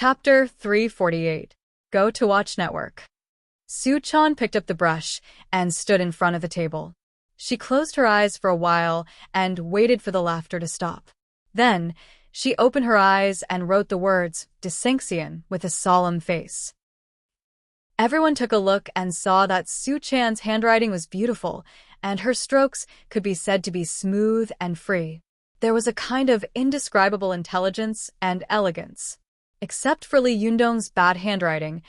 Chapter 348. Go to Watch Network. Su-chan picked up the brush and stood in front of the table. She closed her eyes for a while and waited for the laughter to stop. Then, she opened her eyes and wrote the words, "Distinction," with a solemn face. Everyone took a look and saw that Su-chan's handwriting was beautiful, and her strokes could be said to be smooth and free. There was a kind of indescribable intelligence and elegance. Except for Lee Yundong's bad handwriting,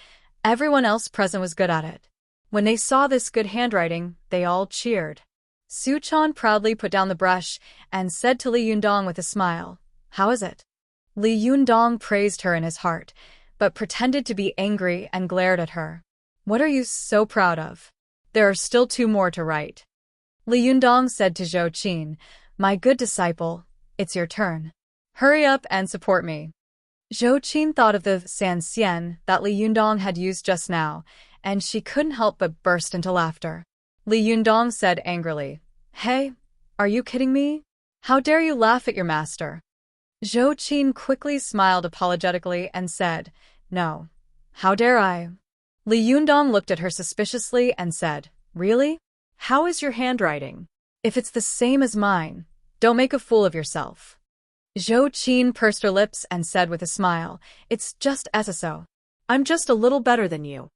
everyone else present was good at it. When they saw this good handwriting, they all cheered. Su-chan proudly put down the brush and said to Lee Yundong with a smile, "How is it?" Lee Yundong praised her in his heart, but pretended to be angry and glared at her. "What are you so proud of? There are still 2 more to write." Lee Yundong said to Zhou Qin, "My good disciple, it's your turn. Hurry up and support me." Zhou Qin thought of the sanxian that Lee Yundong had used just now, and she couldn't help but burst into laughter. Lee Yundong said angrily, "Hey, are you kidding me? How dare you laugh at your master?" Zhou Qin quickly smiled apologetically and said, "No. How dare I?" Lee Yundong looked at her suspiciously and said, "Really? How is your handwriting? If it's the same as mine, don't make a fool of yourself." Zhou Qin pursed her lips and said with a smile, "It's just so. I'm just a little better than you."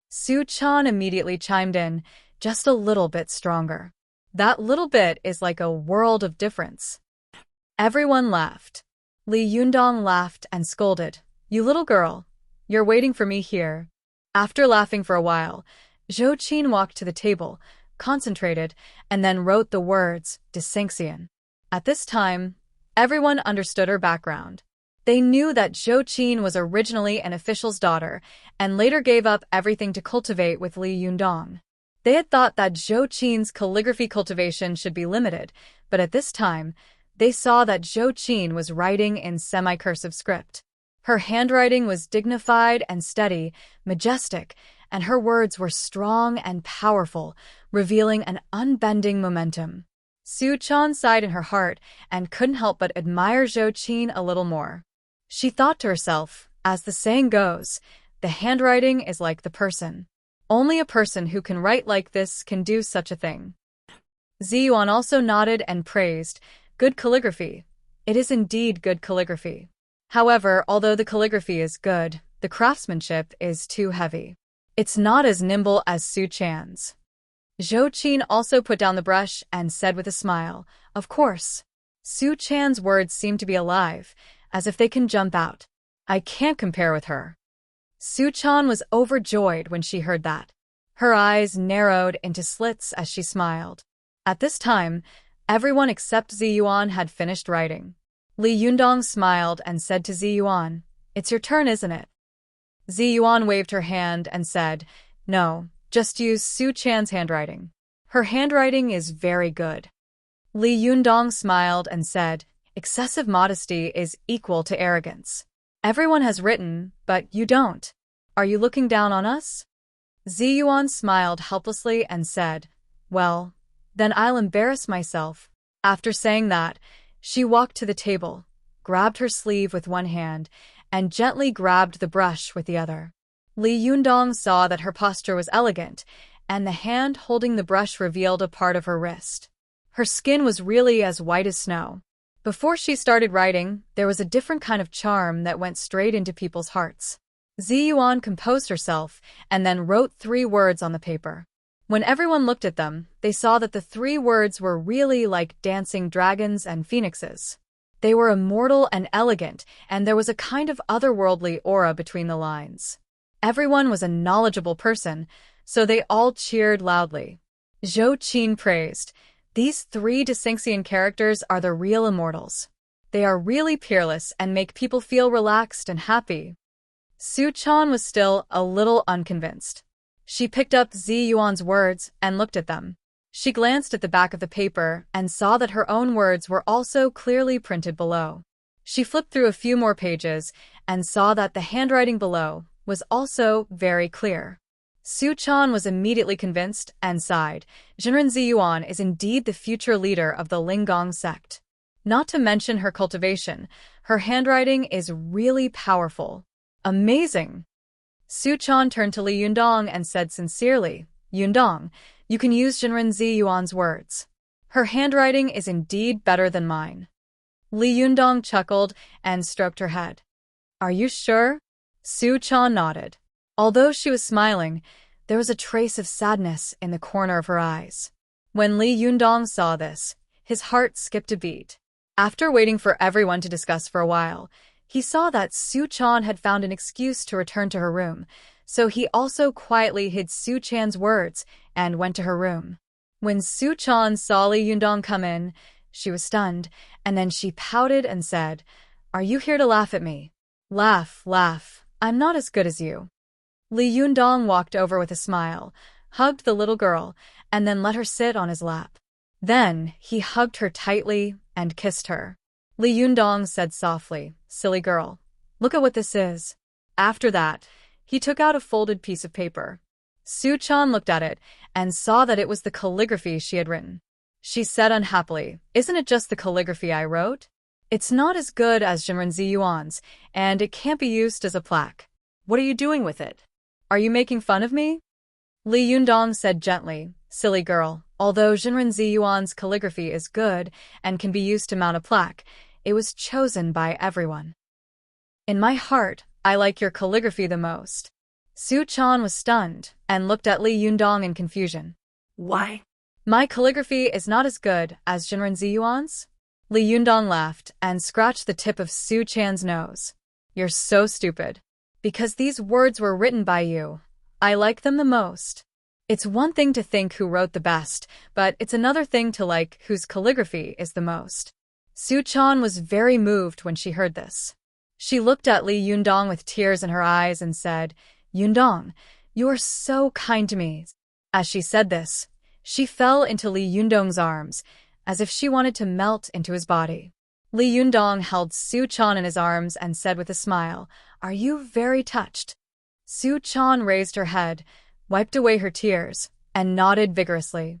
Su-chan immediately chimed in, "Just a little bit stronger. That little bit is like a world of difference." Everyone laughed. Lee Yundong laughed and scolded, "You little girl, you're waiting for me here." After laughing for a while, Zhou Qin walked to the table, concentrated, and then wrote the words, "Distinction." At this time, everyone understood her background. They knew that Zhou Qin was originally an official's daughter and later gave up everything to cultivate with Lee Yundong. They had thought that Zhou Qin's calligraphy cultivation should be limited, but at this time, they saw that Zhou Qin was writing in semi-cursive script. Her handwriting was dignified and steady, majestic, and her words were strong and powerful, revealing an unbending momentum. Su-chan sighed in her heart and couldn't help but admire Zhou Qin a little more. She thought to herself, as the saying goes, the handwriting is like the person. Only a person who can write like this can do such a thing. Ziyuan also nodded and praised, "Good calligraphy. It is indeed good calligraphy. However, although the calligraphy is good, the craftsmanship is too heavy. It's not as nimble as Su-chan's." Zhou Qin also put down the brush and said with a smile, "Of course." Su-chan's words seem to be alive, as if they can jump out. "I can't compare with her." Su-chan was overjoyed when she heard that. Her eyes narrowed into slits as she smiled. At this time, everyone except Ziyuan had finished writing. Lee Yundong smiled and said to Ziyuan, "It's your turn, isn't it?" Ziyuan waved her hand and said, "No, just use Su-chan's handwriting. Her handwriting is very good." Lee Yundong smiled and said, "Excessive modesty is equal to arrogance. Everyone has written, but you don't. Are you looking down on us?" Ziyuan smiled helplessly and said, "Well, then I'll embarrass myself." After saying that, she walked to the table, grabbed her sleeve with one hand, and gently grabbed the brush with the other. Lee Yundong saw that her posture was elegant, and the hand holding the brush revealed a part of her wrist. Her skin was really as white as snow. Before she started writing, there was a different kind of charm that went straight into people's hearts. Ziyuan composed herself and then wrote 3 words on the paper. When everyone looked at them, they saw that the 3 words were really like dancing dragons and phoenixes. They were immortal and elegant, and there was a kind of otherworldly aura between the lines. Everyone was a knowledgeable person, so they all cheered loudly. Zhou Qin praised, "These 3 Distinction characters are the real immortals. They are really peerless and make people feel relaxed and happy." Su-chan was still a little unconvinced. She picked up Ziyuan's words and looked at them. She glanced at the back of the paper and saw that her own words were also clearly printed below. She flipped through a few more pages and saw that the handwriting below was also very clear. Su-chan was immediately convinced and sighed. Jinren Ziyuan is indeed the future leader of the Linggong sect. Not to mention her cultivation, her handwriting is really powerful. Amazing! Suchan turned to Li Yundong and said sincerely, Yundong, you can use Jinren Yuan's words. Her handwriting is indeed better than mine. Li Yundong chuckled and stroked her head. Are you sure? Suchan nodded. Although she was smiling, there was a trace of sadness in the corner of her eyes. When Li Yundong saw this, his heart skipped a beat. After waiting for everyone to discuss for a while, he saw that Suchan had found an excuse to return to her room, so he also quietly hid Suchan's words and went to her room. When Suchan saw Li Yundong come in, she was stunned, and then she pouted and said, Are you here to laugh at me? Laugh, laugh. I'm not as good as you. Li Yundong walked over with a smile, hugged the little girl, and then let her sit on his lap. Then he hugged her tightly and kissed her. Li Yundong said softly, Silly girl, look at what this is. After that, he took out a folded piece of paper. Suchan looked at it and saw that it was the calligraphy she had written. She said unhappily, Isn't it just the calligraphy I wrote? It's not as good as Jinren Yuan's, and it can't be used as a plaque. What are you doing with it? Are you making fun of me? Li Yundong said gently, Silly girl, although Jinren Yuan's calligraphy is good and can be used to mount a plaque, it was chosen by everyone. In my heart, I like your calligraphy the most. Suchan was stunned and looked at Li Yundong in confusion. Why? My calligraphy is not as good as Jinren Yuan's? Li Yundong laughed and scratched the tip of Suchan's nose. You're so stupid. Because these words were written by you. I like them the most. It's one thing to think who wrote the best, but it's another thing to like whose calligraphy is the most. Suchan was very moved when she heard this. She looked at Li Yundong with tears in her eyes and said, Yundong, you are so kind to me. As she said this, she fell into Li Yundong's arms, as if she wanted to melt into his body. Li Yundong held Suchan in his arms and said with a smile, Are you very touched? Suchan raised her head, wiped away her tears, and nodded vigorously.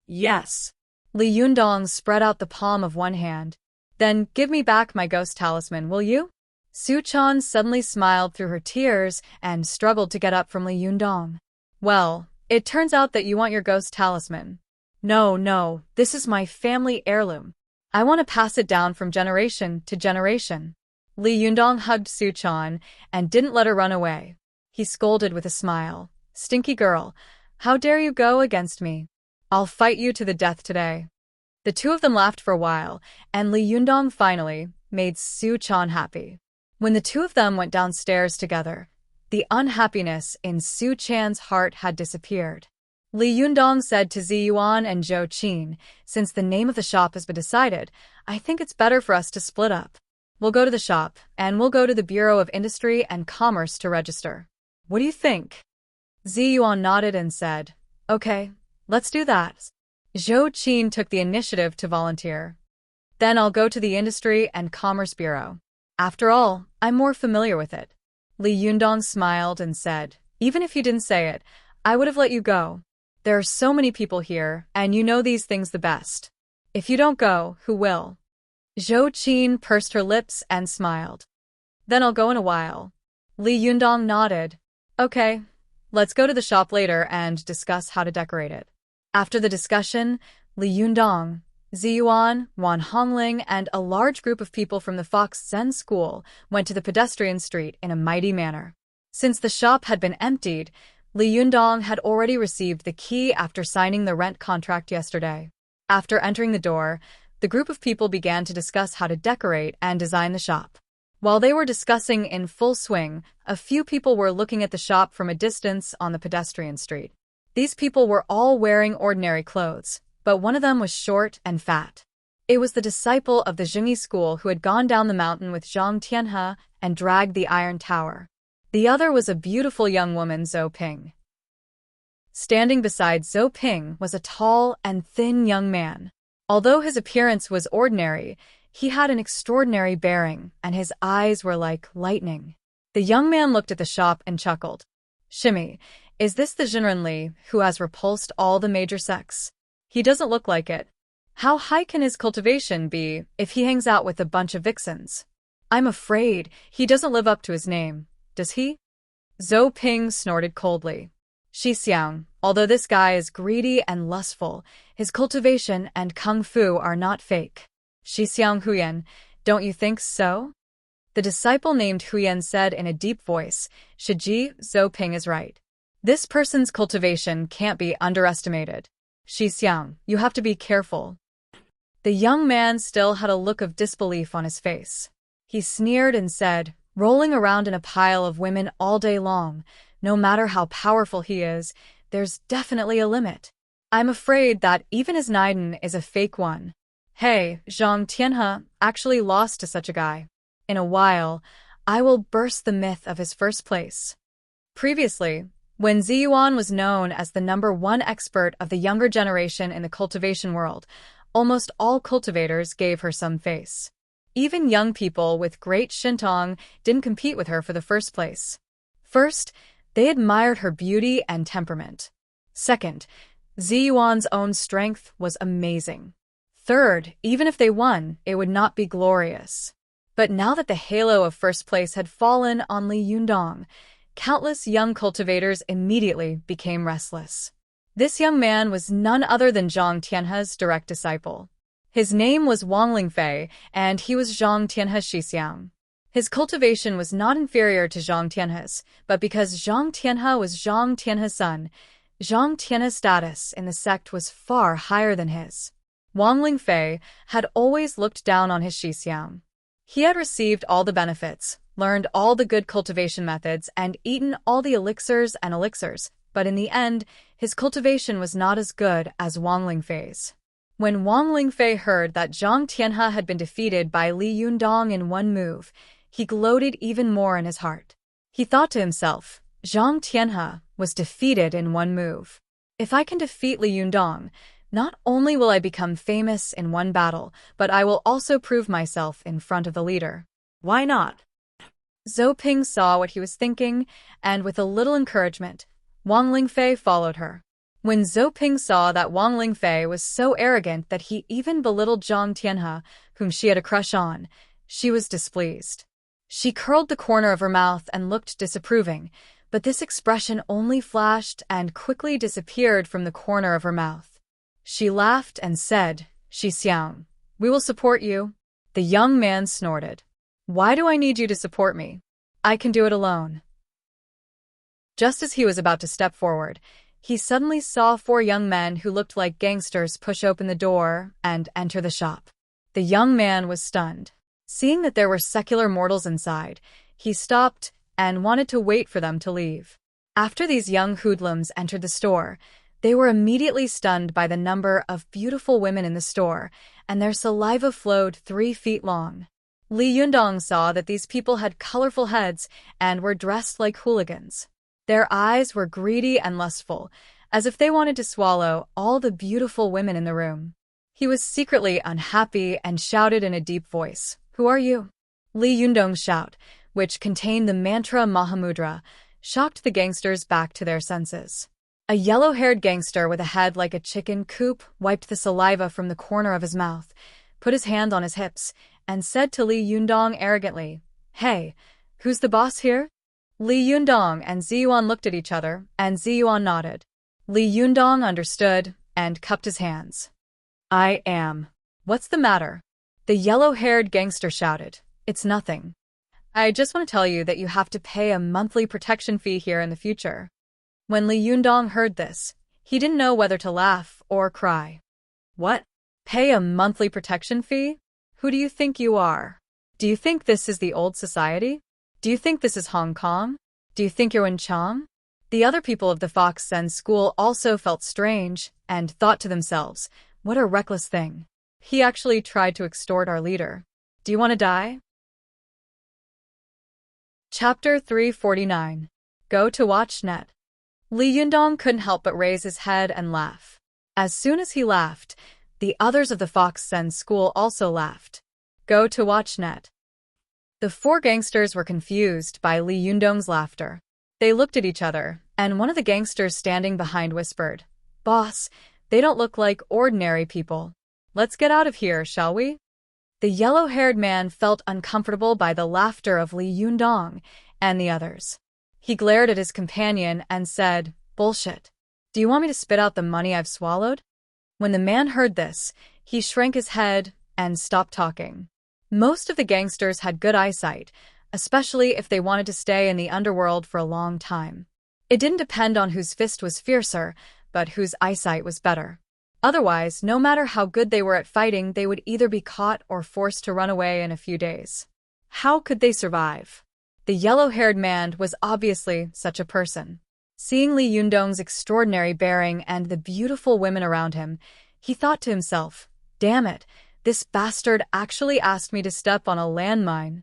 Yes. Li Yundong spread out the palm of one hand. Then give me back my ghost talisman, will you? Suchan suddenly smiled through her tears and struggled to get up from Li Yundong. Well, it turns out that you want your ghost talisman. No, this is my family heirloom. I want to pass it down from generation to generation. Li Yundong hugged Suchan and didn't let her run away. He scolded with a smile. Stinky girl, how dare you go against me? I'll fight you to the death today. The two of them laughed for a while, and Li Yundong finally made Suchan happy. When the two of them went downstairs together, the unhappiness in Suchan's heart had disappeared. Li Yundong said to Ziyuan and Zhou Qin, Since the name of the shop has been decided, I think it's better for us to split up. We'll go to the shop, and we'll go to the Bureau of Industry and Commerce to register. What do you think? Ziyuan nodded and said, Okay, let's do that. Zhou Qin took the initiative to volunteer. Then I'll go to the Industry and Commerce Bureau. After all, I'm more familiar with it. Li Yundong smiled and said, Even if you didn't say it, I would have let you go. There are so many people here, and you know these things the best. If you don't go, who will? Zhou Qin pursed her lips and smiled. Then I'll go in a while. Li Yundong nodded. Okay, let's go to the shop later and discuss how to decorate it. After the discussion, Li Yundong, Ziyuan, Wan Hongling, and a large group of people from the Fox Zen School went to the pedestrian street in a mighty manner. Since the shop had been emptied, Li Yundong had already received the key after signing the rent contract yesterday. After entering the door, the group of people began to discuss how to decorate and design the shop. While they were discussing in full swing, a few people were looking at the shop from a distance on the pedestrian street. These people were all wearing ordinary clothes, but one of them was short and fat. It was the disciple of the Jingyi school who had gone down the mountain with Zhang Tianhe and dragged the Iron Tower. The other was a beautiful young woman, Zhou Ping. Standing beside Zhou Ping was a tall and thin young man. Although his appearance was ordinary, he had an extraordinary bearing, and his eyes were like lightning. The young man looked at the shop and chuckled. Shimmy, is this the Jinren Li who has repulsed all the major sects? He doesn't look like it. How high can his cultivation be if he hangs out with a bunch of vixens? I'm afraid he doesn't live up to his name. does he? Zhou Ping snorted coldly. Shi Xiang, although this guy is greedy and lustful, his cultivation and kung fu are not fake. Shi Xiang Huyan, don't you think so? The disciple named Huyan said in a deep voice, Shiji, Zhou Ping is right. This person's cultivation can't be underestimated. Shi Xiang, you have to be careful. The young man still had a look of disbelief on his face. He sneered and said, rolling around in a pile of women all day long, no matter how powerful he is, there's definitely a limit. I'm afraid that even his Naiden is a fake one. Hey, Zhang Tianhe actually lost to such a guy. In a while, I will burst the myth of his first place. Previously, when Ziyuan was known as the #1 expert of the younger generation in the cultivation world, almost all cultivators gave her some face. Even young people with great shintong didn't compete with her for the first place. First, they admired her beauty and temperament. Second, Ziyuan's own strength was amazing. Third, even if they won, it would not be glorious. But now that the halo of first place had fallen on Li Yundong, countless young cultivators immediately became restless. This young man was none other than Zhang Tianhe's direct disciple. His name was Wang Lingfei, and he was Zhang Tianhe's Shixiang. His cultivation was not inferior to Zhang Tianhe's, but because Zhang Tianhe was Zhang Tianhe's son, Zhang Tianhe's status in the sect was far higher than his. Wang Lingfei had always looked down on his Shixiang. He had received all the benefits, learned all the good cultivation methods, and eaten all the elixirs, but in the end, his cultivation was not as good as Wang Lingfei's. When Wang Lingfei heard that Zhang Tianhe had been defeated by Li Yundong in one move, he gloated even more in his heart. He thought to himself, Zhang Tianhe was defeated in one move. If I can defeat Li Yundong, not only will I become famous in one battle, but I will also prove myself in front of the leader. Why not? Zhou Ping saw what he was thinking, and with a little encouragement, Wang Lingfei followed her. When Zhou Ping saw that Wang Lingfei was so arrogant that he even belittled Zhang Tianhe, whom she had a crush on, she was displeased. She curled the corner of her mouth and looked disapproving, but this expression only flashed and quickly disappeared from the corner of her mouth. She laughed and said, Shi Xiang, we will support you. The young man snorted. Why do I need you to support me? I can do it alone. Just as he was about to step forward, he suddenly saw 4 young men who looked like gangsters push open the door and enter the shop. The young man was stunned. Seeing that there were secular mortals inside, he stopped and wanted to wait for them to leave. After these young hoodlums entered the store, they were immediately stunned by the number of beautiful women in the store, and their saliva flowed 3 feet long. Li Yundong saw that these people had colorful heads and were dressed like hooligans. Their eyes were greedy and lustful, as if they wanted to swallow all the beautiful women in the room. He was secretly unhappy and shouted in a deep voice, Who are you? Li Yundong's shout, which contained the mantra Mahamudra, shocked the gangsters back to their senses. A yellow-haired gangster with a head like a chicken coop wiped the saliva from the corner of his mouth, put his hand on his hips, and said to Li Yundong arrogantly, Hey, who's the boss here? Li Yundong and Ziyuan looked at each other, and Ziyuan nodded. Li Yundong understood and cupped his hands. I am. What's the matter? The yellow-haired gangster shouted. It's nothing. I just want to tell you that you have to pay a monthly protection fee here in the future. When Li Yundong heard this, he didn't know whether to laugh or cry. What? Pay a monthly protection fee? Who do you think you are? Do you think this is the old society? Do you think this is Hong Kong? Do you think you're in Chang? The other people of the Fox Sen school also felt strange and thought to themselves, what a reckless thing. He actually tried to extort our leader. Do you want to die? Chapter 349. Go to WatchNet. Li Yundong couldn't help but raise his head and laugh. As soon as he laughed, the others of the Fox Sen school also laughed. Go to WatchNet. The 4 gangsters were confused by Li Yundong's laughter. They looked at each other, and one of the gangsters standing behind whispered, Boss, they don't look like ordinary people. Let's get out of here, shall we? The yellow-haired man felt uncomfortable by the laughter of Li Yundong, and the others. He glared at his companion and said, "Bullshit. Do you want me to spit out the money I've swallowed?" When the man heard this, he shrank his head and stopped talking. Most of the gangsters had good eyesight, especially if they wanted to stay in the underworld for a long time. It didn't depend on whose fist was fiercer, but whose eyesight was better. Otherwise, no matter how good they were at fighting, they would either be caught or forced to run away in a few days. How could they survive? The yellow-haired man was obviously such a person. Seeing Li Yundong's extraordinary bearing and the beautiful women around him, he thought to himself, "Damn it, this bastard actually asked me to step on a landmine."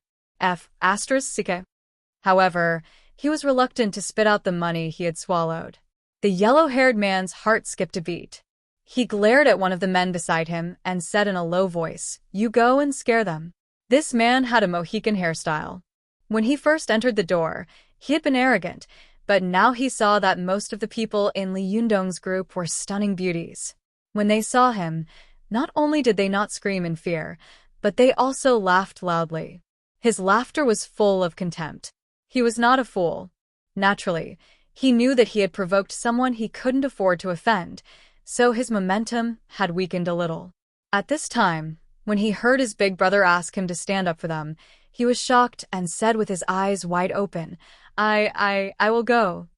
However, he was reluctant to spit out the money he had swallowed. The yellow-haired man's heart skipped a beat. He glared at one of the men beside him and said in a low voice, "You go and scare them." This man had a Mohican hairstyle. When he first entered the door, he had been arrogant, but now he saw that most of the people in Li Yundong's group were stunning beauties. When they saw him, not only did they not scream in fear, but they also laughed loudly. His laughter was full of contempt. He was not a fool. Naturally, he knew that he had provoked someone he couldn't afford to offend, so his momentum had weakened a little. At this time, when he heard his big brother ask him to stand up for them, he was shocked and said with his eyes wide open, I will go."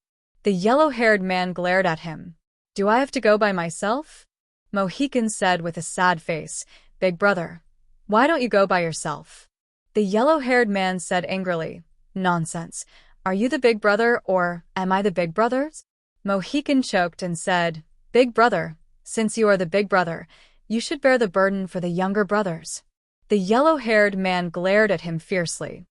The yellow-haired man glared at him. "Do I have to go by myself?" Mohican said with a sad face, "Big brother, why don't you go by yourself?" The yellow-haired man said angrily, "Nonsense. Are you the big brother or am I the big brothers?" Mohican choked and said, "Big brother, since you are the big brother, you should bear the burden for the younger brothers." The yellow-haired man glared at him fiercely.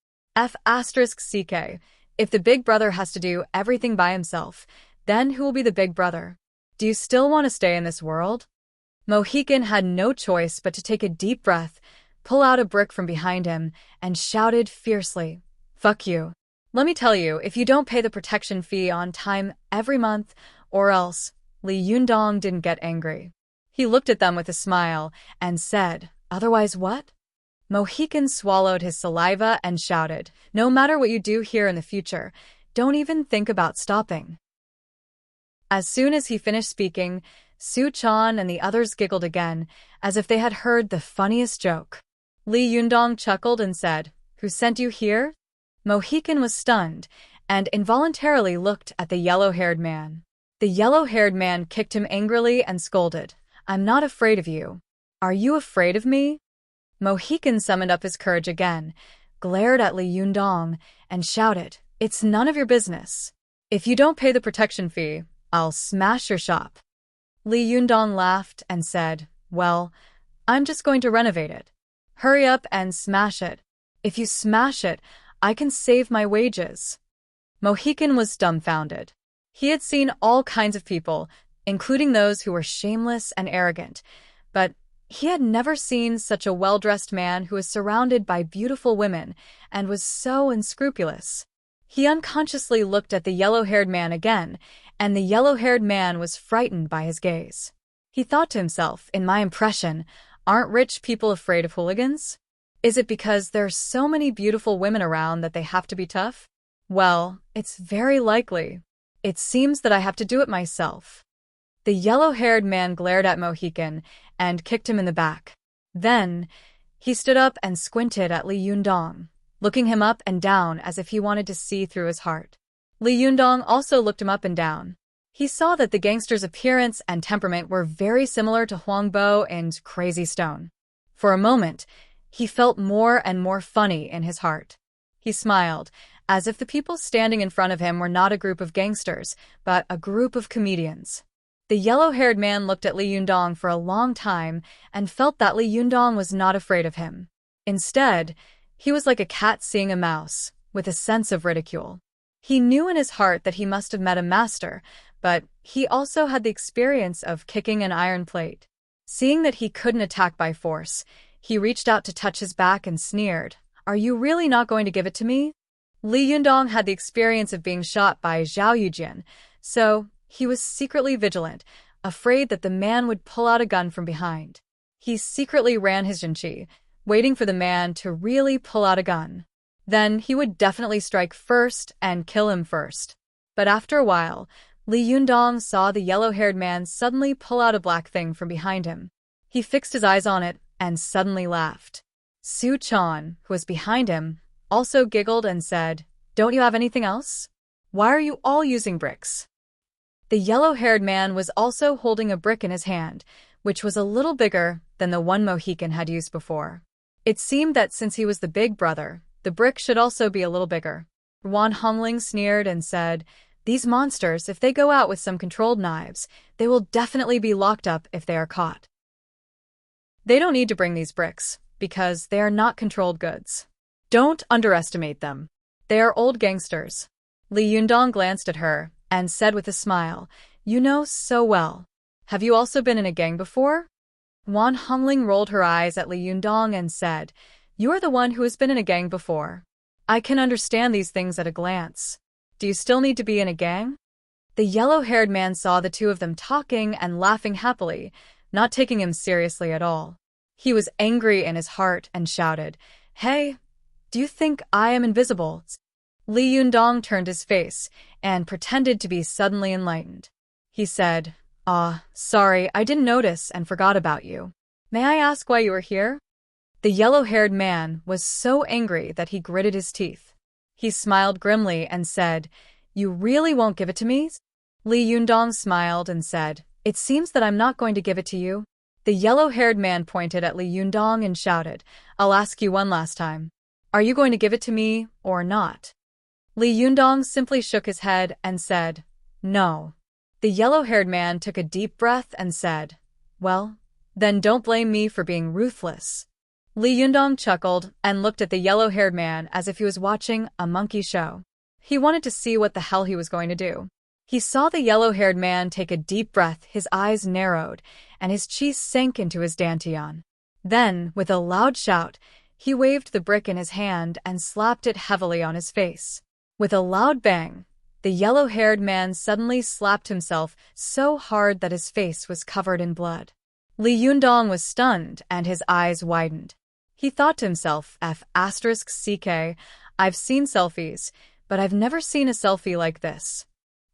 If the big brother has to do everything by himself, then who will be the big brother? Do you still want to stay in this world? Mohican had no choice but to take a deep breath, pull out a brick from behind him, and shouted fiercely, "Fuck you. Let me tell you, if you don't pay the protection fee on time every month, or else." Li Yundong didn't get angry. He looked at them with a smile and said, "Otherwise what?" Mohican swallowed his saliva and shouted, "No matter what you do here in the future, don't even think about stopping." As soon as he finished speaking, Su Chan and the others giggled again, as if they had heard the funniest joke. Li Yundong chuckled and said, "Who sent you here?" Mohican was stunned and involuntarily looked at the yellow-haired man. The yellow-haired man kicked him angrily and scolded, "I'm not afraid of you. Are you afraid of me?" Mohican summoned up his courage again, glared at Li Yundong, and shouted, "It's none of your business. If you don't pay the protection fee, I'll smash your shop." Li Yundong laughed and said, "Well, I'm just going to renovate it. Hurry up and smash it. If you smash it, I can save my wages." Mohican was dumbfounded. He had seen all kinds of people, including those who were shameless and arrogant, but he had never seen such a well-dressed man who was surrounded by beautiful women and was so unscrupulous. He unconsciously looked at the yellow-haired man again, and the yellow-haired man was frightened by his gaze. He thought to himself, "In my impression, aren't rich people afraid of hooligans? Is it because there are so many beautiful women around that they have to be tough? Well, it's very likely. It seems that I have to do it myself." The yellow-haired man glared at Mohican and kicked him in the back. Then, he stood up and squinted at Li Yundong, looking him up and down as if he wanted to see through his heart. Li Yundong also looked him up and down. He saw that the gangster's appearance and temperament were very similar to Huangbo and Crazy Stone. For a moment, he felt more and more funny in his heart. He smiled, as if the people standing in front of him were not a group of gangsters, but a group of comedians. The yellow-haired man looked at Li Yundong for a long time and felt that Li Yundong was not afraid of him. Instead, he was like a cat seeing a mouse, with a sense of ridicule. He knew in his heart that he must have met a master, but he also had the experience of kicking an iron plate. Seeing that he couldn't attack by force, he reached out to touch his back and sneered, "Are you really not going to give it to me?" Li Yundong had the experience of being shot by Zhao Yujian, so he was secretly vigilant, afraid that the man would pull out a gun from behind. He secretly ran his jinqi, waiting for the man to really pull out a gun. Then he would definitely strike first and kill him first. But after a while, Li Yundong saw the yellow-haired man suddenly pull out a black thing from behind him. He fixed his eyes on it and suddenly laughed. Su Chan, who was behind him, also giggled and said, "Don't you have anything else? Why are you all using bricks?" The yellow-haired man was also holding a brick in his hand, which was a little bigger than the one Mohican had used before. It seemed that since he was the big brother, the brick should also be a little bigger. Wan Hongling sneered and said, "These monsters, if they go out with some controlled knives, they will definitely be locked up if they are caught. They don't need to bring these bricks, because they are not controlled goods. Don't underestimate them. They are old gangsters." Li Yundong glanced at her and said with a smile, "You know so well. Have you also been in a gang before?" Wan Hongling rolled her eyes at Li Yundong and said, "You are the one who has been in a gang before. I can understand these things at a glance. Do you still need to be in a gang?" The yellow-haired man saw the two of them talking and laughing happily, not taking him seriously at all. He was angry in his heart and shouted, "Hey, do you think I am invisible?" Li Yundong turned his face and pretended to be suddenly enlightened. He said, Sorry, I didn't notice and forgot about you. May I ask why you are here?" The yellow-haired man was so angry that he gritted his teeth. He smiled grimly and said, "You really won't give it to me?" Li Yundong smiled and said, "It seems that I'm not going to give it to you." The yellow-haired man pointed at Li Yundong and shouted, "I'll ask you one last time. Are you going to give it to me or not?" Li Yundong simply shook his head and said, "No." The yellow-haired man took a deep breath and said, "Well, then don't blame me for being ruthless." Li Yundong chuckled and looked at the yellow-haired man as if he was watching a monkey show. He wanted to see what the hell he was going to do. He saw the yellow-haired man take a deep breath, his eyes narrowed, and his cheeks sank into his dantian. Then, with a loud shout, he waved the brick in his hand and slapped it heavily on his face. With a loud bang, the yellow-haired man suddenly slapped himself so hard that his face was covered in blood. Li Yundong was stunned and his eyes widened. He thought to himself, F***CK, I've seen selfies, but I've never seen a selfie like this.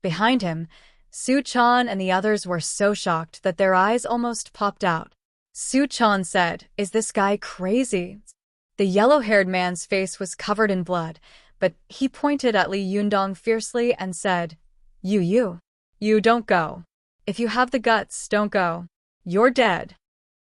Behind him, Su Chan and the others were so shocked that their eyes almost popped out. Su Chan said, "Is this guy crazy?" The yellow-haired man's face was covered in blood, but he pointed at Li Yundong fiercely and said, You don't go. If you have the guts, don't go. You're dead."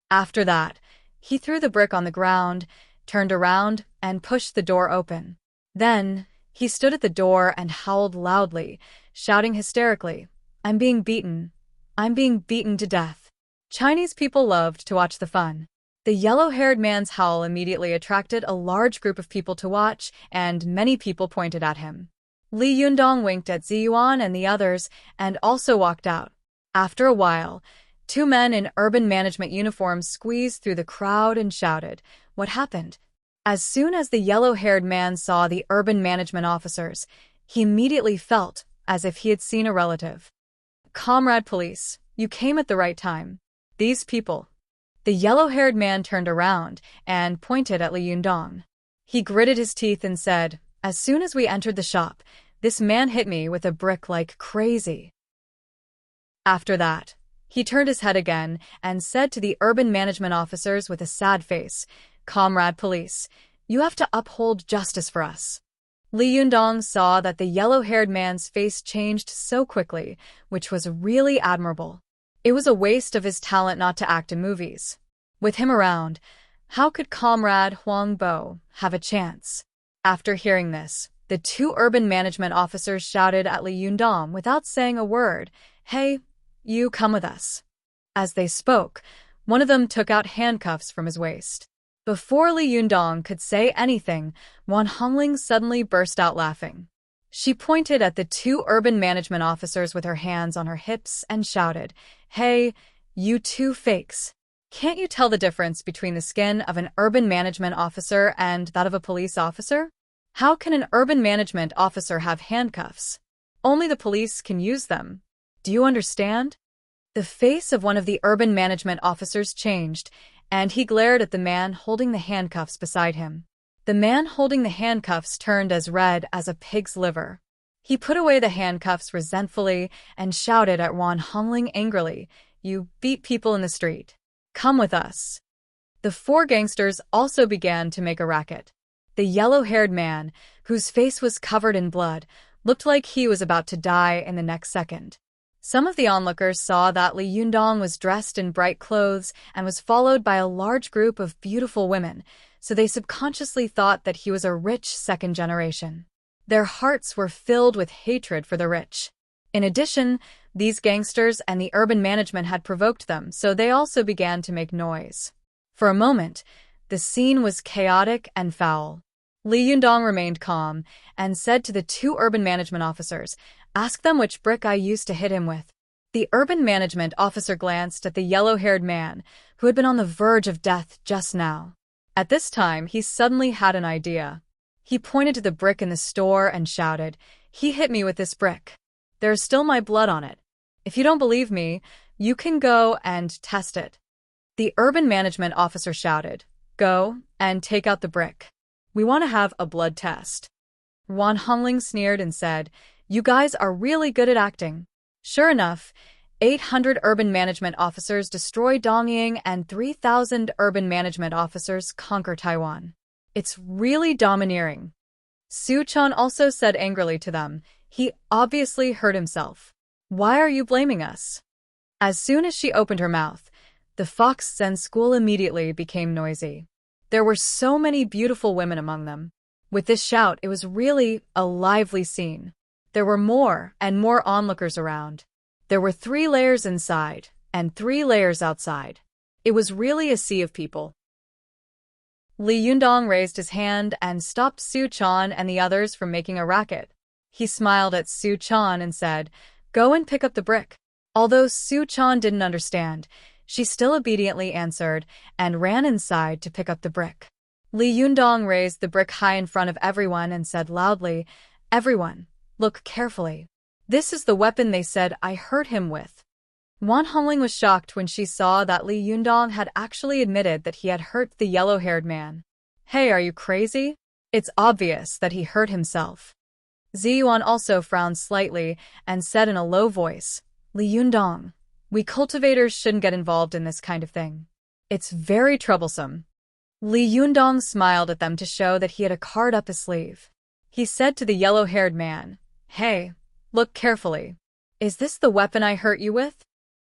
After that, he threw the brick on the ground, turned around, and pushed the door open. Then, he stood at the door and howled loudly, shouting hysterically, I'm being beaten to death." Chinese people loved to watch the fun. The yellow-haired man's howl immediately attracted a large group of people to watch, and many people pointed at him. Li Yundong winked at Ziyuan and the others, and also walked out. After a while, two men in urban management uniforms squeezed through the crowd and shouted, "What happened?" As soon as the yellow-haired man saw the urban management officers, he immediately felt as if he had seen a relative. "Comrade police, you came at the right time. These people." The yellow-haired man turned around and pointed at Li Yundong. He gritted his teeth and said, "As soon as we entered the shop, this man hit me with a brick like crazy." After that, he turned his head again and said to the urban management officers with a sad face, "Comrade police, you have to uphold justice for us." Li Yundong saw that the yellow-haired man's face changed so quickly, which was really admirable. It was a waste of his talent not to act in movies. With him around, how could Comrade Huang Bo have a chance? After hearing this, the two urban management officers shouted at Li Yundong without saying a word, "Hey, you come with us." As they spoke, one of them took out handcuffs from his waist. Before Li Yundong could say anything, Wan Hongling suddenly burst out laughing. She pointed at the two urban management officers with her hands on her hips and shouted, "Hey, you two fakes. Can't you tell the difference between the skin of an urban management officer and that of a police officer? How can an urban management officer have handcuffs? Only the police can use them. Do you understand?" The face of one of the urban management officers changed, and he glared at the man holding the handcuffs beside him. The The man holding the handcuffs turned as red as a pig's liver. He put away the handcuffs resentfully and shouted at Wan Hongling angrily, "You beat people in the street. Come with us." The four gangsters also began to make a racket. The yellow-haired man, whose face was covered in blood, looked like he was about to die in the next second. Some of the onlookers saw that Li Yundong was dressed in bright clothes and was followed by a large group of beautiful women, so they subconsciously thought that he was a rich second generation. Their hearts were filled with hatred for the rich. In addition, these gangsters and the urban management had provoked them, so they also began to make noise. For a moment, the scene was chaotic and foul. Li Yundong remained calm and said to the two urban management officers, "Ask them which brick I used to hit him with." The urban management officer glanced at the yellow-haired man, who had been on the verge of death just now. At this time, he suddenly had an idea. He pointed to the brick in the store and shouted, "He hit me with this brick. There's still my blood on it. If you don't believe me, you can go and test it." The urban management officer shouted, "Go and take out the brick. We want to have a blood test." Wan Hongling sneered and said, "You guys are really good at acting." Sure enough, 800 urban management officers destroy Dongying and 3,000 urban management officers conquer Taiwan. It's really domineering. Su Chan also said angrily to them, "He obviously hurt himself. Why are you blaming us?" As soon as she opened her mouth, the Fox Zen school immediately became noisy. There were so many beautiful women among them. With this shout, it was really a lively scene. There were more and more onlookers around. There were 3 layers inside and 3 layers outside. It was really a sea of people. Li Yundong raised his hand and stopped Su Chan and the others from making a racket. He smiled at Su Chan and said, "Go and pick up the brick." Although Su Chan didn't understand, she still obediently answered and ran inside to pick up the brick. Li Yundong raised the brick high in front of everyone and said loudly, "Everyone, look carefully. This is the weapon they said I hurt him with." Wan Hongling was shocked when she saw that Li Yundong had actually admitted that he had hurt the yellow-haired man. "Hey, are you crazy? It's obvious that he hurt himself." Ziyuan also frowned slightly and said in a low voice, "Li Yundong, we cultivators shouldn't get involved in this kind of thing. It's very troublesome." Li Yundong smiled at them to show that he had a card up his sleeve. He said to the yellow-haired man, "Hey, look carefully. Is this the weapon I hurt you with?"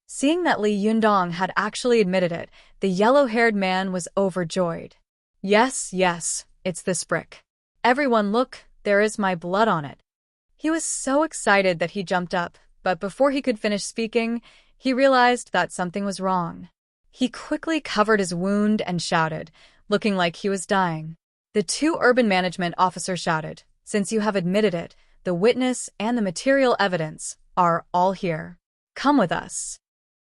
Seeing that Li Yundong had actually admitted it, the yellow-haired man was overjoyed. Yes, it's this brick. Everyone look, there is my blood on it." He was so excited that he jumped up, but before he could finish speaking, he realized that something was wrong. He quickly covered his wound and shouted, looking like he was dying. The 2 urban management officers shouted, "Since you have admitted it, the witness and the material evidence are all here. Come with us."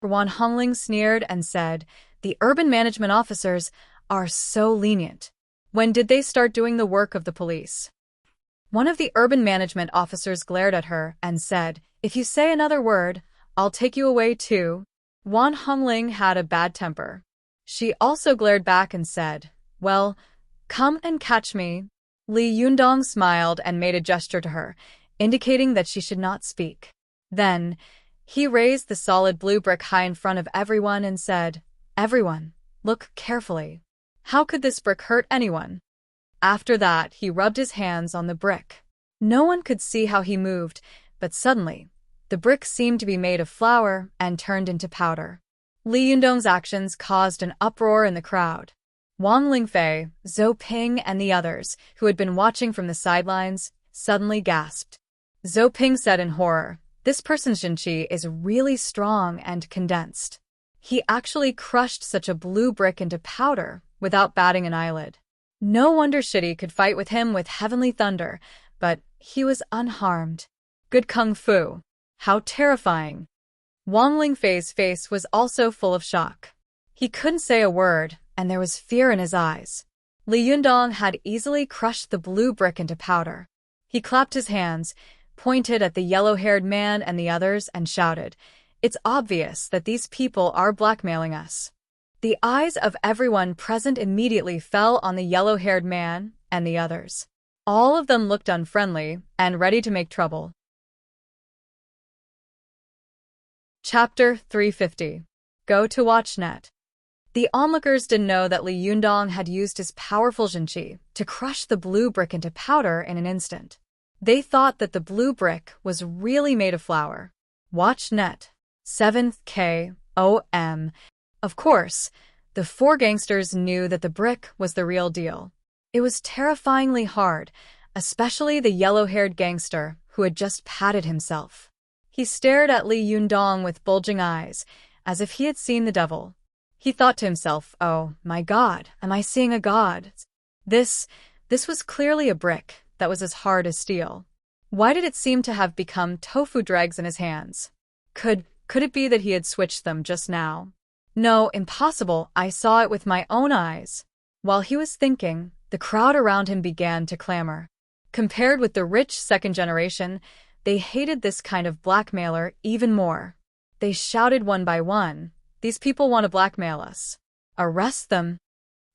Wan Hongling sneered and said, "The urban management officers are so lenient. When did they start doing the work of the police?" One of the urban management officers glared at her and said, "If you say another word, I'll take you away too." Wan Hongling had a bad temper. She also glared back and said, "Well, come and catch me." Li Yundong smiled and made a gesture to her, indicating that she should not speak. Then, he raised the solid blue brick high in front of everyone and said, "Everyone, look carefully. How could this brick hurt anyone?" After that, he rubbed his hands on the brick. No one could see how he moved, but suddenly, the brick seemed to be made of flour and turned into powder. Li Yundong's actions caused an uproar in the crowd. Wang Lingfei, Zhou Ping, and the others, who had been watching from the sidelines, suddenly gasped. Zhou Ping said in horror, "This person's Jinqi is really strong and condensed. He actually crushed such a blue brick into powder without batting an eyelid. No wonder Shitty could fight with him with heavenly thunder, but he was unharmed. Good kung fu. How terrifying." Wang Lingfei's face was also full of shock. He couldn't say a word, and there was fear in his eyes. Li Yundong had easily crushed the blue brick into powder. He clapped his hands, pointed at the yellow-haired man and the others, and shouted, "It's obvious that these people are blackmailing us." The eyes of everyone present immediately fell on the yellow-haired man and the others. All of them looked unfriendly and ready to make trouble. Chapter 350. Go to WatchNet. The onlookers didn't know that Li Yundong had used his powerful Jinqi to crush the blue brick into powder in an instant. They thought that the blue brick was really made of flour. WatchNet. 7th KOM. Of course, the four gangsters knew that the brick was the real deal. It was terrifyingly hard, especially the yellow-haired gangster who had just patted himself. He stared at Li Yundong with bulging eyes, as if he had seen the devil. He thought to himself, "Oh, my God, am I seeing a god?" This was clearly a brick that was as hard as steel. Why did it seem to have become tofu dregs in his hands? Could it be that he had switched them just now? No, impossible, I saw it with my own eyes. While he was thinking, the crowd around him began to clamor. Compared with the rich second generation, they hated this kind of blackmailer even more. They shouted one by one, "These people want to blackmail us. Arrest them."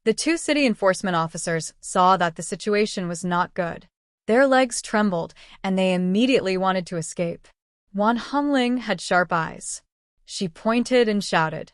The two city enforcement officers saw that the situation was not good. Their legs trembled, and they immediately wanted to escape. Wan Hongling had sharp eyes. She pointed and shouted,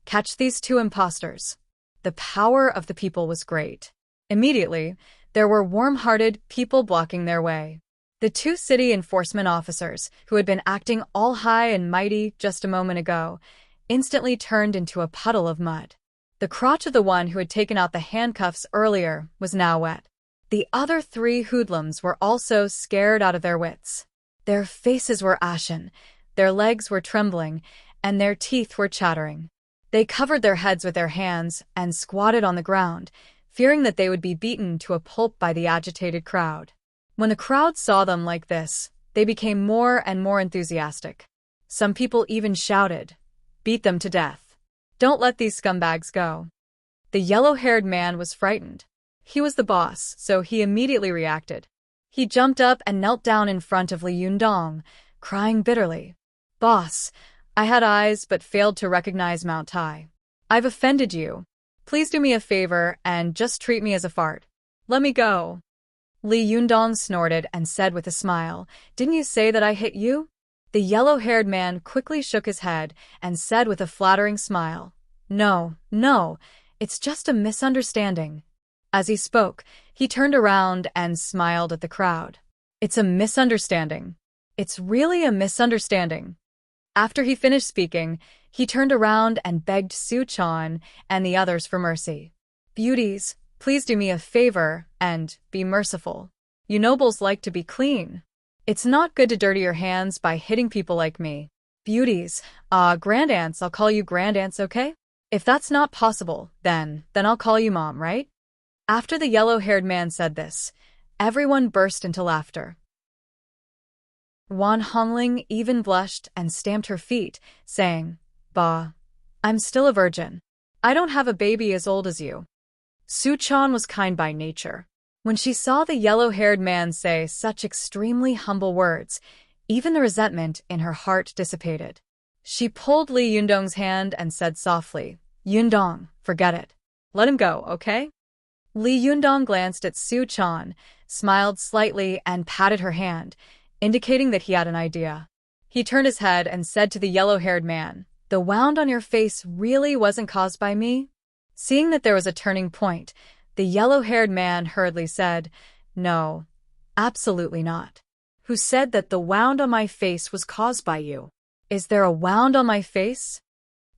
"Catch these two imposters." The power of the people was great. Immediately, there were warm-hearted people blocking their way. The two city enforcement officers, who had been acting all high and mighty just a moment ago, instantly turned into a puddle of mud. The crotch of the one who had taken out the handcuffs earlier was now wet. The other three hoodlums were also scared out of their wits. Their faces were ashen, their legs were trembling, and their teeth were chattering. They covered their heads with their hands and squatted on the ground, fearing that they would be beaten to a pulp by the agitated crowd. When the crowd saw them like this, they became more and more enthusiastic. Some people even shouted, "Beat them to death. Don't let these scumbags go." The yellow-haired man was frightened. He was the boss, so he immediately reacted. He jumped up and knelt down in front of Li Yundong, crying bitterly, "Boss, I had eyes but failed to recognize Mount Tai. I've offended you. Please do me a favor and just treat me as a fart. Let me go." Li Yundong snorted and said with a smile, "Didn't you say that I hit you?" The yellow-haired man quickly shook his head and said with a flattering smile, No, it's just a misunderstanding." As he spoke, he turned around and smiled at the crowd. "It's a misunderstanding. It's really a misunderstanding." After he finished speaking, he turned around and begged Suchan and the others for mercy. "Beauties, please do me a favor and be merciful. You nobles like to be clean. It's not good to dirty your hands by hitting people like me. Beauties, grandaunts, I'll call you grandaunts, okay? If that's not possible, then I'll call you mom, right?" After the yellow-haired man said this, everyone burst into laughter. Wan Hongling even blushed and stamped her feet, saying, "Bah, I'm still a virgin. I don't have a baby as old as you." Suchan was kind by nature. When she saw the yellow-haired man say such extremely humble words, even the resentment in her heart dissipated. She pulled Li Yundong's hand and said softly, "Yundong, forget it. Let him go, okay?" Li Yundong glanced at Suchan, smiled slightly, and patted her hand, indicating that he had an idea. He turned his head and said to the yellow-haired man, "The wound on your face really wasn't caused by me?" Seeing that there was a turning point, the yellow-haired man hurriedly said, "No, absolutely not." "Who said that the wound on my face was caused by you? Is there a wound on my face?"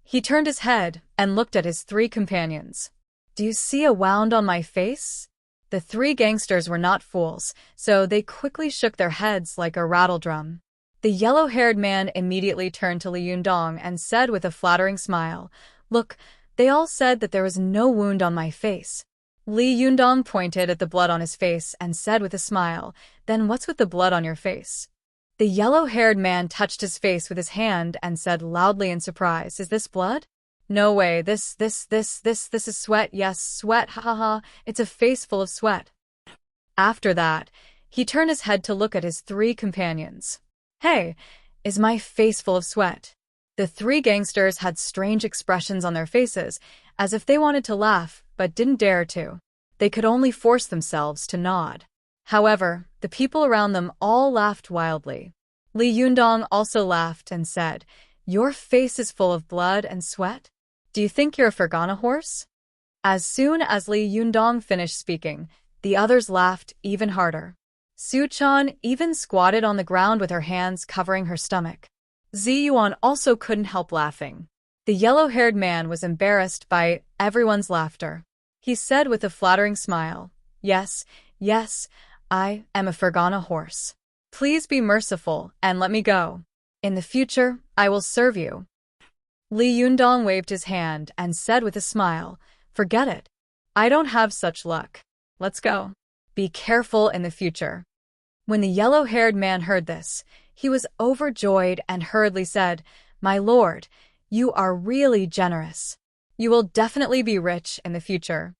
He turned his head and looked at his three companions. "Do you see a wound on my face?" The three gangsters were not fools, so they quickly shook their heads like a rattledrum. The yellow-haired man immediately turned to Li Yundong and said with a flattering smile, "Look, they all said that there was no wound on my face." Li Yundong pointed at the blood on his face and said with a smile, "Then what's with the blood on your face?" The yellow-haired man touched his face with his hand and said loudly in surprise, "Is this blood? No way, this is sweat, yes, sweat, ha ha ha, it's a face full of sweat." After that, he turned his head to look at his three companions. "Hey, is my face full of sweat?" The three gangsters had strange expressions on their faces, as if they wanted to laugh, but didn't dare to. They could only force themselves to nod. However, the people around them all laughed wildly. Li Yundong also laughed and said, "Your face is full of blood and sweat? Do you think you're a Fergana horse?" As soon as Li Yundong finished speaking, the others laughed even harder. Su-chan even squatted on the ground with her hands covering her stomach. Ziyuan also couldn't help laughing. The yellow-haired man was embarrassed by everyone's laughter. He said with a flattering smile, "Yes, yes, I am a Fergana horse. Please be merciful and let me go. In the future, I will serve you." Li Yundong waved his hand and said with a smile, "Forget it. I don't have such luck. Let's go. Be careful in the future." When the yellow-haired man heard this, he was overjoyed and hurriedly said, "My lord, you are really generous. You will definitely be rich in the future."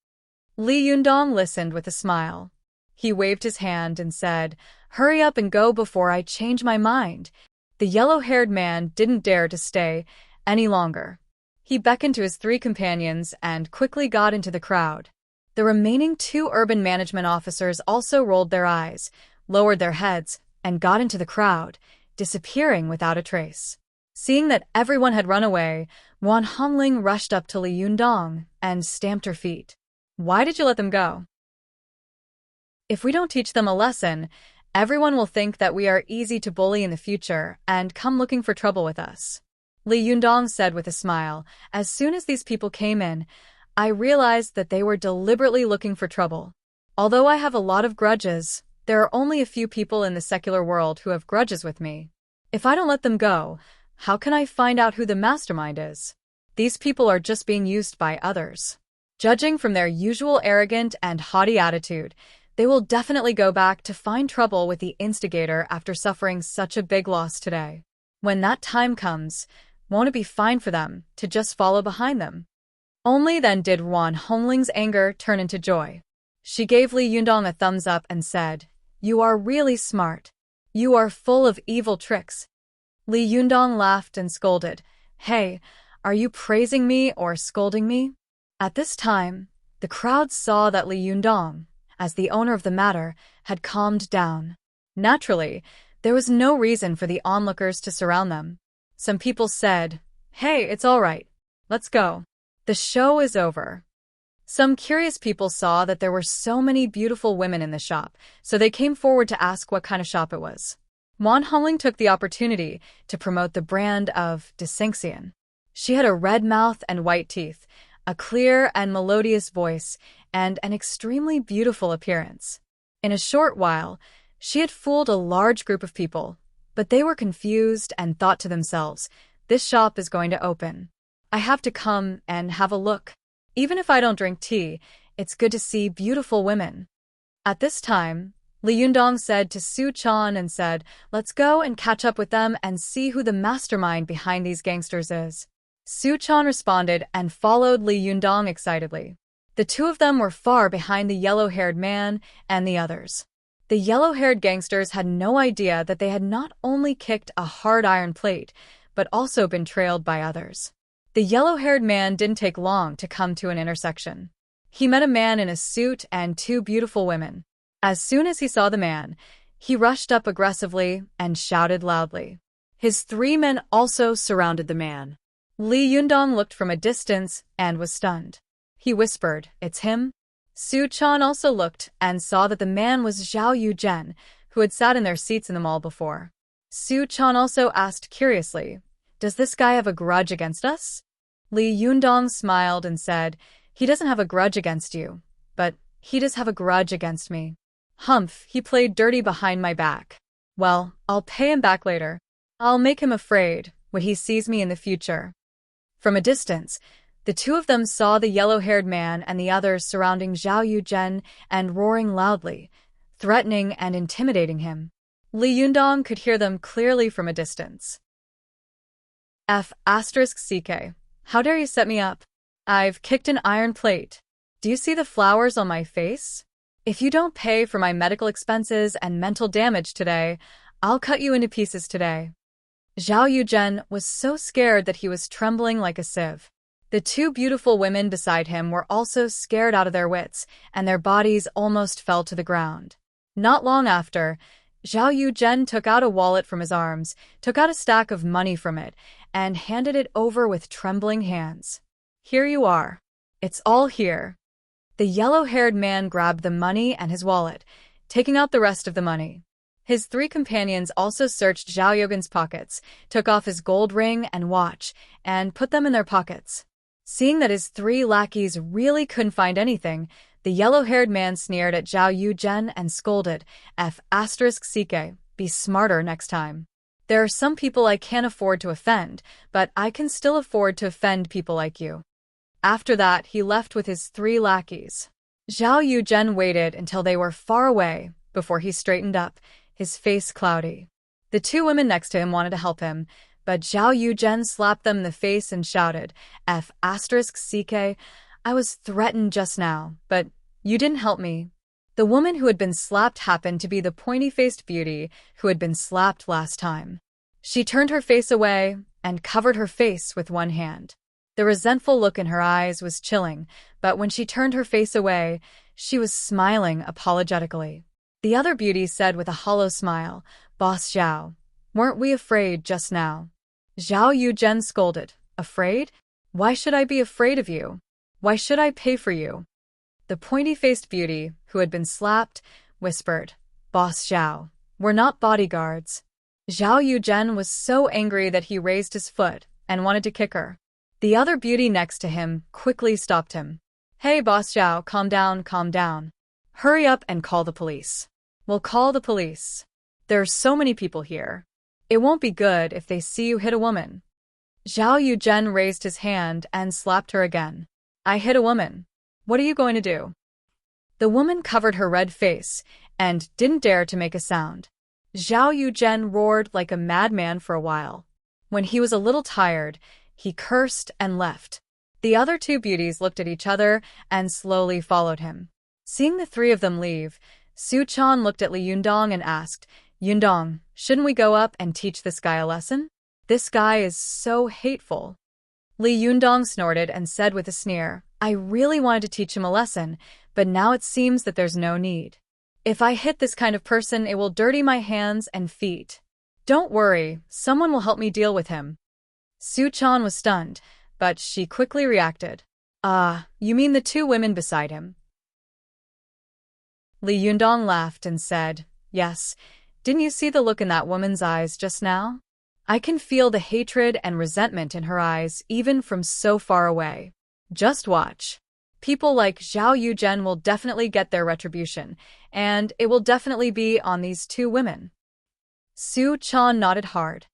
Li Yundong listened with a smile. He waved his hand and said, "Hurry up and go before I change my mind." The yellow-haired man didn't dare to stay any longer. He beckoned to his 3 companions and quickly got into the crowd. The remaining 2 urban management officers also rolled their eyes, lowered their heads, and got into the crowd, disappearing without a trace. Seeing that everyone had run away, Wan Hongling rushed up to Li Yundong and stamped her feet. "Why did you let them go? If we don't teach them a lesson, everyone will think that we are easy to bully in the future and come looking for trouble with us." Li Yundong said with a smile. "As soon as these people came in, I realized that they were deliberately looking for trouble. Although I have a lot of grudges, there are only a few people in the secular world who have grudges with me. If I don't let them go, how can I find out who the mastermind is? These people are just being used by others. Judging from their usual arrogant and haughty attitude, they will definitely go back to find trouble with the instigator after suffering such a big loss today. When that time comes, won't it be fine for them to just follow behind them?" Only then did Wan Hongling's anger turn into joy. She gave Li Yundong a thumbs up and said, "You are really smart. You are full of evil tricks." Li Yundong laughed and scolded, "Hey, are you praising me or scolding me?" At this time, the crowd saw that Li Yundong, as the owner of the matter, had calmed down. Naturally, there was no reason for the onlookers to surround them. Some people said, "Hey, it's all right. Let's go. The show is over." Some curious people saw that there were so many beautiful women in the shop, so they came forward to ask what kind of shop it was. Wan Hongling took the opportunity to promote the brand of Distinction. She had a red mouth and white teeth, a clear and melodious voice, and an extremely beautiful appearance. In a short while, she had fooled a large group of people, but they were confused and thought to themselves, "This shop is going to open. I have to come and have a look. Even if I don't drink tea, it's good to see beautiful women." At this time, Li Yundong said to Su-chan and said, "Let's go and catch up with them and see who the mastermind behind these gangsters is." Su-chan responded and followed Li Yundong excitedly. The 2 of them were far behind the yellow-haired man and the others. The yellow-haired gangsters had no idea that they had not only kicked a hard iron plate, but also been trailed by others. The yellow-haired man didn't take long to come to an intersection. He met a man in a suit and 2 beautiful women. As soon as he saw the man, he rushed up aggressively and shouted loudly. His 3 men also surrounded the man. Li Yundong looked from a distance and was stunned. He whispered, "It's him?" Su-chan also looked and saw that the man was Zhao Yuzhen, who had sat in their seats in the mall before. Su-chan also asked curiously, "Does this guy have a grudge against us?" Li Yundong smiled and said, "He doesn't have a grudge against you, but he does have a grudge against me. Humph, he played dirty behind my back. Well, I'll pay him back later. I'll make him afraid when he sees me in the future." From a distance, the 2 of them saw the yellow-haired man and the others surrounding Zhao Yuzhen and roaring loudly, threatening and intimidating him. Li Yundong could hear them clearly from a distance. F***CK. How dare you set me up? I've kicked an iron plate. Do you see the flowers on my face? If you don't pay for my medical expenses and mental damage today, I'll cut you into pieces today. Zhao Yuzhen was so scared that he was trembling like a sieve. The two beautiful women beside him were also scared out of their wits, and their bodies almost fell to the ground. Not long after, Zhao Yuzhen took out a wallet from his arms, took out a stack of money from it, and handed it over with trembling hands. "Here you are. It's all here." The yellow-haired man grabbed the money and his wallet, taking out the rest of the money. His three companions also searched Zhao Yugen's pockets, took off his gold ring and watch, and put them in their pockets. Seeing that his three lackeys really couldn't find anything, the yellow-haired man sneered at Zhao Yuzhen and scolded, "F***ck, be smarter next time. There are some people I can't afford to offend, but I can still afford to offend people like you." After that, he left with his three lackeys. Zhao Yuzhen waited until they were far away before he straightened up, his face cloudy. The two women next to him wanted to help him, but Zhao Yuzhen slapped them in the face and shouted, "F***ck, I was threatened just now, but you didn't help me." The woman who had been slapped happened to be the pointy-faced beauty who had been slapped last time. She turned her face away and covered her face with one hand. The resentful look in her eyes was chilling, but when she turned her face away, she was smiling apologetically. The other beauty said with a hollow smile, "Boss Zhao, weren't we afraid just now?" Zhao Yuzhen scolded, "Afraid? Why should I be afraid of you? Why should I pay for you?" The pointy-faced beauty, who had been slapped, whispered, "Boss Zhao, we're not bodyguards." Zhao Yuzhen was so angry that he raised his foot and wanted to kick her. The other beauty next to him quickly stopped him. "Hey, Boss Zhao, calm down, calm down. Hurry up and call the police." "We'll call the police. There are so many people here. It won't be good if they see you hit a woman." Zhao Yuzhen raised his hand and slapped her again. "I hit a woman. What are you going to do?" The woman covered her red face and didn't dare to make a sound. Zhao Yuzhen roared like a madman for a while. When he was a little tired, he cursed and left. The other two beauties looked at each other and slowly followed him. Seeing the three of them leave, Su Chan looked at Li Yundong and asked, "Yundong, shouldn't we go up and teach this guy a lesson? This guy is so hateful." Li Yundong snorted and said with a sneer, "I really wanted to teach him a lesson, but now it seems that there's no need. If I hit this kind of person, it will dirty my hands and feet. Don't worry, someone will help me deal with him." Su Chan was stunned, but she quickly reacted. "Ah, you mean the two women beside him?" Li Yundong laughed and said, "Yes, didn't you see the look in that woman's eyes just now? I can feel the hatred and resentment in her eyes even from so far away. Just watch. People like Zhao Yuzhen will definitely get their retribution, and it will definitely be on these two women." Su Chan nodded hard.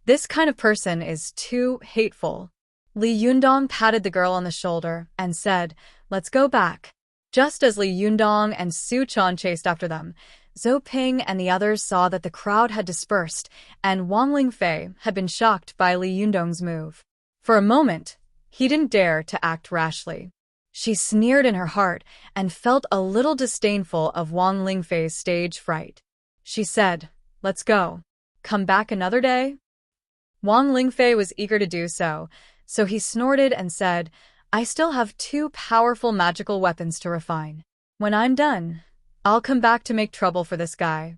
This kind of person is too hateful. Li Yundong patted the girl on the shoulder and said, "Let's go back." Just as Li Yundong and Su Chan chased after them, Zhou Ping and the others saw that the crowd had dispersed, and Wang Lingfei had been shocked by Li Yundong's move. For a moment, he didn't dare to act rashly. She sneered in her heart and felt a little disdainful of Wang Lingfei's stage fright. She said, "Let's go. Come back another day?" Wang Lingfei was eager to do so, so he snorted and said, "I still have two powerful magical weapons to refine. When I'm done, I'll come back to make trouble for this guy."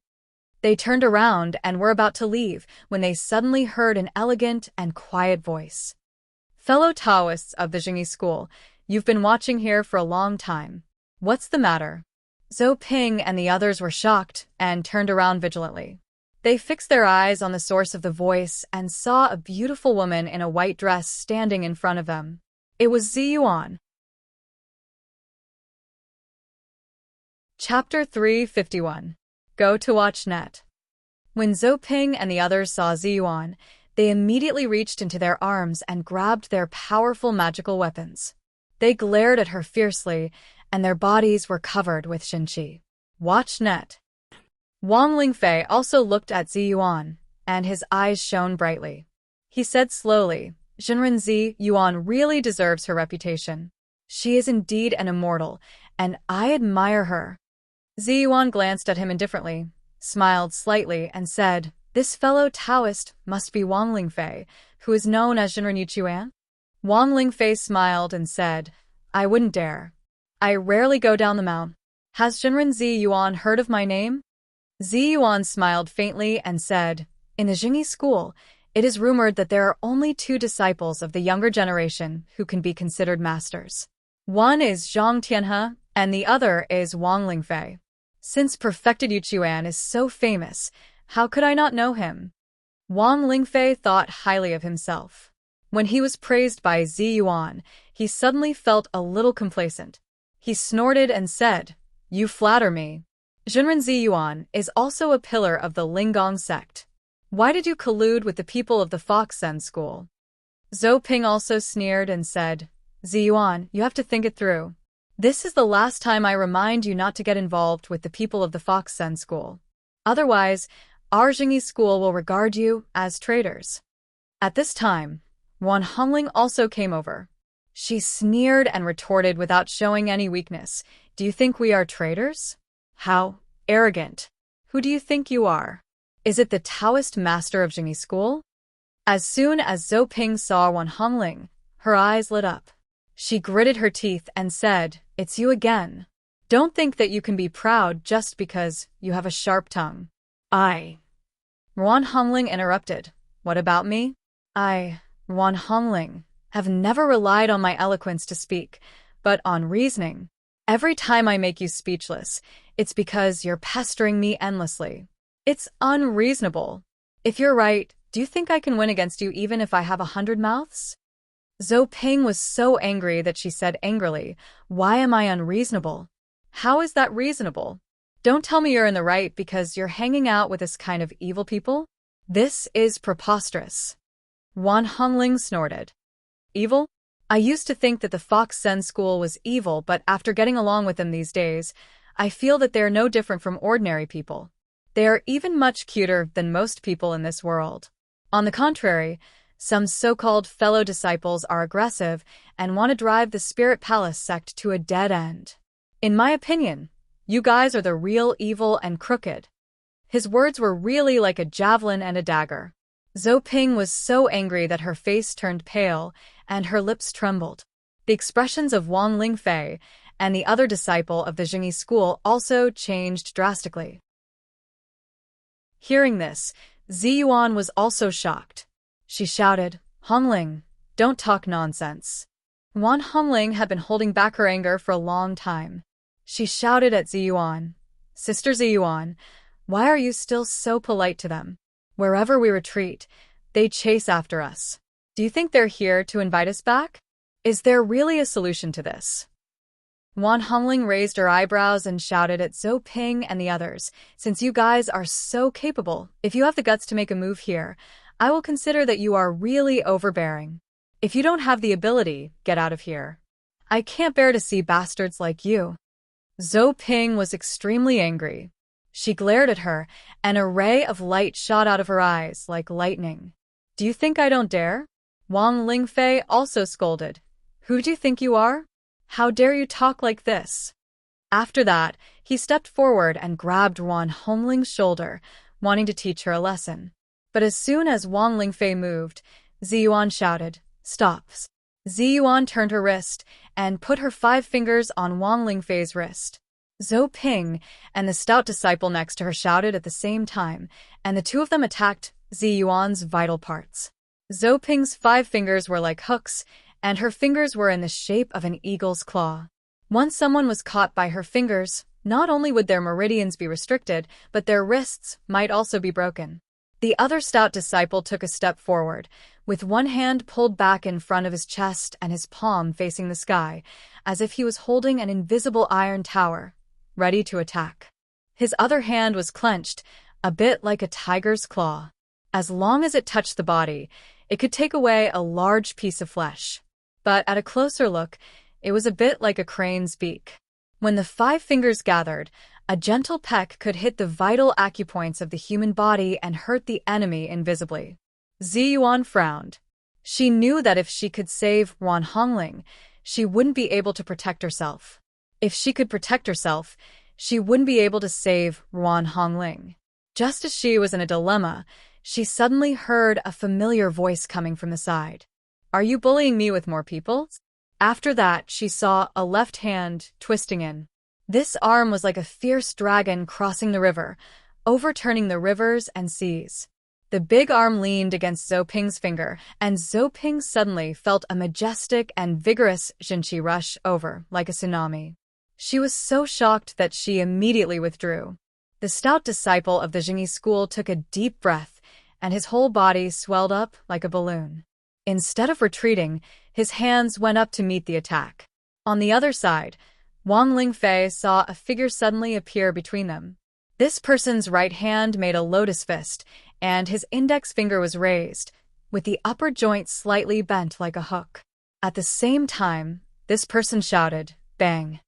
They turned around and were about to leave when they suddenly heard an elegant and quiet voice. "Fellow Taoists of the Jingyi school, you've been watching here for a long time. What's the matter?" Zhou Ping and the others were shocked and turned around vigilantly. They fixed their eyes on the source of the voice and saw a beautiful woman in a white dress standing in front of them. It was Ziyuan. Chapter 351. Go to Watch Net. When Zhou Ping and the others saw Ziyuan, they immediately reached into their arms and grabbed their powerful magical weapons. They glared at her fiercely, and their bodies were covered with Shinqi. Watch Net. Wang Lingfei also looked at Ziyuan, and his eyes shone brightly. He said slowly, "Zhenren Ziyuan really deserves her reputation. She is indeed an immortal, and I admire her." Ziyuan glanced at him indifferently, smiled slightly, and said, "This fellow Taoist must be Wang Lingfei, who is known as Zhenren Yichuan?" Wang Lingfei smiled and said, I wouldn't dare. I rarely go down the mount. Has Jinren Ziyuan heard of my name? Ziyuan smiled faintly and said, in the Jingyi school, it is rumored that there are only 2 disciples of the younger generation who can be considered masters. One is Zhang Tianhe, and the other is Wang Lingfei. Since perfected Yuchuan is so famous, how could I not know him? Wang Lingfei thought highly of himself. When he was praised by Ziyuan, he suddenly felt a little complacent. He snorted and said, You flatter me. Jinren Ziyuan is also a pillar of the Linggong sect. Why did you collude with the people of the Foxen school? Zhou Ping also sneered and said, Ziyuan, you have to think it through. This is the last time I remind you not to get involved with the people of the Foxen school. Otherwise, our Jingyi school will regard you as traitors. At this time, Wan Hongling also came over. She sneered and retorted without showing any weakness. Do you think we are traitors? How arrogant. Who do you think you are? Is it the Taoist master of Jingyi school? As soon as Zhou Ping saw Wan Hongling, her eyes lit up. She gritted her teeth and said, It's you again. Don't think that you can be proud just because you have a sharp tongue. Wan Hongling interrupted. What about me? Wan Hongling, have never relied on my eloquence to speak, but on reasoning. Every time I make you speechless, it's because you're pestering me endlessly. It's unreasonable. If you're right, do you think I can win against you even if I have 100 mouths? Zhou Ping was so angry that she said angrily, Why am I unreasonable? How is that reasonable? Don't tell me you're in the right because you're hanging out with this kind of evil people? This is preposterous. Wan Hongling snorted. Evil? I used to think that the Foxen school was evil, but after getting along with them these days, I feel that they're no different from ordinary people. They are even much cuter than most people in this world. On the contrary, some so-called fellow disciples are aggressive and want to drive the Spirit Palace sect to a dead end. In my opinion, you guys are the real evil and crooked. His words were really like a javelin and a dagger. Zhou Ping was so angry that her face turned pale and her lips trembled. The expressions of Wang Lingfei and the other disciple of the Jingyi school also changed drastically. Hearing this, Ziyuan was also shocked. She shouted, Hongling, don't talk nonsense. Wan Hongling had been holding back her anger for a long time. She shouted at Ziyuan, Sister Ziyuan, why are you still so polite to them? Wherever we retreat, they chase after us. Do you think they're here to invite us back? Is there really a solution to this? Wan Hongling raised her eyebrows and shouted at Zhou Ping and the others, Since you guys are so capable, if you have the guts to make a move here, I will consider that you are really overbearing. If you don't have the ability, get out of here. I can't bear to see bastards like you. Zhou Ping was extremely angry. She glared at her, and a ray of light shot out of her eyes like lightning. Do you think I don't dare? Wang Lingfei also scolded. Who do you think you are? How dare you talk like this? After that, he stepped forward and grabbed Wan Hongling's shoulder, wanting to teach her a lesson. But as soon as Wang Lingfei moved, Ziyuan shouted, Stop. Ziyuan turned her wrist and put her 5 fingers on Wang Lingfei's wrist. Zhou Ping and the stout disciple next to her shouted at the same time, and the 2 of them attacked Ziyuan's vital parts. Zhou Ping's 5 fingers were like hooks, and her fingers were in the shape of an eagle's claw. Once someone was caught by her fingers, not only would their meridians be restricted, but their wrists might also be broken. The other stout disciple took a step forward, with one hand pulled back in front of his chest and his palm facing the sky, as if he was holding an invisible iron tower, ready to attack. His other hand was clenched, a bit like a tiger's claw. As long as it touched the body, it could take away a large piece of flesh. But at a closer look, it was a bit like a crane's beak. When the 5 fingers gathered, a gentle peck could hit the vital acupoints of the human body and hurt the enemy invisibly. Ziyuan frowned. She knew that if she could save Wan Hongling, she wouldn't be able to protect herself. If she could protect herself, she wouldn't be able to save Wan Hongling. Just as she was in a dilemma, she suddenly heard a familiar voice coming from the side. Are you bullying me with more people? After that, she saw a left hand twisting in. This arm was like a fierce dragon crossing the river, overturning the rivers and seas. The big arm leaned against Zhou Ping's finger, and Zhou Ping suddenly felt a majestic and vigorous jinqi rush over, like a tsunami. She was so shocked that she immediately withdrew. The stout disciple of the Jingyi school took a deep breath, and his whole body swelled up like a balloon. Instead of retreating, his hands went up to meet the attack. On the other side, Wang Lingfei saw a figure suddenly appear between them. This person's right hand made a lotus fist, and his index finger was raised, with the upper joint slightly bent like a hook. At the same time, this person shouted, "Bang!"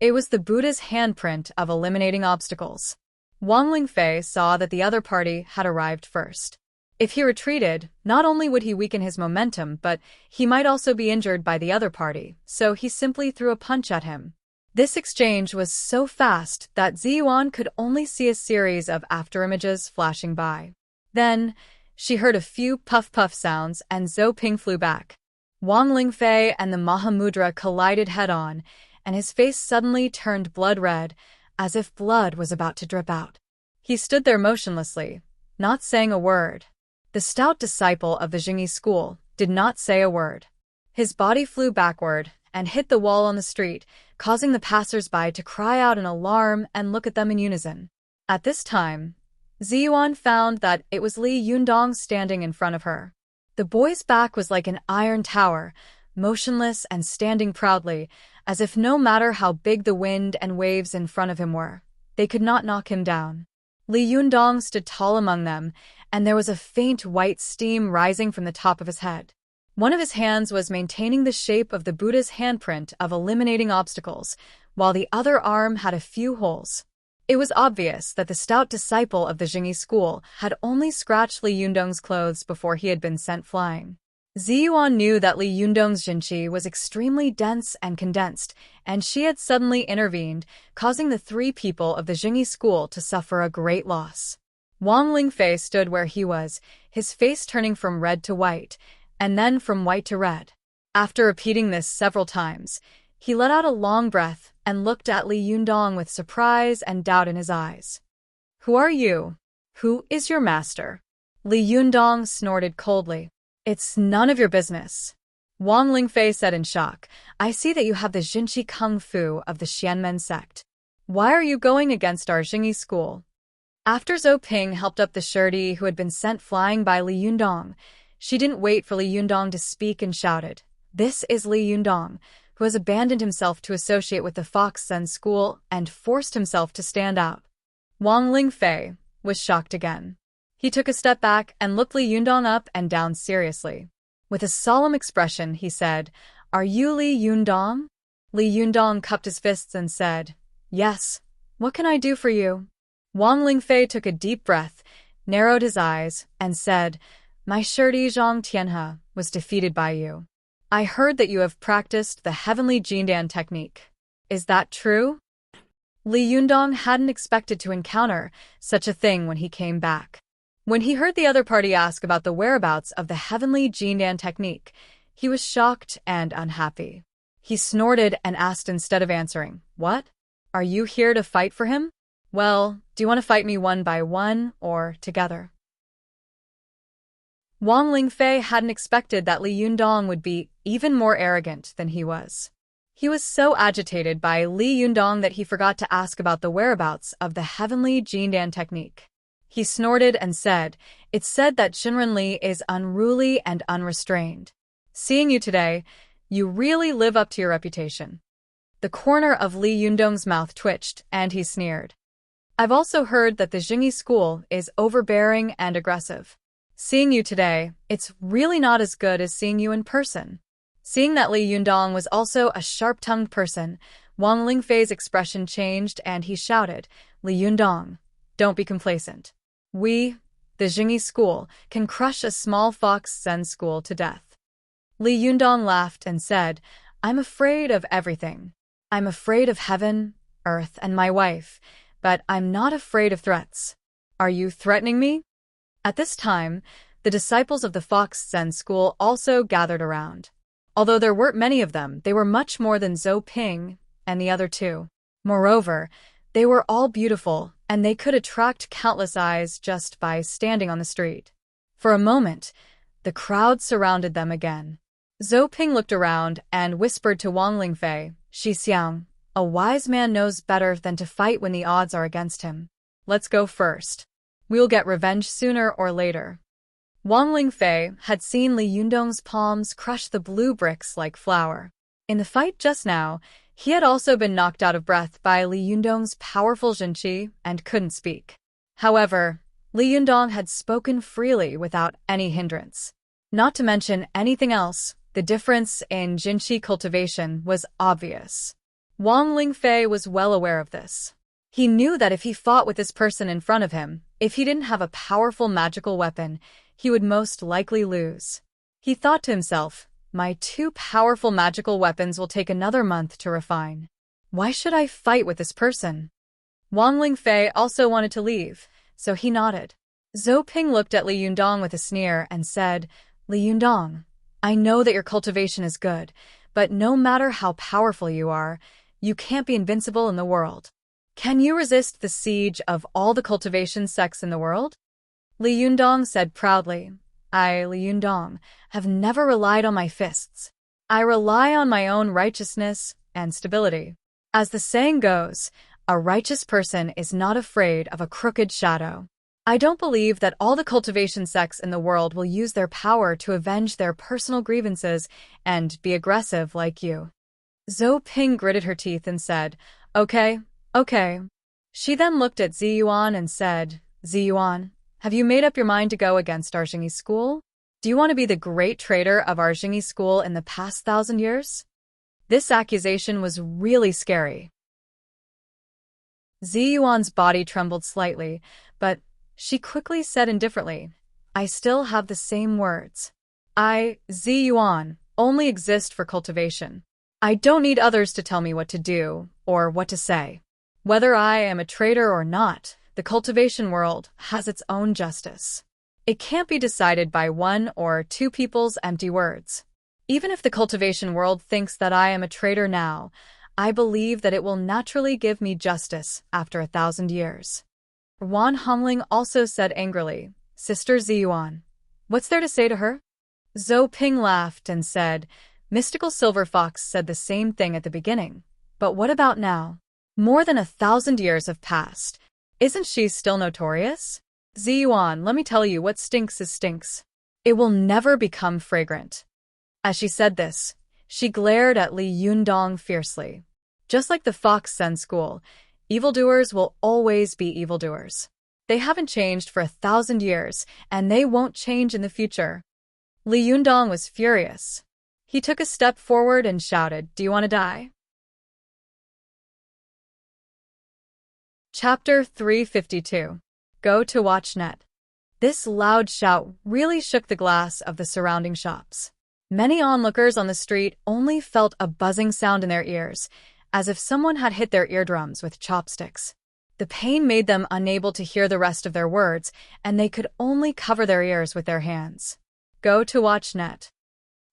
It was the Buddha's handprint of eliminating obstacles. Wang Lingfei saw that the other party had arrived first. If he retreated, not only would he weaken his momentum, but he might also be injured by the other party, so he simply threw a punch at him. This exchange was so fast that Ziyuan could only see a series of afterimages flashing by. Then, she heard a few puff-puff sounds and Zhou Ping flew back. Wang Lingfei and the Mahamudra collided head-on, and his face suddenly turned blood red, as if blood was about to drip out. He stood there motionlessly, not saying a word. The stout disciple of the Jingyi school did not say a word. His body flew backward and hit the wall on the street, causing the passers-by to cry out in alarm and look at them in unison. At this time, Ziyuan found that it was Li Yundong standing in front of her. The boy's back was like an iron tower, motionless and standing proudly, as if no matter how big the wind and waves in front of him were, they could not knock him down. Li Yundong stood tall among them, and there was a faint white steam rising from the top of his head. One of his hands was maintaining the shape of the Buddha's handprint of eliminating obstacles, while the other arm had a few holes. It was obvious that the stout disciple of the Jingyi school had only scratched Li Yundong's clothes before he had been sent flying. Ziyuan knew that Li Yundong's jinqi was extremely dense and condensed, and she had suddenly intervened, causing the three people of the Jingyi school to suffer a great loss. Wang Lingfei stood where he was, his face turning from red to white, and then from white to red. After repeating this several times, he let out a long breath and looked at Li Yundong with surprise and doubt in his eyes. "Who are you? Who is your master?" Li Yundong snorted coldly. "It's none of your business." Wang Lingfei said in shock, "I see that you have the Jinqi Kung Fu of the Xianmen sect. Why are you going against our Jingyi school?" After Zhou Ping helped up the Shirdi who had been sent flying by Li Yundong, she didn't wait for Li Yundong to speak and shouted, "This is Li Yundong, who has abandoned himself to associate with the Fox Sen school and forced himself to stand out." Wang Lingfei was shocked again. He took a step back and looked Li Yundong up and down seriously. With a solemn expression, he said, "Are you Li Yundong?" Li Yundong cupped his fists and said, "Yes. What can I do for you?" Wang Lingfei took a deep breath, narrowed his eyes, and said, "My Shirdi Zhang Tianhe was defeated by you. I heard that you have practiced the heavenly Jindan technique. Is that true?" Li Yundong hadn't expected to encounter such a thing when he came back. When he heard the other party ask about the whereabouts of the heavenly Jindan technique, he was shocked and unhappy. He snorted and asked instead of answering, "What? Are you here to fight for him? Well, do you want to fight me one by one or together?" Wang Lingfei hadn't expected that Li Yundong would be even more arrogant than he was. He was so agitated by Li Yundong that he forgot to ask about the whereabouts of the heavenly Jindan technique. He snorted and said, "It's said that Shinran Li is unruly and unrestrained. Seeing you today, you really live up to your reputation." The corner of Li Yundong's mouth twitched, and he sneered. "I've also heard that the Jingyi school is overbearing and aggressive. Seeing you today, it's really not as good as seeing you in person." Seeing that Li Yundong was also a sharp-tongued person, Wang Lingfei's expression changed and he shouted, "Li Yundong, don't be complacent. We, the Jingyi school, can crush a small Fox Sen school to death." Li Yundong laughed and said, "I'm afraid of everything. I'm afraid of heaven, earth, and my wife, but I'm not afraid of threats. Are you threatening me?" At this time, The disciples of the Fox Zen school also gathered around. Although there weren't many of them, they were much more than Zhou Ping and the other two. Moreover, they were all beautiful, and they could attract countless eyes just by standing on the street. For a moment, the crowd surrounded them again. Zhou Ping looked around and whispered to Wang Lingfei, "Shi Xiang, a wise man knows better than to fight when the odds are against him. Let's go first. We'll get revenge sooner or later." Wang Lingfei had seen Li Yundong's palms crush the blue bricks like flour. In the fight just now, he had also been knocked out of breath by Li Yundong's powerful Jinqi and couldn't speak. However, Li Yundong had spoken freely without any hindrance. Not to mention anything else, the difference in Jinqi cultivation was obvious. Wang Lingfei was well aware of this. He knew that if he fought with this person in front of him, if he didn't have a powerful magical weapon, he would most likely lose. He thought to himself, "My two powerful magical weapons will take another month to refine. Why should I fight with this person?" Wang Lingfei also wanted to leave, so he nodded. Zhou Ping looked at Li Yundong with a sneer and said, "Li Yundong, I know that your cultivation is good, but no matter how powerful you are, you can't be invincible in the world. Can you resist the siege of all the cultivation sects in the world?" Li Yundong said proudly, "I, Li Yundong, have never relied on my fists. I rely on my own righteousness and stability. As the saying goes, a righteous person is not afraid of a crooked shadow. I don't believe that all the cultivation sects in the world will use their power to avenge their personal grievances and be aggressive like you." Zhou Ping gritted her teeth and said, Okay. She then looked at Ziyuan and said, "Ziyuan, have you made up your mind to go against our Jingyi school? Do you want to be the great traitor of our Jingyi school in the past 1,000 years?" This accusation was really scary. Ziyuan's body trembled slightly, but she quickly said indifferently, "I still have the same words. I, Ziyuan, only exist for cultivation. I don't need others to tell me what to do or what to say. Whether I am a traitor or not, the cultivation world has its own justice. It can't be decided by one or two people's empty words. Even if the cultivation world thinks that I am a traitor now, I believe that it will naturally give me justice after 1,000 years." Wan Hongling also said angrily, "Sister Ziyuan, what's there to say to her?" Zhou Ping laughed and said, "Mystical Silver Fox said the same thing at the beginning. But what about now? More than 1,000 years have passed. Isn't she still notorious? Ziyuan, let me tell you, what stinks is stinks. It will never become fragrant." As she said this, she glared at Li Yundong fiercely. Just like the Fox Zen school, evildoers will always be evildoers. They haven't changed for 1,000 years, and they won't change in the future. Li Yundong was furious. He took a step forward and shouted, "Do you want to die?" Chapter 352. Go to WatchNet. This loud shout really shook the glass of the surrounding shops. Many onlookers on the street only felt a buzzing sound in their ears, as if someone had hit their eardrums with chopsticks. The pain made them unable to hear the rest of their words, and they could only cover their ears with their hands. Go to WatchNet.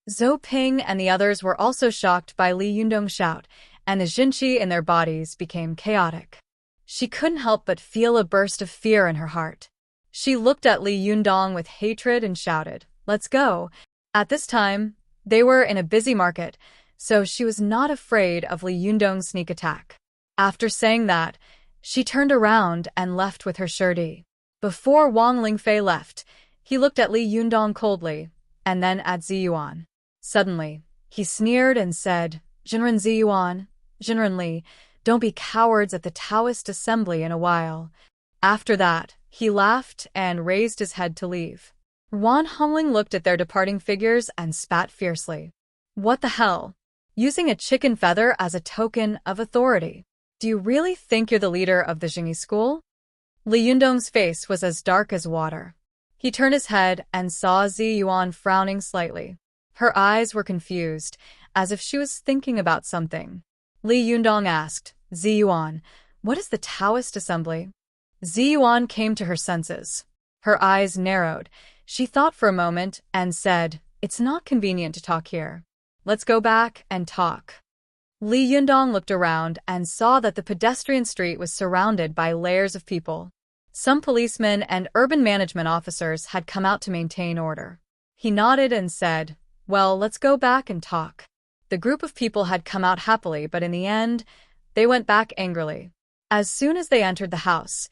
Zhou Ping and the others were also shocked by Li Yundong's shout, and the Jinqi in their bodies became chaotic. She couldn't help but feel a burst of fear in her heart. She looked at Li Yundong with hatred and shouted, "Let's go." At this time, they were in a busy market, so she was not afraid of Li Yundong's sneak attack. After saying that, she turned around and left with her shirdi. Before Wang Lingfei left, he looked at Li Yundong coldly, and then at Ziyuan. Suddenly, he sneered and said, "Jinren Ziyuan, Jinren Li, don't be cowards at the Taoist assembly in a while." After that, he laughed and raised his head to leave. Wan Hongling looked at their departing figures and spat fiercely. "What the hell? Using a chicken feather as a token of authority. Do you really think you're the leader of the Jingyi school?" Li Yundong's face was as dark as water. He turned his head and saw Ziyuan frowning slightly. Her eyes were confused, as if she was thinking about something. Li Yundong asked, "Ziyuan, what is the Taoist assembly?" Ziyuan came to her senses. Her eyes narrowed. She thought for a moment and said, "It's not convenient to talk here. Let's go back and talk." Li Yundong looked around and saw that the pedestrian street was surrounded by layers of people. Some policemen and urban management officers had come out to maintain order. He nodded and said, "Well, let's go back and talk." The group of people had come out happily, but in the end, they went back angrily. As soon as they entered the house,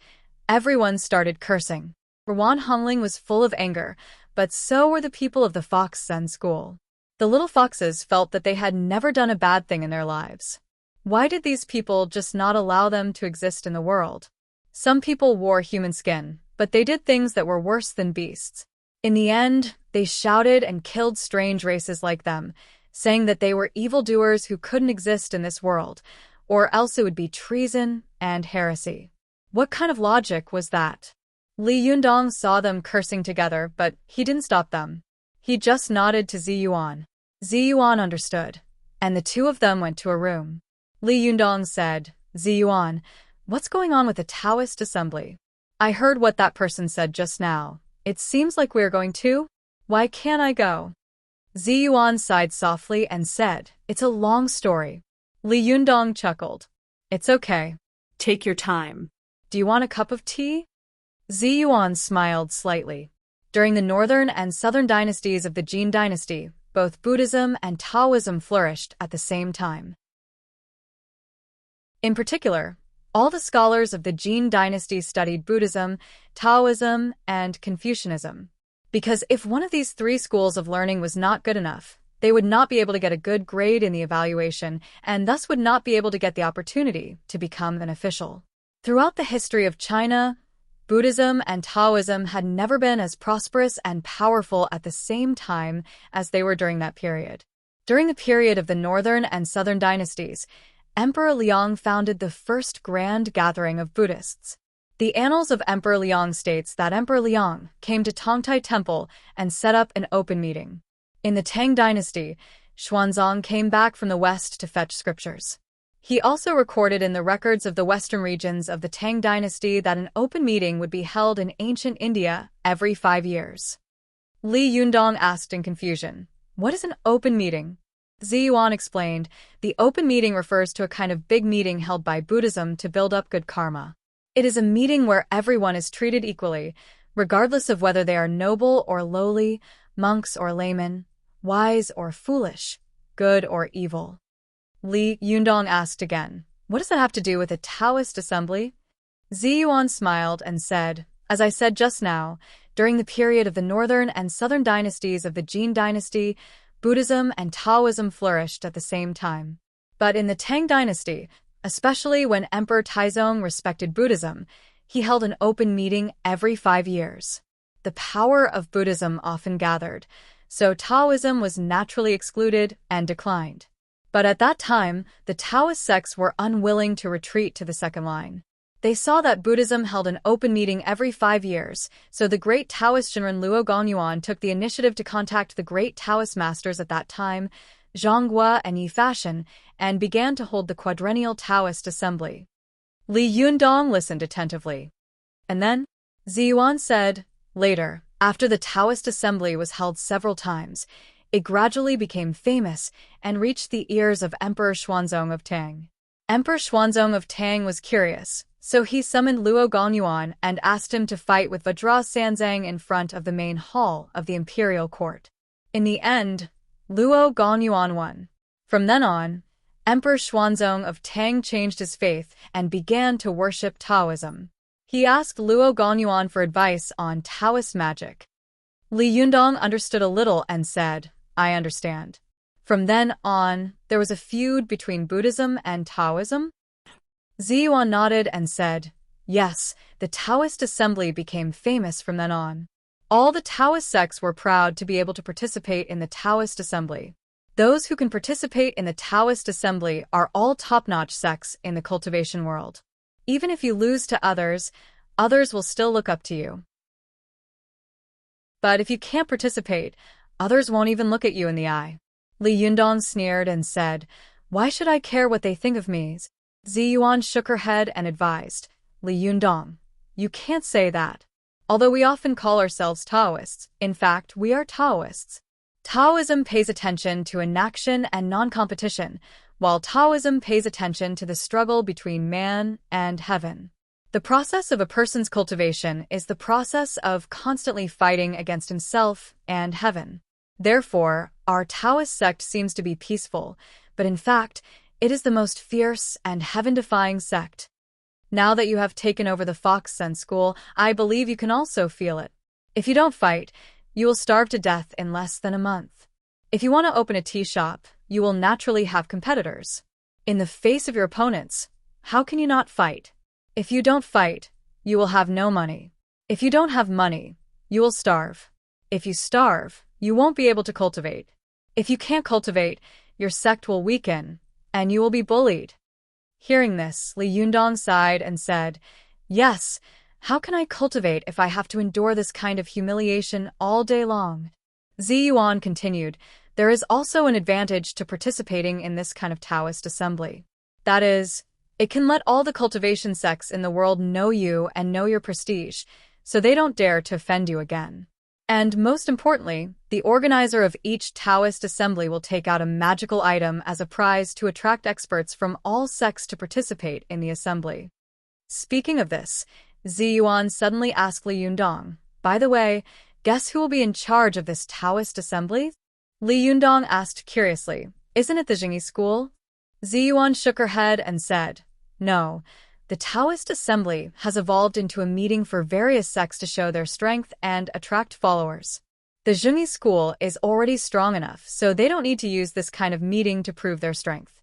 everyone started cursing. Ruan Hongling was full of anger, but so were the people of the Fox Zen school. The little foxes felt that they had never done a bad thing in their lives. Why did these people just not allow them to exist in the world? Some people wore human skin, but they did things that were worse than beasts. In the end, they shouted and killed strange races like them, saying that they were evildoers who couldn't exist in this world, or else it would be treason and heresy. What kind of logic was that? Li Yundong saw them cursing together, but he didn't stop them. He just nodded to Zi Yuan. Zi Yuan understood, and the two of them went to a room. Li Yundong said, "Zi Yuan, what's going on with the Taoist assembly? I heard what that person said just now. It seems like we're going to. Why can't I go?" Zi Yuan sighed softly and said, "It's a long story." Li Yundong chuckled. "It's okay. Take your time. Do you want a cup of tea?" Zi Yuan smiled slightly. During the northern and southern dynasties of the Jin dynasty, both Buddhism and Taoism flourished at the same time. In particular, all the scholars of the Jin dynasty studied Buddhism, Taoism, and Confucianism. Because if one of these three schools of learning was not good enough, they would not be able to get a good grade in the evaluation and thus would not be able to get the opportunity to become an official. Throughout the history of China, Buddhism and Taoism had never been as prosperous and powerful at the same time as they were during that period. During the period of the northern and southern dynasties, Emperor Liang founded the first grand gathering of Buddhists. The Annals of Emperor Liang states that Emperor Liang came to Tongtai Temple and set up an open meeting. In the Tang dynasty, Xuanzang came back from the west to fetch scriptures. He also recorded in the records of the western regions of the Tang dynasty that an open meeting would be held in ancient India every 5 years. Li Yundong asked in confusion, "What is an open meeting?" Zi Yuan explained, "The open meeting refers to a kind of big meeting held by Buddhism to build up good karma. It is a meeting where everyone is treated equally, regardless of whether they are noble or lowly, monks or laymen, wise or foolish, good or evil." Li Yundong asked again, "What does that have to do with a Taoist assembly?" Zi Yuan smiled and said, "As I said just now, during the period of the northern and southern dynasties of the Jin dynasty, Buddhism and Taoism flourished at the same time. But in the Tang dynasty, especially when Emperor Taizong respected Buddhism, he held an open meeting every 5 years. The power of Buddhism often gathered, so Taoism was naturally excluded and declined. But at that time, the Taoist sects were unwilling to retreat to the second line. They saw that Buddhism held an open meeting every 5 years, so the great Taoist Shinran Luo Gongyuan took the initiative to contact the great Taoist masters at that time, Zhonghua and Yi Fashion, and began to hold the quadrennial Taoist assembly. Li Yundong listened attentively. And then, Zi Yuan said, "Later, after the Taoist assembly was held several times, it gradually became famous and reached the ears of Emperor Xuanzong of Tang. Emperor Xuanzong of Tang was curious, so he summoned Luo Gongyuan and asked him to fight with Vajra Sanzang in front of the main hall of the imperial court. In the end, Luo Gongyuan won. From then on, Emperor Xuanzong of Tang changed his faith and began to worship Taoism. He asked Luo Gongyuan for advice on Taoist magic. Li Yundong understood a little and said, "I understand." From then on, there was a feud between Buddhism and Taoism? Zi Yuan nodded and said, "Yes, the Taoist assembly became famous from then on. All the Taoist sects were proud to be able to participate in the Taoist assembly. Those who can participate in the Taoist assembly are all top-notch sects in the cultivation world. Even if you lose to others, others will still look up to you. But if you can't participate, others won't even look at you in the eye." Li Yundong sneered and said, "Why should I care what they think of me?" Zi Yuan shook her head and advised, "Li Yundong, you can't say that. Although we often call ourselves Taoists, in fact, we are Taoists. Taoism pays attention to inaction and non-competition, while Taoism pays attention to the struggle between man and heaven. The process of a person's cultivation is the process of constantly fighting against himself and heaven. Therefore, our Taoist sect seems to be peaceful, but in fact, it is the most fierce and heaven-defying sect. Now that you have taken over the Fox Sun School, I believe you can also feel it. If you don't fight, you will starve to death in less than a month. If you want to open a tea shop, you will naturally have competitors. In the face of your opponents, how can you not fight? If you don't fight, you will have no money. If you don't have money, you will starve. If you starve, you won't be able to cultivate. If you can't cultivate, your sect will weaken, and you will be bullied. Hearing this, Li Yundong sighed and said, "Yes, how can I cultivate if I have to endure this kind of humiliation all day long?" Zi Yuan continued, "There is also an advantage to participating in this kind of Taoist assembly. That is, it can let all the cultivation sects in the world know you and know your prestige, so they don't dare to offend you again. And most importantly, the organizer of each Taoist assembly will take out a magical item as a prize to attract experts from all sects to participate in the assembly." Speaking of this, Zi Yuan suddenly asked Li Yundong, "By the way, guess who will be in charge of this Taoist assembly?" Li Yundong asked curiously, "Isn't it the Jingyi school?" Zi Yuan shook her head and said, "No. The Taoist assembly has evolved into a meeting for various sects to show their strength and attract followers. The Jingyi school is already strong enough, so they don't need to use this kind of meeting to prove their strength."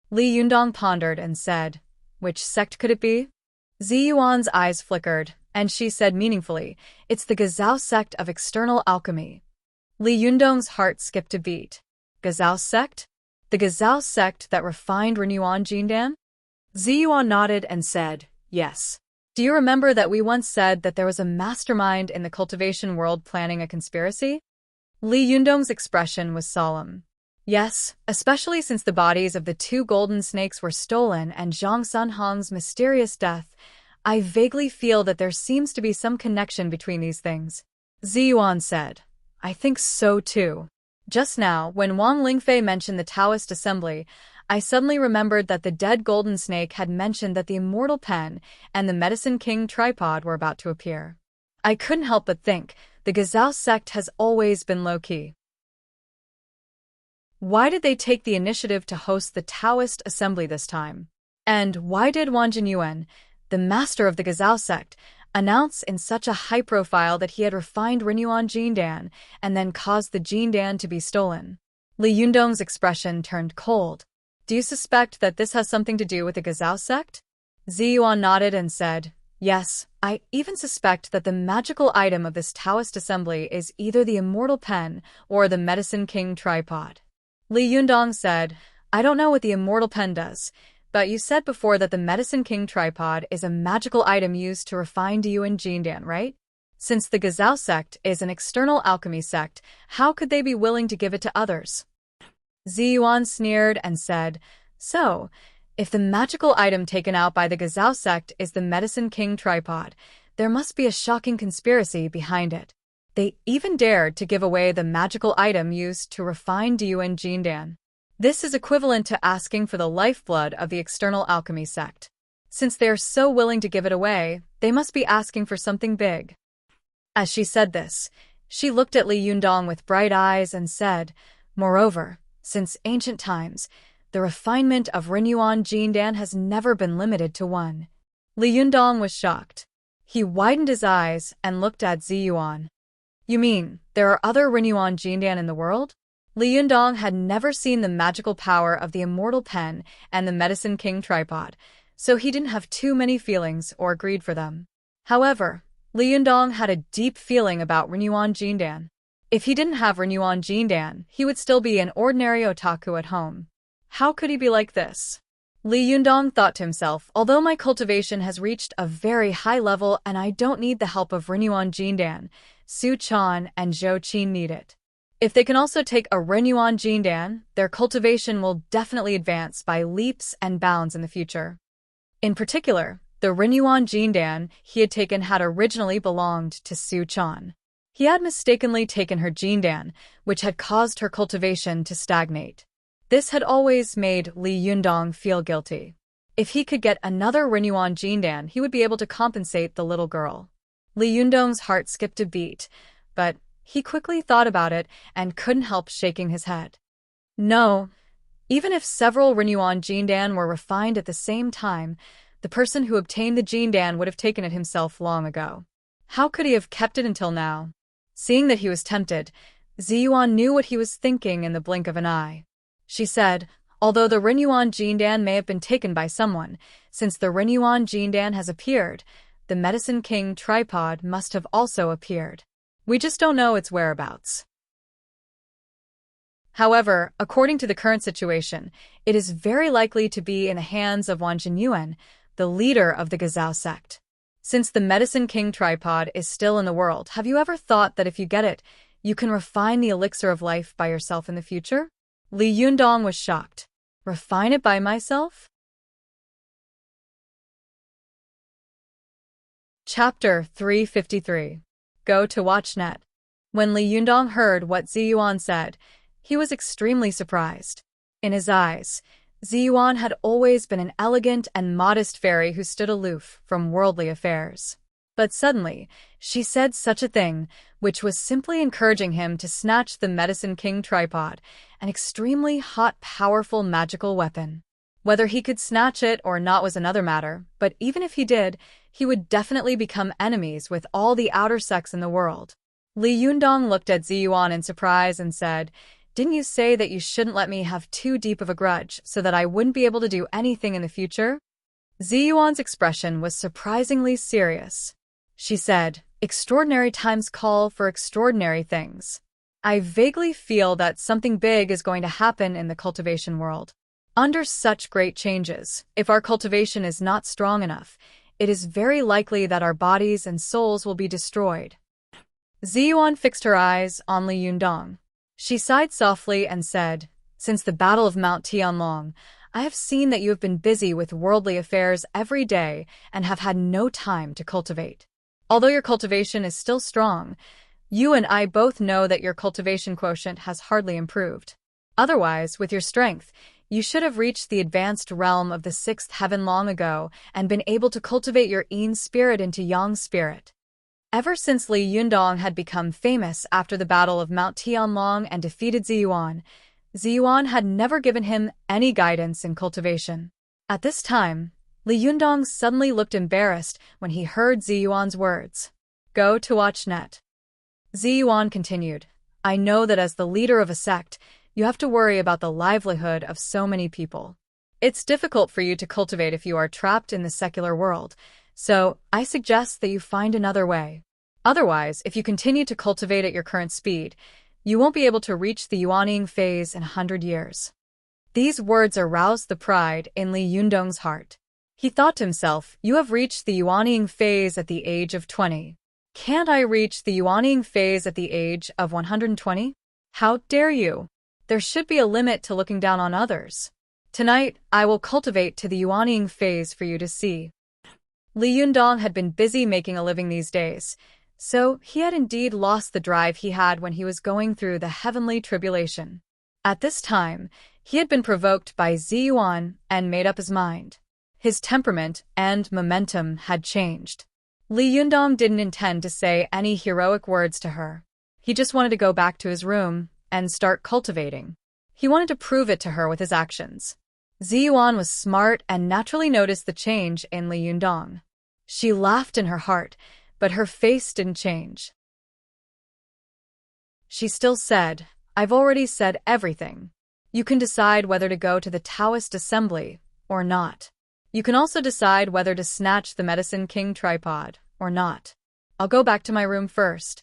Li Yundong pondered and said, "Which sect could it be?" Zi Yuan's eyes flickered, and she said meaningfully, "It's the Gazao sect of external alchemy." Li Yundong's heart skipped a beat. Gazao sect? The Gazao sect that refined Renyuan Jindan? Zi Yuan nodded and said, "Yes. Do you remember that we once said that there was a mastermind in the cultivation world planning a conspiracy?" Li Yundong's expression was solemn. "Yes, especially since the bodies of the two golden snakes were stolen and Zhang Sunhong's mysterious death. I vaguely feel that there seems to be some connection between these things." Zi Yuan said, "I think so too. Just now, when Wang Lingfei mentioned the Taoist assembly, I suddenly remembered that the dead golden snake had mentioned that the immortal pen and the medicine king tripod were about to appear. I couldn't help but think the Gazao sect has always been low-key. Why did they take the initiative to host the Taoist assembly this time? And why did Wang Jinyuan, the master of the Gazao sect, announce in such a high profile that he had refined Renyuan Jindan and then caused the Jindan to be stolen?" Li Yundong's expression turned cold. "Do you suspect that this has something to do with the Gazao sect?" Zi Yuan nodded and said, "Yes, I even suspect that the magical item of this Taoist assembly is either the immortal pen or the medicine king tripod." Li Yundong said, "I don't know what the immortal pen does, but you said before that the medicine king tripod is a magical item used to refine Diyuan Jindan, right? Since the Gazao sect is an external alchemy sect, how could they be willing to give it to others?" Zi Yuan sneered and said, "So, if the magical item taken out by the Gazao sect is the medicine king tripod, there must be a shocking conspiracy behind it. They even dared to give away the magical item used to refine Diyuan Jindan. This is equivalent to asking for the lifeblood of the external alchemy sect. Since they are so willing to give it away, they must be asking for something big." As she said this, she looked at Li Yundong with bright eyes and said, "Moreover, since ancient times, the refinement of Renyuan Jindan has never been limited to one." Li Yundong was shocked. He widened his eyes and looked at Zi Yuan. "You mean, there are other Renyuan Jindan in the world?" Li Yundong had never seen the magical power of the immortal pen and the medicine king tripod, so he didn't have too many feelings or greed for them. However, Li Yundong had a deep feeling about Renyuan Jindan. If he didn't have Renyuan Jindan, he would still be an ordinary otaku at home. How could he be like this? Li Yundong thought to himself, although my cultivation has reached a very high level and I don't need the help of Renyuan Jindan, Su Chan and Zhou Qin need it. If they can also take a Renyuan Jindan, their cultivation will definitely advance by leaps and bounds in the future. In particular, The Rinyuan Jindan he had taken had originally belonged to Su Chan. He had mistakenly taken her Jindan, which had caused her cultivation to stagnate. This had always made Li Yundong feel guilty. If he could get another Rinyuan Jindan, he would be able to compensate the little girl. Li Yundong's heart skipped a beat, but he quickly thought about it and couldn't help shaking his head. No, even if several Rinyuan Jindan were refined at the same time, the person who obtained the Jindan would have taken it himself long ago. How could he have kept it until now? Seeing that he was tempted, Ziyuan knew what he was thinking in the blink of an eye. She said, although the Rinyuan Jindan may have been taken by someone, since the Rinyuan Jindan has appeared, the Medicine King tripod must have also appeared. We just don't know its whereabouts. However, according to the current situation, it is very likely to be in the hands of Wang Jinyuan, the leader of the Gazao sect. Since the Medicine King tripod is still in the world, have you ever thought that if you get it, you can refine the elixir of life by yourself in the future? Li Yundong was shocked. Refine it by myself? Chapter 353. Go to WatchNet. When Li Yundong heard what Ziyuan said, he was extremely surprised. In his eyes, Ziyuan had always been an elegant and modest fairy who stood aloof from worldly affairs. But suddenly, she said such a thing, which was simply encouraging him to snatch the Medicine King tripod, an extremely hot, powerful magical weapon. Whether he could snatch it or not was another matter, but even if he did, he would definitely become enemies with all the outer sects in the world. Li Yundong looked at Ziyuan in surprise and said, "Didn't you say that you shouldn't let me have too deep of a grudge so that I wouldn't be able to do anything in the future?" Ziyuan's expression was surprisingly serious. She said, "Extraordinary times call for extraordinary things. I vaguely feel that something big is going to happen in the cultivation world. Under such great changes, if our cultivation is not strong enough, it is very likely that our bodies and souls will be destroyed." Ziyuan fixed her eyes on Li Yundong. She sighed softly and said, "Since the Battle of Mount Tianlong, I have seen that you have been busy with worldly affairs every day and have had no time to cultivate. Although your cultivation is still strong, you and I both know that your cultivation quotient has hardly improved. Otherwise, with your strength, you should have reached the advanced realm of the sixth heaven long ago and been able to cultivate your yin spirit into yang spirit." Ever since Li Yundong had become famous after the Battle of Mount Tianlong and defeated Ziyuan, Ziyuan had never given him any guidance in cultivation. At this time, Li Yundong suddenly looked embarrassed when he heard Ziyuan's words. "Go to WatchNet." Ziyuan continued, "I know that as the leader of a sect, you have to worry about the livelihood of so many people. It's difficult for you to cultivate if you are trapped in the secular world, so I suggest that you find another way. Otherwise, if you continue to cultivate at your current speed, you won't be able to reach the Yuanying phase in 100 years. These words aroused the pride in Li Yundong's heart. He thought to himself, "You have reached the Yuanying phase at the age of 20. Can't I reach the Yuanying phase at the age of 120? How dare you? There should be a limit to looking down on others. Tonight, I will cultivate to the Yuanying phase for you to see." Li Yundong had been busy making a living these days, so he had indeed lost the drive he had when he was going through the heavenly tribulation. At this time, he had been provoked by Ziyuan and made up his mind. His temperament and momentum had changed. Li Yundong didn't intend to say any heroic words to her. He just wanted to go back to his room and start cultivating. He wanted to prove it to her with his actions. Ziyuan was smart and naturally noticed the change in Li Yundong. She laughed in her heart, but her face didn't change. She still said, "I've already said everything. You can decide whether to go to the Taoist assembly or not. You can also decide whether to snatch the Medicine King tripod or not. I'll go back to my room first."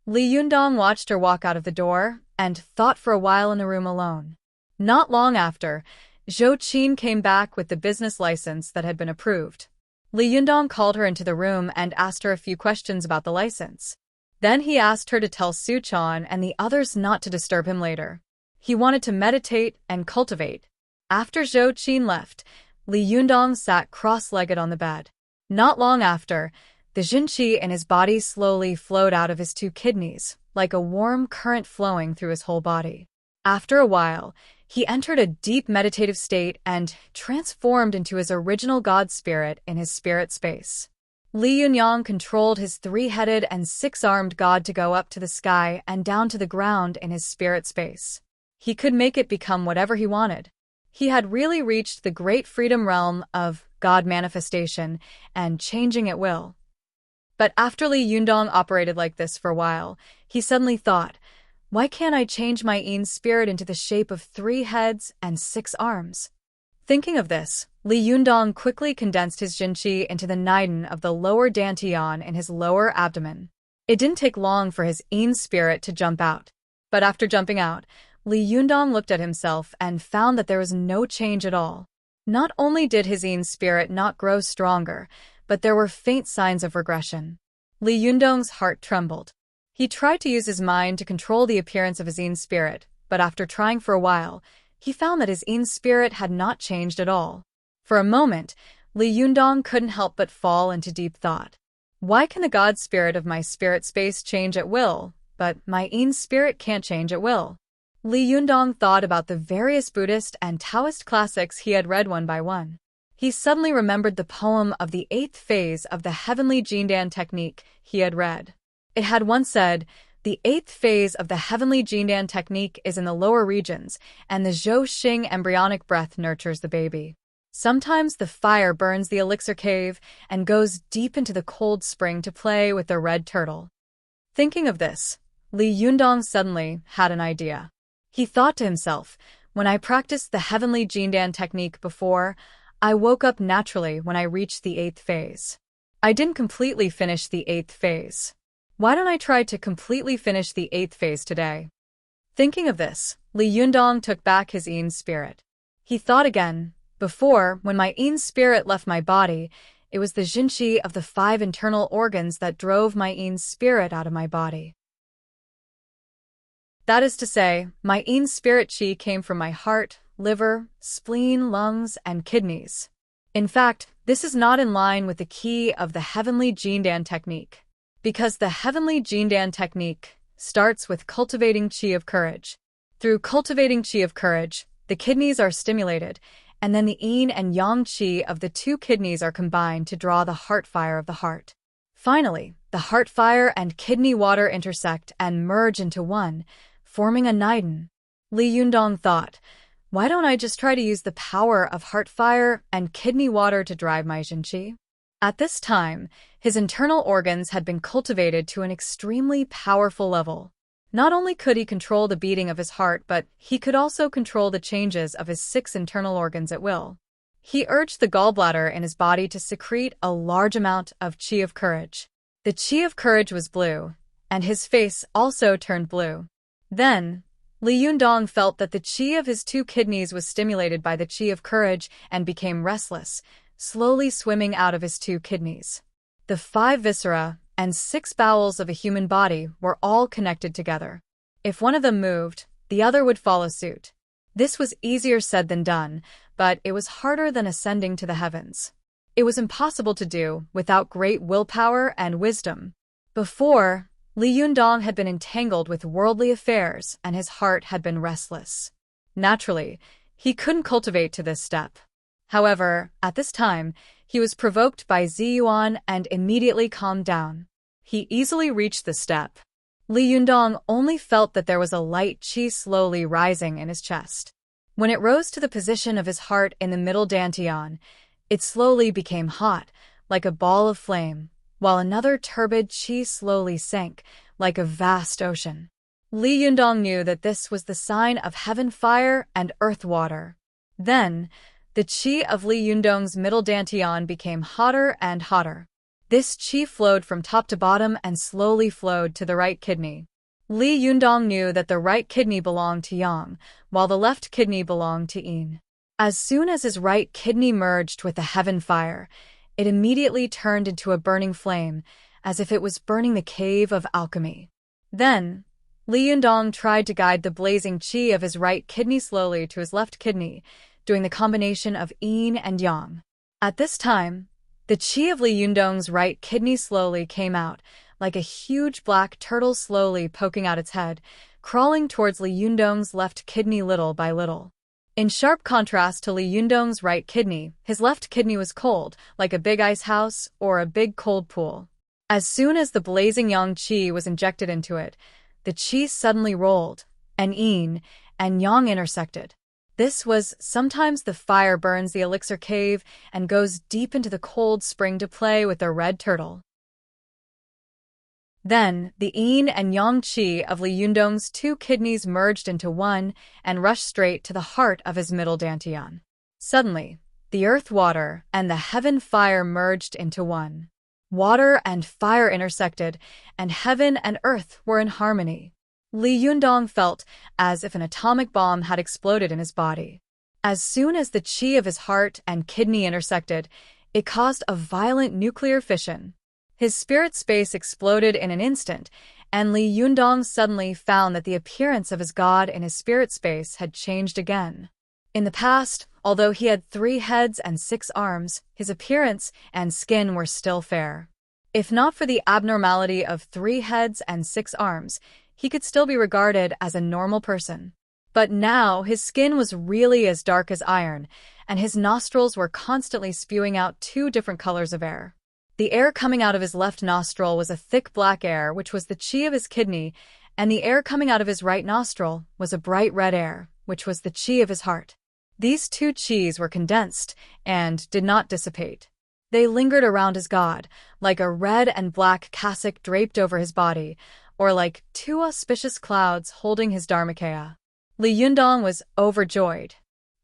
Li Yundong watched her walk out of the door and thought for a while in the room alone. Not long after, Zhou Qin came back with the business license that had been approved. Li Yundong called her into the room and asked her a few questions about the license. Then he asked her to tell Su Chan and the others not to disturb him later. He wanted to meditate and cultivate. After Zhou Qin left, Li Yundong sat cross-legged on the bed. Not long after, the Jin qi in his body slowly flowed out of his 2 kidneys, like a warm current flowing through his whole body. After a while, he entered a deep meditative state and transformed into his original god spirit in his spirit space. Li Yunyang controlled his 3-headed and 6-armed god to go up to the sky and down to the ground in his spirit space. He could make it become whatever he wanted. He had really reached the great freedom realm of God manifestation and changing at will. But after Li Yundong operated like this for a while, he suddenly thought, why can't I change my Yin spirit into the shape of 3 heads and 6 arms? Thinking of this, Li Yundong quickly condensed his Jinqi into the Niden of the lower dantian in his lower abdomen. It didn't take long for his Yin spirit to jump out. But after jumping out, Li Yundong looked at himself and found that there was no change at all. Not only did his Yin spirit not grow stronger, but there were faint signs of regression. Li Yundong's heart trembled. He tried to use his mind to control the appearance of his Yin spirit, but after trying for a while, he found that his Yin spirit had not changed at all. For a moment, Li Yundong couldn't help but fall into deep thought. Why can the god spirit of my spirit space change at will, but my Yin spirit can't change at will? Li Yundong thought about the various Buddhist and Taoist classics he had read one by one. He suddenly remembered the poem of the 8th phase of the heavenly Jindan technique he had read. It had once said, the 8th phase of the heavenly Jindan technique is in the lower regions, and the Zhou Xing embryonic breath nurtures the baby. Sometimes the fire burns the elixir cave and goes deep into the cold spring to play with the red turtle. Thinking of this, Li Yundong suddenly had an idea. He thought to himself, when I practiced the heavenly Jindan technique before, I woke up naturally when I reached the 8th phase. I didn't completely finish the 8th phase. Why don't I try to completely finish the 8th phase today? Thinking of this, Li Yundong took back his Yin spirit. He thought again, before, when my Yin spirit left my body, it was the Jinqi of the 5 internal organs that drove my Yin spirit out of my body. That is to say, my Yin spirit qi came from my heart, liver, spleen, lungs, and kidneys. In fact, this is not in line with the key of the heavenly Jindan technique. Because the heavenly Jindan technique starts with cultivating qi of courage. Through cultivating qi of courage, the kidneys are stimulated, and then the yin and yang qi of the 2 kidneys are combined to draw the heart fire of the heart. Finally, the heart fire and kidney water intersect and merge into one, forming a Niden. Li Yundong thought, why don't I just try to use the power of heart fire and kidney water to drive my Jinqi? At this time, his internal organs had been cultivated to an extremely powerful level. Not only could he control the beating of his heart, but he could also control the changes of his 6 internal organs at will. He urged the gallbladder in his body to secrete a large amount of qi of courage. The qi of courage was blue, and his face also turned blue. Then, Li Yundong felt that the qi of his 2 kidneys was stimulated by the qi of courage and became restless, slowly swimming out of his 2 kidneys. The 5 viscera and 6 bowels of a human body were all connected together. If one of them moved, the other would follow suit. This was easier said than done, but it was harder than ascending to the heavens. It was impossible to do without great willpower and wisdom. Before, Li Yundong had been entangled with worldly affairs and his heart had been restless. Naturally, he couldn't cultivate to this step. However, at this time, he was provoked by Ziyuan and immediately calmed down. He easily reached the step. Li Yundong only felt that there was a light qi slowly rising in his chest. When it rose to the position of his heart in the middle dantian, it slowly became hot, like a ball of flame, while another turbid qi slowly sank, like a vast ocean. Li Yundong knew that this was the sign of heaven fire and earth water. Then, the qi of Li Yundong's middle dantian became hotter and hotter. This qi flowed from top to bottom and slowly flowed to the right kidney. Li Yundong knew that the right kidney belonged to yang, while the left kidney belonged to yin. As soon as his right kidney merged with the heaven fire, it immediately turned into a burning flame, as if it was burning the cave of alchemy. Then, Li Yundong tried to guide the blazing qi of his right kidney slowly to his left kidney, doing the combination of yin and yang. At this time, The chi of Li Yundong's right kidney slowly came out, like a huge black turtle slowly poking out its head, crawling towards Li Yundong's left kidney little by little. In sharp contrast to Li Yundong's right kidney, his left kidney was cold, like a big ice house or a big cold pool. As soon as the blazing yang qi was injected into it, the qi suddenly rolled, and yin and yang intersected. This was sometimes the fire burns the elixir cave and goes deep into the cold spring to play with the red turtle. Then, the yin and yang qi of Li Yundong's two kidneys merged into one and rushed straight to the heart of his middle dantian. Suddenly, the earth water and the heaven fire merged into one. Water and fire intersected, and heaven and earth were in harmony. Li Yundong felt as if an atomic bomb had exploded in his body. As soon as the qi of his heart and kidney intersected, it caused a violent nuclear fission. His spirit space exploded in an instant, and Li Yundong suddenly found that the appearance of his god in his spirit space had changed again. In the past, although he had 3 heads and 6 arms, his appearance and skin were still fair. If not for the abnormality of 3 heads and 6 arms, he could still be regarded as a normal person. But now his skin was really as dark as iron, and his nostrils were constantly spewing out 2 different colors of air. The air coming out of his left nostril was a thick black air, which was the qi of his kidney, and the air coming out of his right nostril was a bright red air, which was the qi of his heart. These 2 qis were condensed and did not dissipate. They lingered around his god, like a red and black cassock draped over his body, or like 2 auspicious clouds holding his dharmakaya. Li Yundong was overjoyed.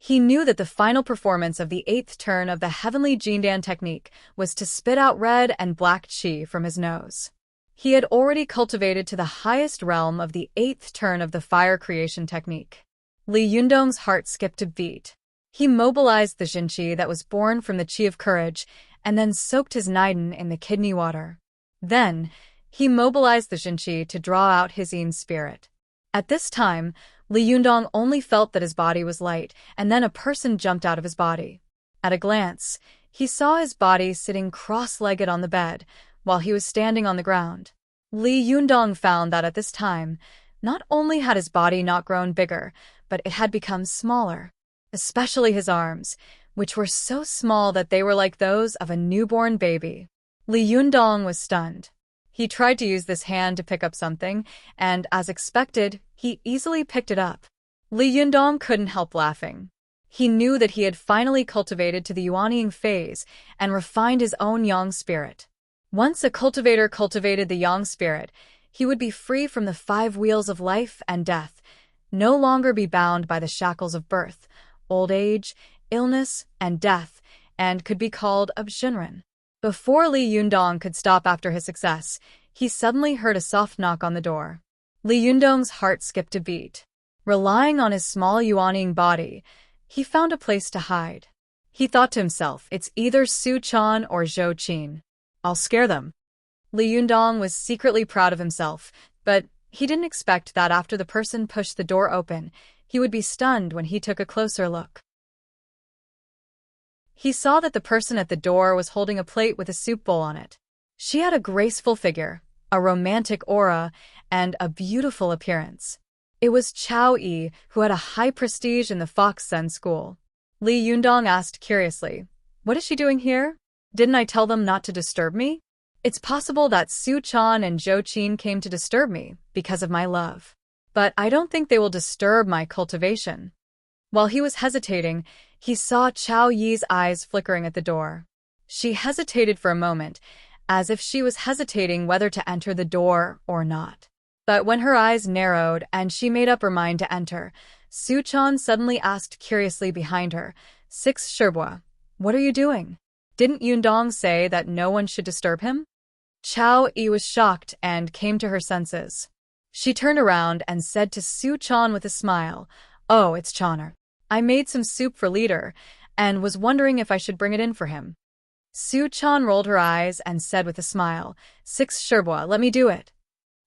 He knew that the final performance of the 8th turn of the heavenly Jindan technique was to spit out red and black qi from his nose. He had already cultivated to the highest realm of the 8th turn of the fire creation technique. Li Yundong's heart skipped a beat. He mobilized the Jinqi that was born from the qi of courage, and then soaked his Niden in the kidney water. Then, he mobilized the Jinqi to draw out his yin spirit. At this time, Li Yundong only felt that his body was light, and then a person jumped out of his body. At a glance, he saw his body sitting cross-legged on the bed, while he was standing on the ground. Li Yundong found that at this time, not only had his body not grown bigger, but it had become smaller, especially his arms, which were so small that they were like those of a newborn baby. Li Yundong was stunned. He tried to use this hand to pick up something, and as expected, he easily picked it up. Li Yundong couldn't help laughing. He knew that he had finally cultivated to the Yuanying phase and refined his own yang spirit. Once a cultivator cultivated the yang spirit, he would be free from the 5 wheels of life and death, no longer be bound by the shackles of birth, old age, illness, and death, and could be called a Shinran. Before Li Yundong could stop after his success, he suddenly heard a soft knock on the door. Li Yundong's heart skipped a beat. Relying on his small Yuanying body, he found a place to hide. He thought to himself, it's either Su Chan or Zhou Qin. I'll scare them. Li Yundong was secretly proud of himself, but he didn't expect that after the person pushed the door open, he would be stunned when he took a closer look. He saw that the person at the door was holding a plate with a soup bowl on it. She had a graceful figure, a romantic aura, and a beautiful appearance. It was Chao Yi, who had a high prestige in the Fox Zen school. Li Yundong asked curiously, "What is she doing here? Didn't I tell them not to disturb me? It's possible that Su Chan and Zhou Qin came to disturb me because of my love. But I don't think they will disturb my cultivation." While he was hesitating, he saw Chao Yi's eyes flickering at the door. She hesitated for a moment, as if she was hesitating whether to enter the door or not. But when her eyes narrowed and she made up her mind to enter, Su Chan suddenly asked curiously behind her, "Six Sherbua, what are you doing? Didn't Yundong say that no one should disturb him?" Chao Yi was shocked and came to her senses. She turned around and said to Su Chan with a smile, "Oh, it's Chaner. I made some soup for Leader, and was wondering if I should bring it in for him." Su Chan rolled her eyes and said with a smile, "Six Sherbua, let me do it."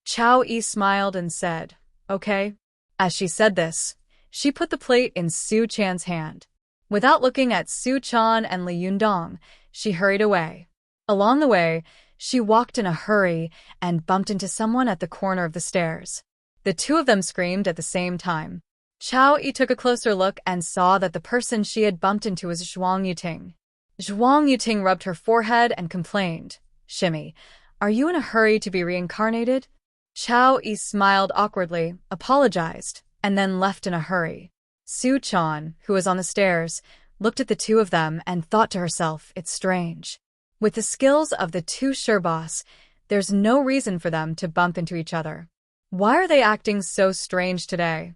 Chao Yi smiled and said, "Okay." As she said this, she put the plate in Su Chan's hand. Without looking at Su Chan and Li Yundong, she hurried away. Along the way, she walked in a hurry and bumped into someone at the corner of the stairs. The two of them screamed at the same time. Chao Yi took a closer look and saw that the person she had bumped into was Zhuang Yuting. Zhuang Yuting rubbed her forehead and complained, "Shimmy, are you in a hurry to be reincarnated?" Chao Yi smiled awkwardly, apologized, and then left in a hurry. Su Chan, who was on the stairs, looked at the two of them and thought to herself, it's strange. With the skills of the two Shurboss, there's no reason for them to bump into each other. Why are they acting so strange today?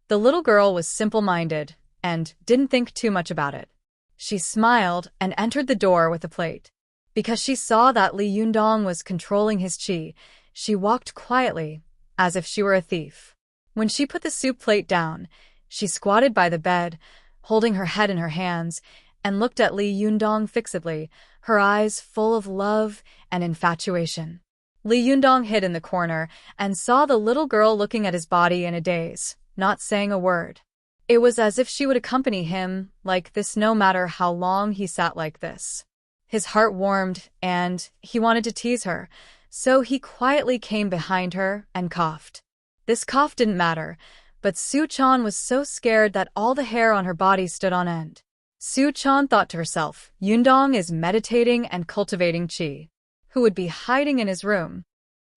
The little girl was simple-minded and didn't think too much about it. She smiled and entered the door with a plate. Because she saw that Li Yundong was controlling his qi, she walked quietly, as if she were a thief. When she put the soup plate down, she squatted by the bed, holding her head in her hands, and looked at Li Yundong fixedly, her eyes full of love and infatuation. Li Yundong hid in the corner and saw the little girl looking at his body in a daze, not saying a word. It was as if she would accompany him like this no matter how long he sat like this. His heart warmed, and he wanted to tease her, so he quietly came behind her and coughed. This cough didn't matter, but Su Chan was so scared that all the hair on her body stood on end. Su Chan thought to herself, Yundong is meditating and cultivating qi. Who would be hiding in his room?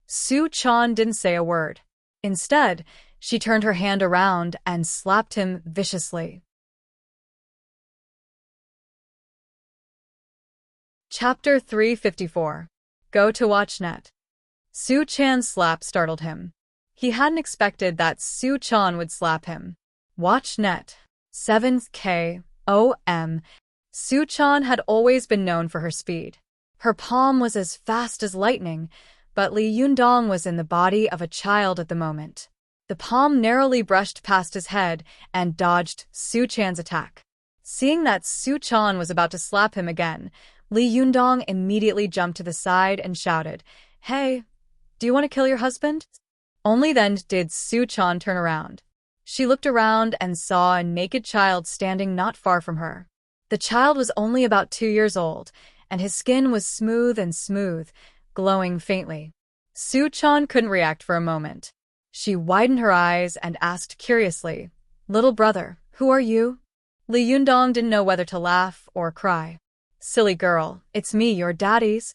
Su Chan didn't say a word. Instead, she turned her hand around and slapped him viciously. Chapter 354. Go to WatchNet. Su Chan's slap startled him. He hadn't expected that Su Chan would slap him. WatchNet. 7th K.O.M. Su Chan had always been known for her speed. Her palm was as fast as lightning, but Li Yundong was in the body of a child at the moment. The palm narrowly brushed past his head and dodged Su Chan's attack. Seeing that Su Chan was about to slap him again, Li Yundong immediately jumped to the side and shouted, "Hey, do you want to kill your husband?" Only then did Su Chan turn around. She looked around and saw a naked child standing not far from her. The child was only about 2 years old, and his skin was smooth, glowing faintly. Su Chan couldn't react for a moment. She widened her eyes and asked curiously, "Little brother, who are you?" Li Yundong didn't know whether to laugh or cry. "Silly girl, it's me, your daddy's."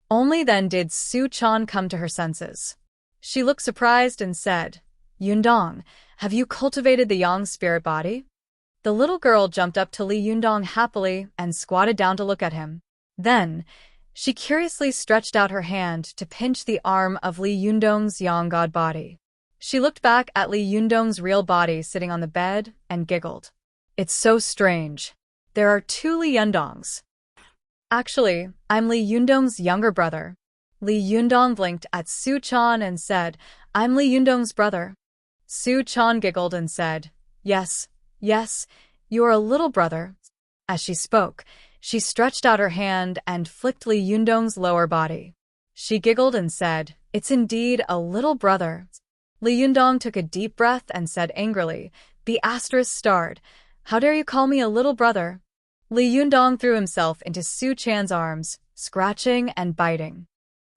Only then did Su Chan come to her senses. She looked surprised and said, "Yundong, have you cultivated the yang spirit body?" The little girl jumped up to Li Yundong happily and squatted down to look at him. Then, she curiously stretched out her hand to pinch the arm of Li Yundong's yang god body. She looked back at Li Yundong's real body sitting on the bed and giggled. "It's so strange. There are 2 Li Yundongs. Actually, I'm Li Yundong's younger brother." Li Yundong blinked at Su Chan and said, "I'm Li Yundong's brother." Su Chan giggled and said, Yes, you're a little brother." As she spoke, she stretched out her hand and flicked Li Yundong's lower body. She giggled and said, "It's indeed a little brother." Li Yundong took a deep breath and said angrily, "The asterisk starred. How dare you call me a little brother?" Li Yundong threw himself into Su Chan's arms, scratching and biting.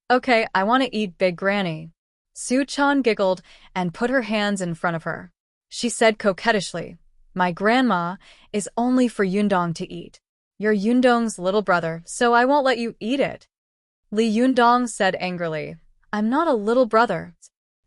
"Okay, I want to eat Big Granny." Su Chan giggled and put her hands in front of her. She said coquettishly, "My grandma is only for Yundong to eat. You're Yundong's little brother, so I won't let you eat it." Li Yundong said angrily, "I'm not a little brother."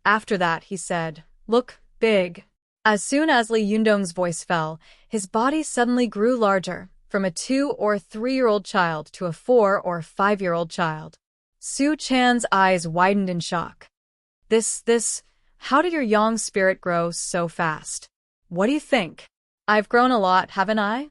After that, he said, "Look, big." As soon as Li Yundong's voice fell, his body suddenly grew larger, from a 2 or 3-year-old child to a 4 or 5-year-old child. Su Chan's eyes widened in shock. How did your yang spirit grow so fast? What do you think? I've grown a lot, haven't I?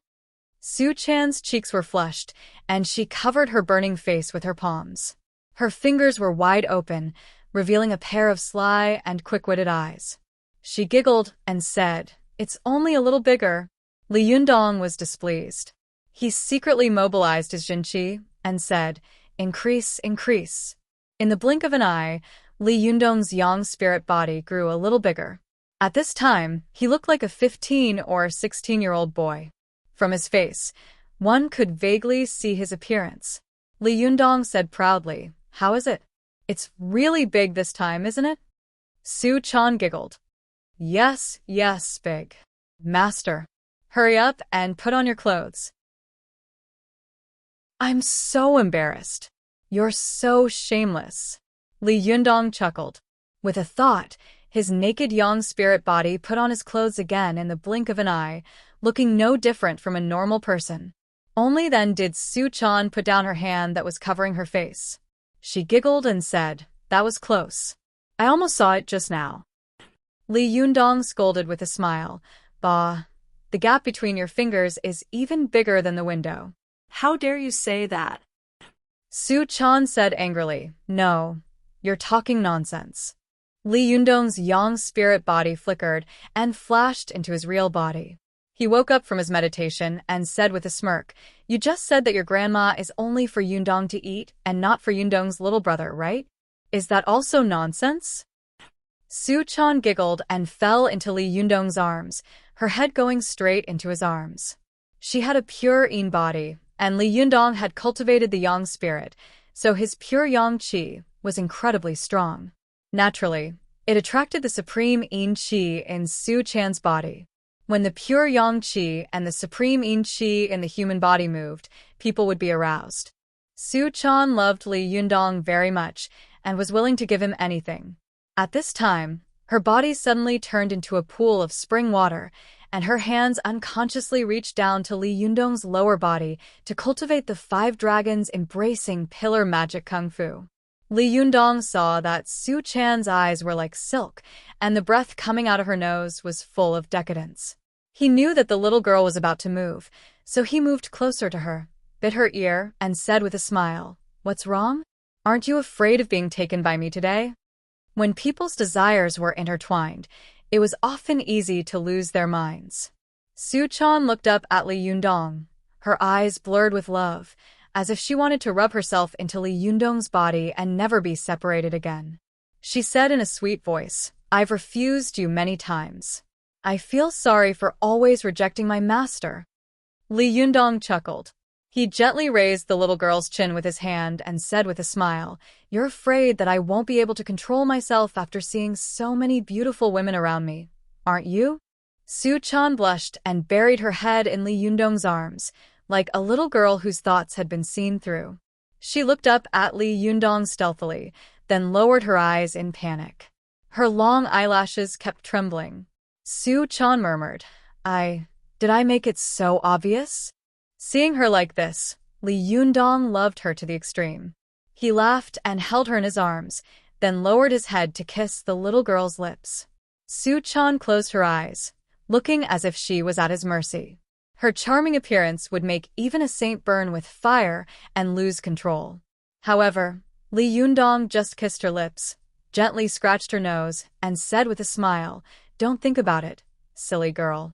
Su Chan's cheeks were flushed, and she covered her burning face with her palms. Her fingers were wide open, revealing a pair of sly and quick-witted eyes. She giggled and said, "It's only a little bigger." Li Yundong was displeased. He secretly mobilized his Jinqi and said, "Increase, increase." In the blink of an eye, Li Yundong's yang spirit body grew a little bigger. At this time, he looked like a 15 or 16-year-old boy. From his face, One could vaguely see his appearance. Li Yundong said proudly, "How is it? It's really big this time, isn't it?" Su Chan giggled. Yes, yes, big. Master, hurry up and put on your clothes. I'm so embarrassed. You're so shameless. Li Yundong chuckled. With a thought, his naked yang spirit body put on his clothes again in the blink of an eye, looking no different from a normal person. Only then did Su Chan put down her hand that was covering her face. She giggled and said, "That was close. I almost saw it just now." Li Yundong scolded with a smile. "Bah, the gap between your fingers is even bigger than the window." How dare you say that? Su Chan said angrily, "No, you're talking nonsense." Li Yundong's yang spirit body flickered and flashed into his real body. He woke up from his meditation and said with a smirk, "You just said that your grandma is only for Yundong to eat and not for Yundong's little brother, right? Is that also nonsense?" Su Chan giggled and fell into Li Yundong's arms, her head going straight into his arms. She had a pure yin body, and Li Yundong had cultivated the yang spirit, so his pure yang qi was incredibly strong. Naturally, it attracted the supreme yin qi in Su Chan's body. When the pure yang qi and the supreme yin qi in the human body moved, people would be aroused. Su Chan loved Li Yundong very much and was willing to give him anything. At this time, her body suddenly turned into a pool of spring water, and her hands unconsciously reached down to Li Yundong's lower body to cultivate the 5 dragons embracing pillar magic kung fu. Li Yundong saw that Su Chan's eyes were like silk, and the breath coming out of her nose was full of decadence. He knew that the little girl was about to move, so he moved closer to her, bit her ear, and said with a smile, "What's wrong? Aren't you afraid of being taken by me today?" When people's desires were intertwined, it was often easy to lose their minds. Su Chan looked up at Li Yundong, her eyes blurred with love, as if she wanted to rub herself into Li Yundong's body and never be separated again. She said in a sweet voice, "I've refused you many times. I feel sorry for always rejecting my master." Li Yundong chuckled. He gently raised the little girl's chin with his hand and said with a smile, "You're afraid that I won't be able to control myself after seeing so many beautiful women around me, aren't you?" Su Chan blushed and buried her head in Li Yundong's arms, like a little girl whose thoughts had been seen through. She looked up at Li Yundong stealthily, then lowered her eyes in panic. Her long eyelashes kept trembling. Su Chan murmured, Did I make it so obvious?" Seeing her like this, Li Yundong loved her to the extreme. He laughed and held her in his arms, then lowered his head to kiss the little girl's lips. Su Chan closed her eyes, looking as if she was at his mercy. Her charming appearance would make even a saint burn with fire and lose control. However, Li Yundong just kissed her lips, gently scratched her nose, and said with a smile, "Don't think about it, silly girl.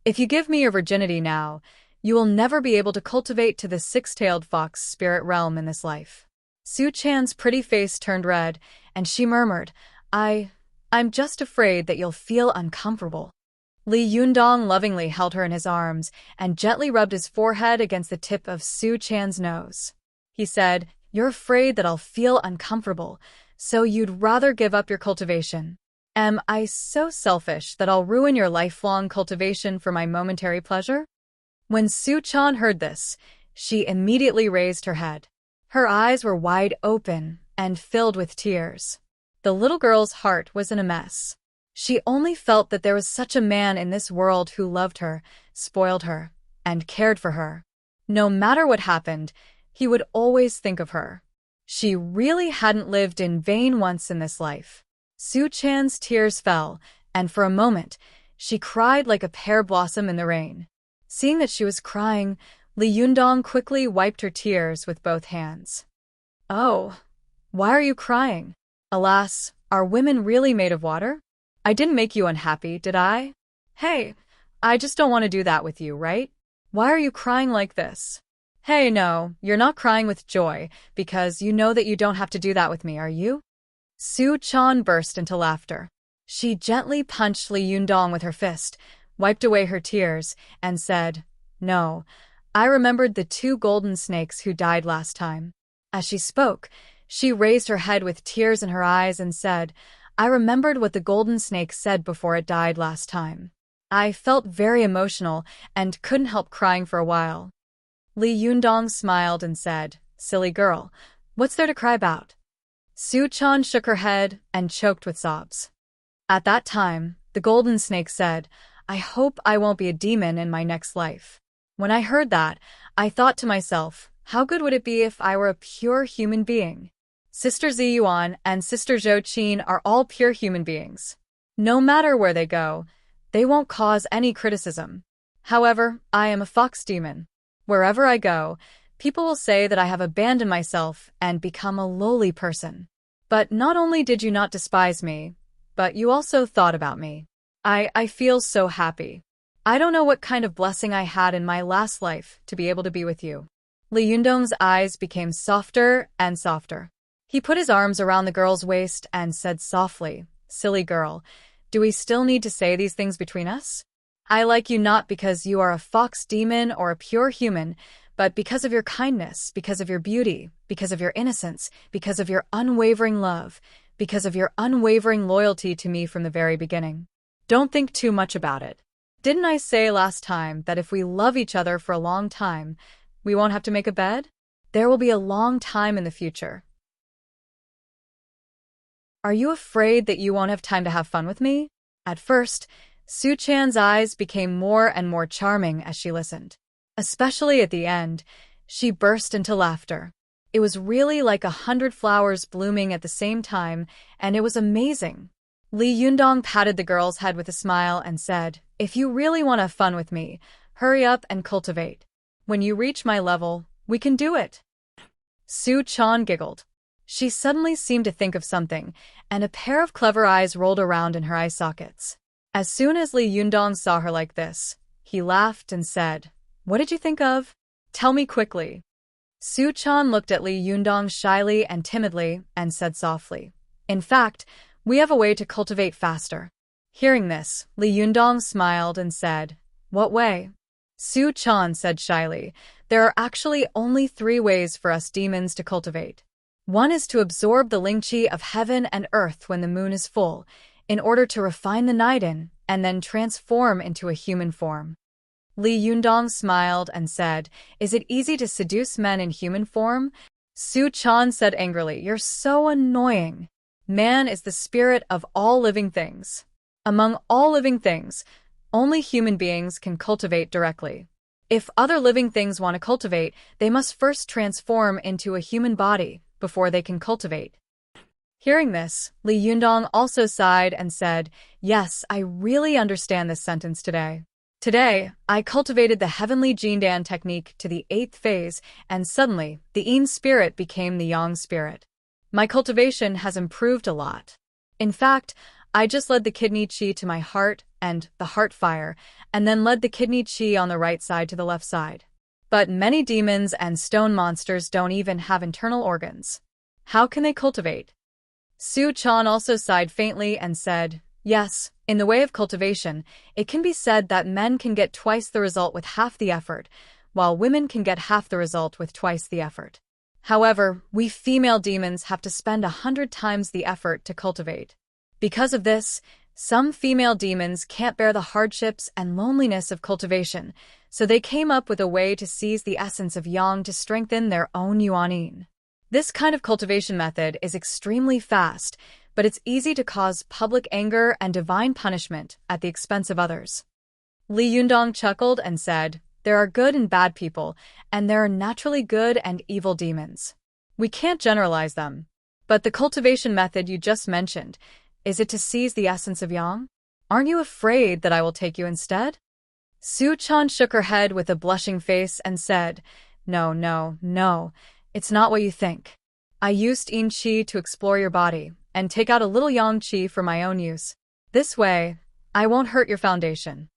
If you give me your virginity now, you will never be able to cultivate to the 6-tailed fox spirit realm in this life." Su Chan's pretty face turned red, and she murmured, I'm just afraid that you'll feel uncomfortable." Li Yundong lovingly held her in his arms and gently rubbed his forehead against the tip of Su Chan's nose. He said, "You're afraid that I'll feel uncomfortable, so you'd rather give up your cultivation. Am I so selfish that I'll ruin your lifelong cultivation for my momentary pleasure?" When Su Chan heard this, she immediately raised her head. Her eyes were wide open and filled with tears. The little girl's heart was in a mess. She only felt that there was such a man in this world who loved her, spoiled her, and cared for her. No matter what happened, he would always think of her. She really hadn't lived in vain once in this life. Su Chan's tears fell, and for a moment, she cried like a pear blossom in the rain. Seeing that she was crying, Li Yundong quickly wiped her tears with both hands. "Oh, why are you crying? Alas, are women really made of water? I didn't make you unhappy, did I? Hey, I just don't want to do that with you, right? Why are you crying like this? Hey, no, you're not crying with joy, because you know that you don't have to do that with me, are you?" Su Chan burst into laughter. She gently punched Li Yundong with her fist, wiped away her tears, and said, "No, I remembered the 2 golden snakes who died last time." As she spoke, she raised her head with tears in her eyes and said, "I remembered what the golden snake said before it died last time." I felt very emotional and couldn't help crying for a while. Li Yundong smiled and said, "Silly girl, what's there to cry about?" Su Chan shook her head and choked with sobs. At that time, the golden snake said, "I hope I won't be a demon in my next life." When I heard that, I thought to myself, how good would it be if I were a pure human being? Sister Ziyuan and Sister Zhou Qin are all pure human beings. No matter where they go, they won't cause any criticism. However, I am a fox demon. Wherever I go, people will say that I have abandoned myself and become a lowly person. But not only did you not despise me, but you also thought about me. I feel so happy. I don't know what kind of blessing I had in my last life to be able to be with you. Li Yundong's eyes became softer and softer. He put his arms around the girl's waist and said softly, "Silly girl, do we still need to say these things between us? I like you not because you are a fox demon or a pure human, but because of your kindness, because of your beauty, because of your innocence, because of your unwavering love, because of your unwavering loyalty to me from the very beginning. Don't think too much about it. Didn't I say last time that if we love each other for a long time, we won't have to make a bed? There will be a long time in the future. Are you afraid that you won't have time to have fun with me?" At first, Su Chan's eyes became more and more charming as she listened. Especially at the end, she burst into laughter. It was really like 100 flowers blooming at the same time, and it was amazing. Li Yundong patted the girl's head with a smile and said, "If you really want to have fun with me, hurry up and cultivate. When you reach my level, we can do it." Su Chan giggled. She suddenly seemed to think of something, and a pair of clever eyes rolled around in her eye sockets. As soon as Li Yundong saw her like this, he laughed and said, "What did you think of? Tell me quickly." Su Chan looked at Li Yundong shyly and timidly and said softly, "In fact, we have a way to cultivate faster." Hearing this, Li Yundong smiled and said, "What way?" Su Chan said shyly, "There are actually only 3 ways for us demons to cultivate. One is to absorb the ling-chi of heaven and earth when the moon is full, in order to refine the Naiden and then transform into a human form." Li Yundong smiled and said, "Is it easy to seduce men in human form?" Su Chan said angrily, "You're so annoying. Man is the spirit of all living things. Among all living things, only human beings can cultivate directly. If other living things want to cultivate, they must first transform into a human body before they can cultivate." Hearing this, Li Yundong also sighed and said, "Yes, I really understand this sentence today. Today, I cultivated the heavenly Jindan technique to the 8th phase, and suddenly, the Yin spirit became the Yang spirit. My cultivation has improved a lot. In fact, I just led the kidney chi to my heart and the heart fire, and then led the kidney chi on the right side to the left side. But many demons and stone monsters don't even have internal organs. How can they cultivate?" Su Chan also sighed faintly and said, "Yes, in the way of cultivation, it can be said that men can get twice the result with half the effort, while women can get half the result with twice the effort. However, we female demons have to spend 100 times the effort to cultivate. Because of this, some female demons can't bear the hardships and loneliness of cultivation, so they came up with a way to seize the essence of Yang to strengthen their own Yuan. This kind of cultivation method is extremely fast, but it's easy to cause public anger and divine punishment at the expense of others." Li Yundong chuckled and said, "There are good and bad people, and there are naturally good and evil demons. We can't generalize them. But the cultivation method you just mentioned, is it to seize the essence of Yang? Aren't you afraid that I will take you instead?" Su Chan shook her head with a blushing face and said, No, it's not what you think. I used Yin Qi to explore your body and take out a little Yang Qi for my own use. This way, I won't hurt your foundation.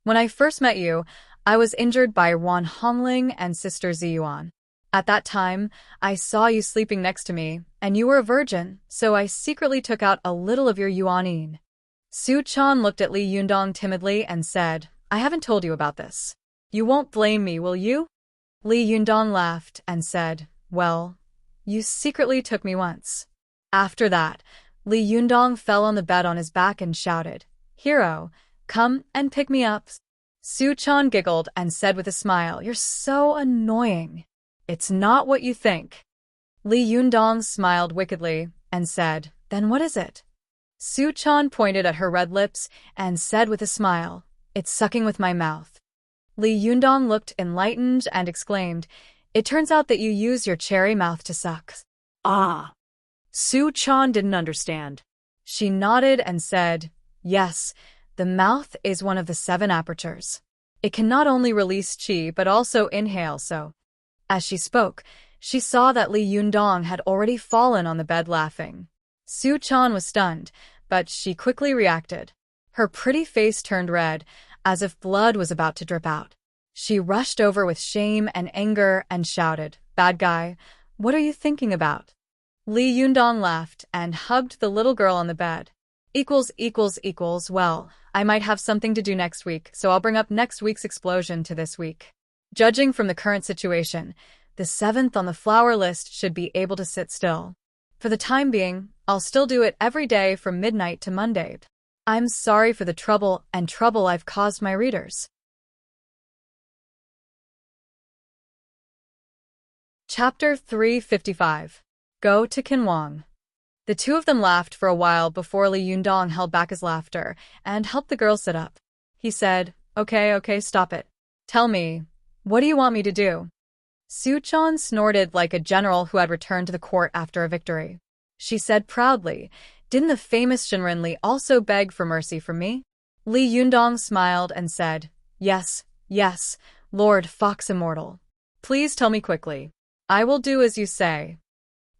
When I first met you, I was injured by Wan Hongling and Sister Ziyuan. At that time, I saw you sleeping next to me, and you were a virgin, so I secretly took out a little of your Yuan. Su Chan looked at Li Yundong timidly and said, I haven't told you about this. You won't blame me, will you? Li Yundong laughed and said, well, you secretly took me once. After that, Li Yundong fell on the bed on his back and shouted, Hero, come and pick me up. Su Chan giggled and said with a smile, You're so annoying. It's not what you think. Li Yundong smiled wickedly and said, Then what is it? Su Chan pointed at her red lips and said with a smile, It's sucking with my mouth. Li Yundong looked enlightened and exclaimed, It turns out that you use your cherry mouth to suck. Ah. Su Chan didn't understand. She nodded and said, Yes, the mouth is one of the 7 apertures. It can not only release qi but also inhale so. As she spoke, she saw that Li Yundong had already fallen on the bed laughing. Su Chan was stunned, but she quickly reacted. Her pretty face turned red, as if blood was about to drip out. She rushed over with shame and anger and shouted, Bad guy, what are you thinking about? Li Yundong laughed and hugged the little girl on the bed. Well, I might have something to do next week, so I'll bring up next week's explosion to this week. Judging from the current situation, the 7th on the flower list should be able to sit still. For the time being, I'll still do it every day from midnight to Monday. I'm sorry for the trouble I've caused my readers. Chapter 355. Go to Qinhuang. The 2 of them laughed for a while before Li Yundong held back his laughter and helped the girl sit up. He said, Okay, stop it. Tell me, what do you want me to do? Su Chan snorted like a general who had returned to the court after a victory. She said proudly, Didn't the famous Shinran Li also beg for mercy from me? Li Yundong smiled and said, Yes, Lord Fox Immortal. Please tell me quickly. I will do as you say.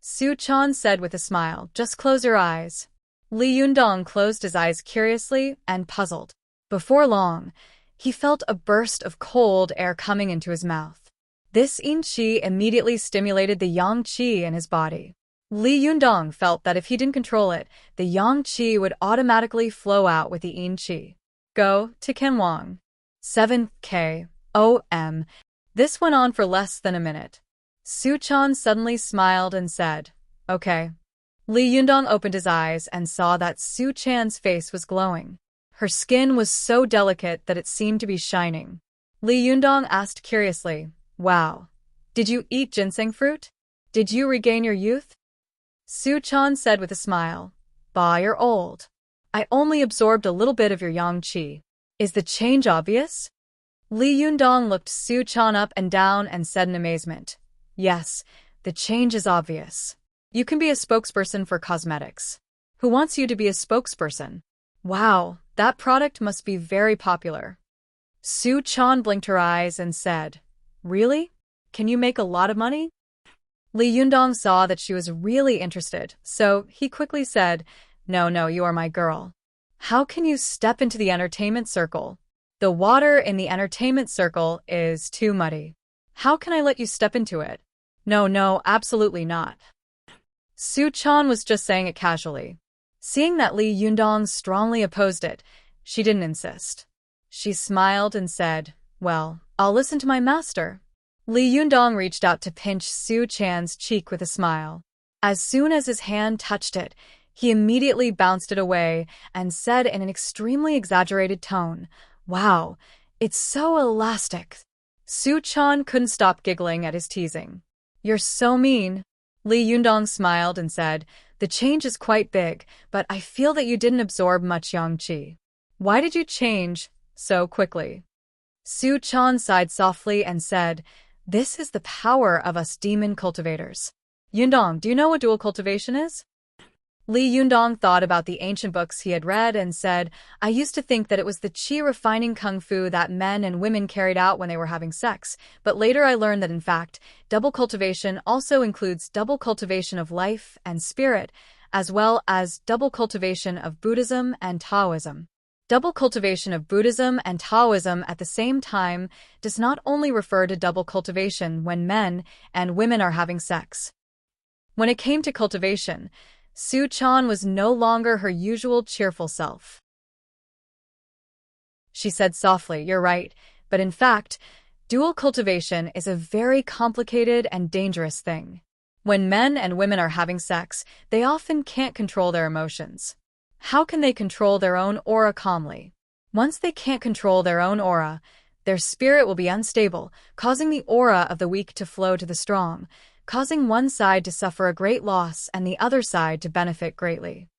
Su Chan said with a smile, Just close your eyes. Li Yundong closed his eyes curiously and puzzled. Before long, he felt a burst of cold air coming into his mouth. This yin qi immediately stimulated the yang qi in his body. Li Yundong felt that if he didn't control it, the yang qi would automatically flow out with the yin qi. Go to Qinhuang. 7 K.O.M. This went on for less than a minute. Su Chan suddenly smiled and said, Okay. Li Yundong opened his eyes and saw that Su Chan's face was glowing. Her skin was so delicate that it seemed to be shining. Li Yundong asked curiously, Wow. Did you eat ginseng fruit? Did you regain your youth? Su Chan said with a smile, Bah, you're old. I only absorbed a little bit of your yang qi. Is the change obvious? Li Yundong looked Su Chan up and down and said in amazement, Yes, the change is obvious. You can be a spokesperson for cosmetics. Who wants you to be a spokesperson? Wow, that product must be very popular. Su Chan blinked her eyes and said, Really? Can you make a lot of money? Li Yundong saw that she was really interested, so he quickly said, No, you are my girl. How can you step into the entertainment circle? The water in the entertainment circle is too muddy. How can I let you step into it? No, absolutely not. Su Chan was just saying it casually. Seeing that Li Yundong strongly opposed it, she didn't insist. She smiled and said, Well, I'll listen to my master. Li Yundong reached out to pinch Su Chan's cheek with a smile. As soon as his hand touched it, he immediately bounced it away and said in an extremely exaggerated tone, Wow, it's so elastic. Su Chan couldn't stop giggling at his teasing. You're so mean. Li Yundong smiled and said, The change is quite big, but I feel that you didn't absorb much yang qi. Why did you change so quickly? Su Chan sighed softly and said, This is the power of us demon cultivators. Yundong, do you know what dual cultivation is? Li Yundong thought about the ancient books he had read and said, I used to think that it was the qi refining kung fu that men and women carried out when they were having sex, but later I learned that in fact, double cultivation also includes double cultivation of life and spirit, as well as double cultivation of Buddhism and Taoism. Double cultivation of Buddhism and Taoism at the same time does not only refer to double cultivation when men and women are having sex. When it came to cultivation, Su Chan was no longer her usual cheerful self. She said softly, "You're right, but in fact, dual cultivation is a very complicated and dangerous thing. When men and women are having sex, they often can't control their emotions. How can they control their own aura calmly? Once they can't control their own aura, their spirit will be unstable, causing the aura of the weak to flow to the strong, causing one side to suffer a great loss and the other side to benefit greatly."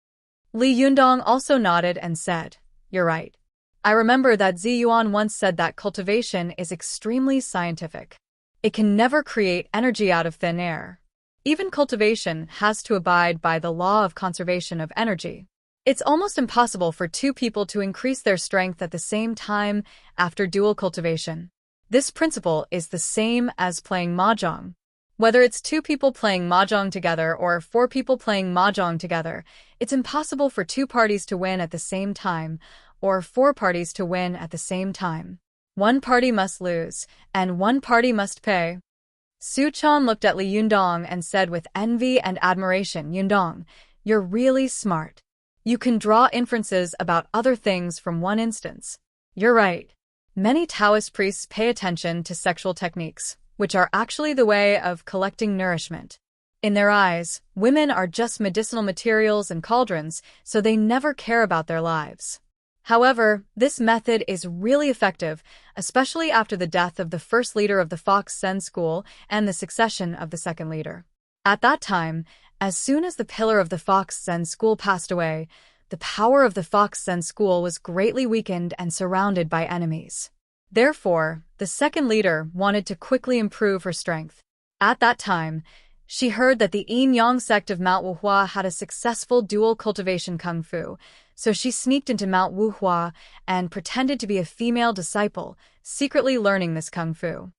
Li Yundong also nodded and said, "You're right. I remember that Zi Yuan once said that cultivation is extremely scientific. It can never create energy out of thin air. Even cultivation has to abide by the law of conservation of energy. It's almost impossible for two people to increase their strength at the same time after dual cultivation. This principle is the same as playing mahjong. Whether it's two people playing mahjong together or four people playing mahjong together, it's impossible for two parties to win at the same time, or four parties to win at the same time. One party must lose, and one party must pay." Su Chan looked at Li Yundong and said with envy and admiration, "Yundong, you're really smart. You can draw inferences about other things from one instance. You're right. Many Taoist priests pay attention to sexual techniques, which are actually the way of collecting nourishment. In their eyes, women are just medicinal materials and cauldrons, so they never care about their lives. However, this method is really effective, especially after the death of the first leader of the Fox Zen school and the succession of the second leader. At that time, as soon as the pillar of the Fox Zen school passed away, the power of the Fox Zen school was greatly weakened and surrounded by enemies. Therefore, the second leader wanted to quickly improve her strength. At that time, she heard that the Yin-Yang sect of Mount Wuhua had a successful dual cultivation kung fu, so she sneaked into Mount Wuhua and pretended to be a female disciple, secretly learning this kung fu.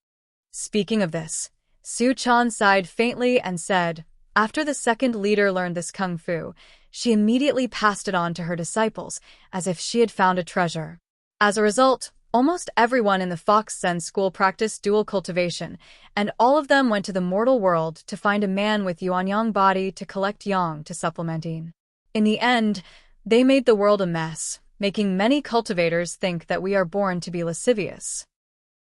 Speaking of this, Su Chan sighed faintly and said, "After the second leader learned this kung fu, she immediately passed it on to her disciples, as if she had found a treasure. As a result, almost everyone in the Fox Zen school practiced dual cultivation, and all of them went to the mortal world to find a man with yuan-yang body to collect yang to supplement yin. In the end, they made the world a mess, making many cultivators think that we are born to be lascivious."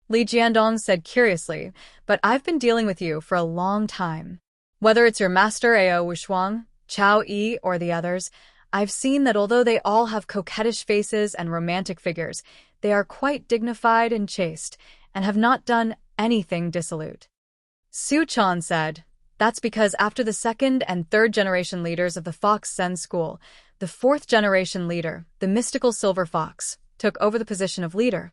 Li Jiandong said curiously, "But I've been dealing with you for a long time. Whether it's your master Ao Wushuang, Chao Yi, or the others, I've seen that although they all have coquettish faces and romantic figures, they are quite dignified and chaste, and have not done anything dissolute." Su Chan said, "That's because after the second and third generation leaders of the Fox Zen school, the fourth generation leader, the mystical silver fox, took over the position of leader.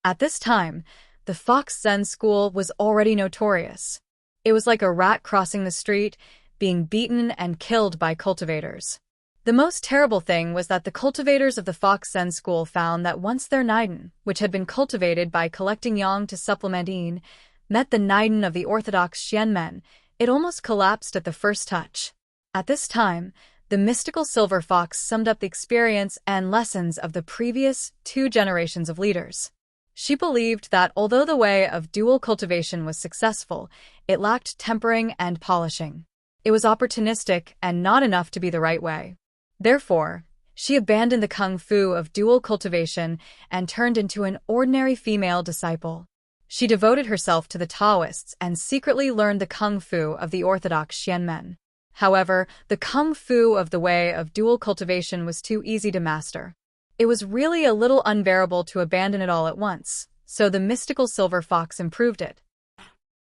At this time, the Fox Zen school was already notorious. It was like a rat crossing the street, being beaten and killed by cultivators. The most terrible thing was that the cultivators of the Fox Zen school found that once their Naiden, which had been cultivated by collecting yang to supplement yin, met the Naiden of the orthodox Xian men, it almost collapsed at the first touch. At this time, the mystical silver fox summed up the experience and lessons of the previous 2 generations of leaders. She believed that although the way of dual cultivation was successful, it lacked tempering and polishing. It was opportunistic and not enough to be the right way. Therefore, she abandoned the kung fu of dual cultivation and turned into an ordinary female disciple. She devoted herself to the Taoists and secretly learned the kung fu of the orthodox Xian men. However, the kung fu of the way of dual cultivation was too easy to master. It was really a little unbearable to abandon it all at once, so the mystical silver fox improved it.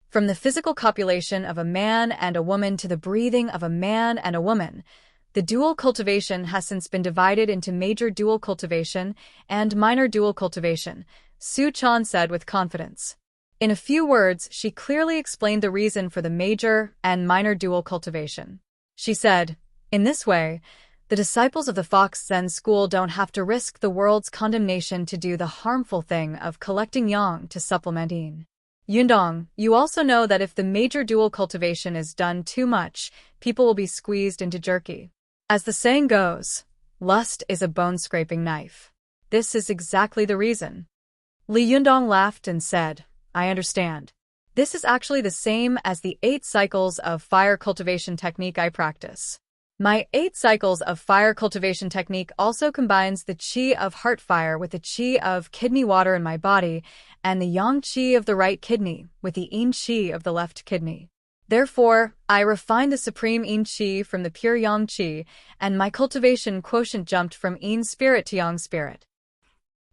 From the physical copulation of a man and a woman to the breathing of a man and a woman, the dual cultivation has since been divided into major dual cultivation and minor dual cultivation, Su Chan said with confidence. In a few words, she clearly explained the reason for the major and minor dual cultivation. She said, "In this way, the disciples of the Fox Zen school don't have to risk the world's condemnation to do the harmful thing of collecting yang to supplement yin. Yundong, you also know that if the major dual cultivation is done too much, people will be squeezed into jerky. As the saying goes, lust is a bone-scraping knife. This is exactly the reason." Li Yundong laughed and said, "I understand. This is actually the same as the 8 cycles of fire cultivation technique I practice. My 8 cycles of fire cultivation technique also combines the qi of heart fire with the qi of kidney water in my body and the yang qi of the right kidney with the yin qi of the left kidney. Therefore, I refined the supreme yin qi from the pure yang qi, and my cultivation quotient jumped from yin spirit to yang spirit.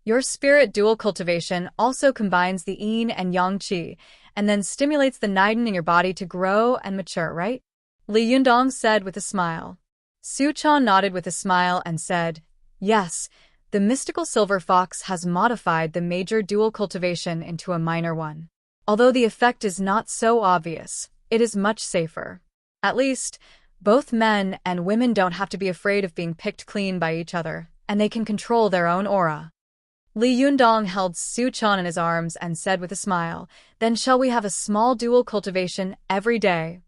Your spirit dual cultivation also combines the yin and yang qi, and then stimulates the niden in your body to grow and mature, right? Li Yundong said with a smile. Su Chan nodded with a smile and said, yes, the mystical silver fox has modified the major dual cultivation into a minor one. Although the effect is not so obvious, it is much safer. At least, both men and women don't have to be afraid of being picked clean by each other, and they can control their own aura. Li Yundong held Su Chan in his arms and said with a smile, then shall we have a small dual cultivation every day?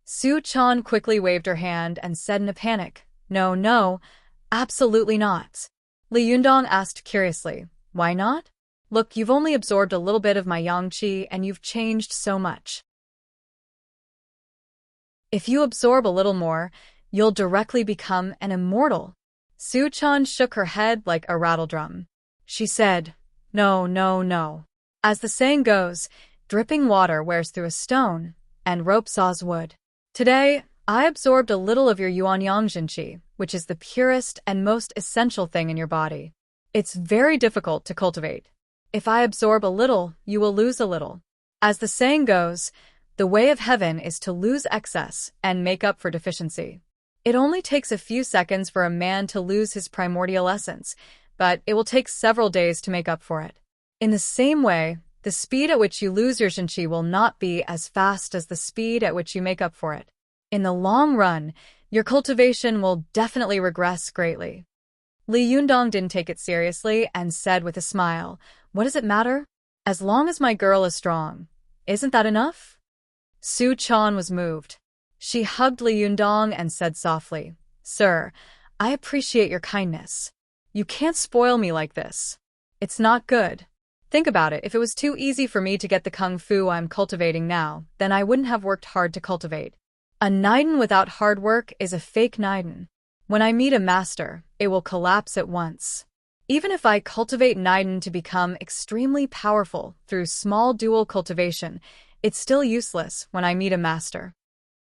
Su Chan quickly waved her hand and said in a panic, no, no, absolutely not. Li Yundong asked curiously, why not? Look, you've only absorbed a little bit of my yang qi and you've changed so much. If you absorb a little more, you'll directly become an immortal. Su Chan shook her head like a rattledrum. She said, no, no, no. As the saying goes, dripping water wears through a stone, and rope saws wood. Today, I absorbed a little of your Yuan Yang Jinqi, which is the purest and most essential thing in your body. It's very difficult to cultivate. If I absorb a little, you will lose a little. As the saying goes, the way of heaven is to lose excess and make up for deficiency. It only takes a few seconds for a man to lose his primordial essence, but it will take several days to make up for it. In the same way, the speed at which you lose your Jinqi will not be as fast as the speed at which you make up for it. In the long run, your cultivation will definitely regress greatly. Li Yundong didn't take it seriously and said with a smile, what does it matter? As long as my girl is strong. Isn't that enough? Su Chan was moved. She hugged Li Yundong and said softly, sir, I appreciate your kindness. You can't spoil me like this. It's not good. Think about it, if it was too easy for me to get the kung fu I'm cultivating now, then I wouldn't have worked hard to cultivate. A niden without hard work is a fake niden. When I meet a master, it will collapse at once. Even if I cultivate niden to become extremely powerful through small dual cultivation, it's still useless when I meet a master.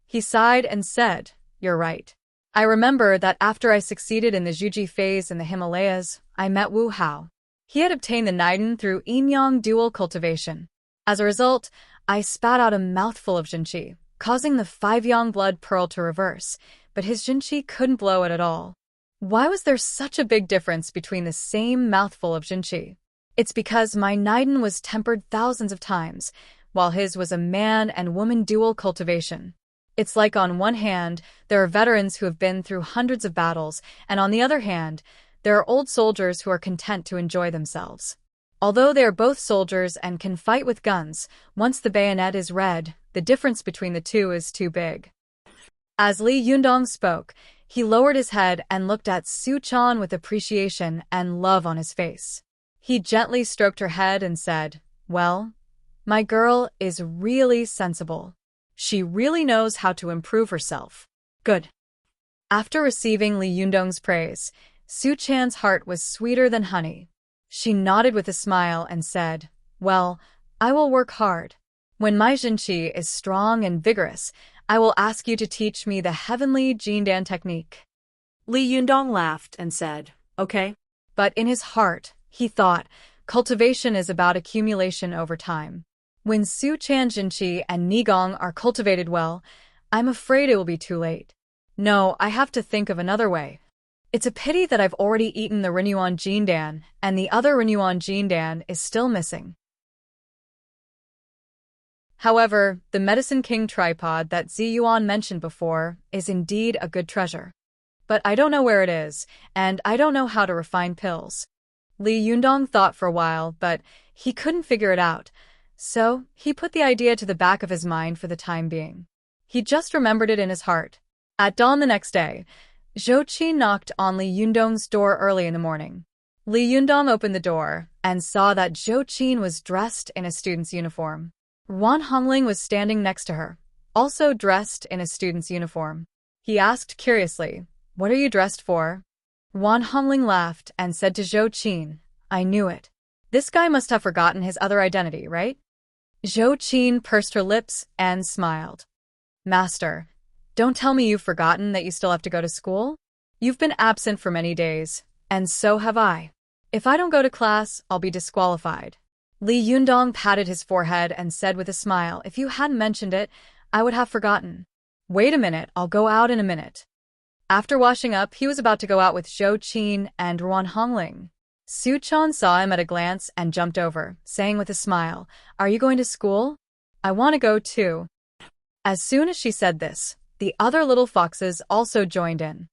He sighed and said, you're right. I remember that after I succeeded in the Zhuji phase in the Himalayas, I met Wu Hao. He had obtained the niden through yin-yang dual cultivation. As a result, I spat out a mouthful of Jinqi, causing the 5-yang blood pearl to reverse, but his Jinqi couldn't blow it at all. Why was there such a big difference between the same mouthful of Jinqi? It's because my niden was tempered thousands of times, while his was a man and woman dual cultivation. It's like on one hand, there are veterans who have been through hundreds of battles, and on the other hand, there are old soldiers who are content to enjoy themselves. Although they are both soldiers and can fight with guns, once the bayonet is red, the difference between the two is too big. As Li Yundong spoke, he lowered his head and looked at Su Chan with appreciation and love on his face. He gently stroked her head and said, well, my girl is really sensible. She really knows how to improve herself. Good. After receiving Li Yundong's praise, Su Chan's heart was sweeter than honey. She nodded with a smile and said, well, I will work hard. When my Jinqi is strong and vigorous, I will ask you to teach me the heavenly Jindan technique. Li Yundong laughed and said, okay. But in his heart, he thought, cultivation is about accumulation over time. When Su Chan Jinqi and Nigong are cultivated well, I'm afraid it will be too late. No, I have to think of another way. It's a pity that I've already eaten the Renuan Jindan, and the other Renuan Jindan is still missing. However, the Medicine King tripod that Ziyuan mentioned before is indeed a good treasure. But I don't know where it is, and I don't know how to refine pills. Li Yundong thought for a while, but he couldn't figure it out. So, he put the idea to the back of his mind for the time being. He just remembered it in his heart. At dawn the next day, Zhou Qi knocked on Li Yundong's door early in the morning. Li Yundong opened the door and saw that Zhou Qi was dressed in a student's uniform. Wan Hongling was standing next to her, also dressed in a student's uniform. He asked curiously, "What are you dressed for?" Wan Hongling laughed and said to Zhou Qin, "I knew it. This guy must have forgotten his other identity, right?" Zhou Qin pursed her lips and smiled. "Master, don't tell me you've forgotten that you still have to go to school? You've been absent for many days, and so have I. If I don't go to class, I'll be disqualified." Li Yundong patted his forehead and said with a smile, "If you hadn't mentioned it, I would have forgotten. Wait a minute, I'll go out in a minute." After washing up, he was about to go out with Zhou Qin and Ruan Hongling. Su Chan saw him at a glance and jumped over, saying with a smile, "Are you going to school? I want to go too." As soon as she said this, the other little foxes also joined in.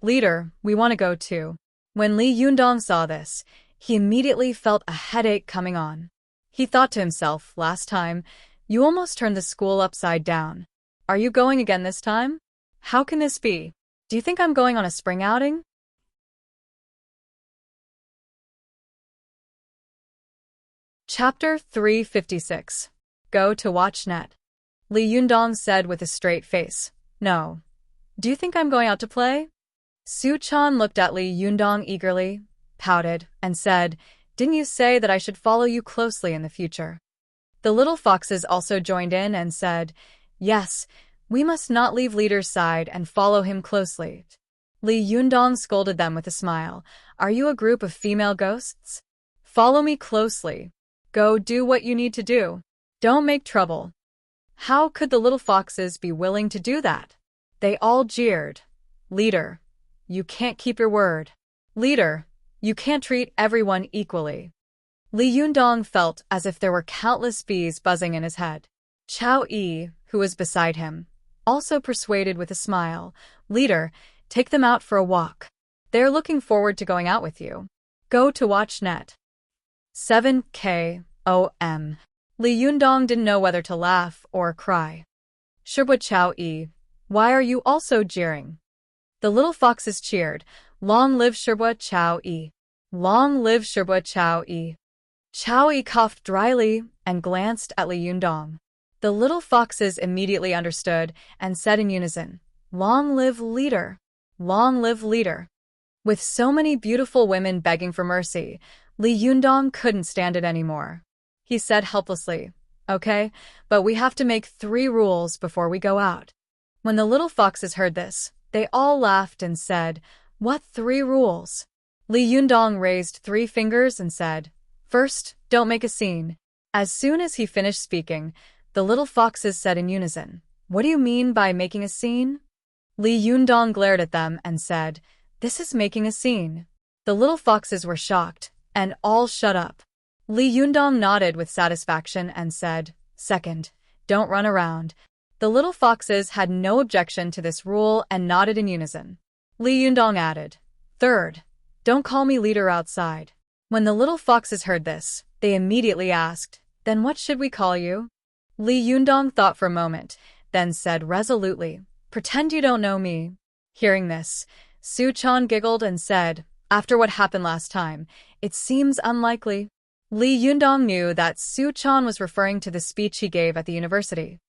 "Leader, we want to go too." When Li Yundong saw this, he immediately felt a headache coming on. He thought to himself, "Last time, you almost turned the school upside down. Are you going again this time? How can this be? Do you think I'm going on a spring outing?" Chapter 356. Go to WatchNet. Li Yundong said with a straight face, "No. Do you think I'm going out to play?" Su Chan looked at Li Yundong eagerly, pouted, and said, "Didn't you say that I should follow you closely in the future?" The little foxes also joined in and said, "Yes, we must not leave leader's side and follow him closely." Li Yundong scolded them with a smile, "Are you a group of female ghosts? Follow me closely. Go do what you need to do. Don't make trouble." How could the little foxes be willing to do that? They all jeered. "Leader, you can't keep your word. Leader, you can't treat everyone equally." Li Yundong felt as if there were countless bees buzzing in his head. Chao Yi, who was beside him, also persuaded with a smile, "Leader, take them out for a walk. They're looking forward to going out with you. Go to WatchNet." 7KOM. Li Yundong didn't know whether to laugh or cry. "Shibwa Chao Yi, why are you also jeering?" The little foxes cheered, "Long live Shibwa Chao Yi. Long live Shibwa Chao Yi." Chao Yi coughed dryly and glanced at Li Yundong. The little foxes immediately understood and said in unison, "Long live leader. Long live leader." With so many beautiful women begging for mercy, Li Yundong couldn't stand it anymore. He said helplessly, "Okay, but we have to make 3 rules before we go out." When the little foxes heard this, they all laughed and said, "What 3 rules?" Li Yundong raised 3 fingers and said, "First, don't make a scene." As soon as he finished speaking, the little foxes said in unison, "What do you mean by making a scene?" Li Yundong glared at them and said, "This is making a scene." The little foxes were shocked, and all shut up. Li Yundong nodded with satisfaction and said, "Second, don't run around." The little foxes had no objection to this rule and nodded in unison. Li Yundong added, "Third, don't call me leader outside." When the little foxes heard this, they immediately asked, "Then what should we call you?" Li Yundong thought for a moment, then said resolutely, "Pretend you don't know me." Hearing this, Su Chan giggled and said, "After what happened last time, it seems unlikely." Li Yundong knew that Su Chan was referring to the speech he gave at the university.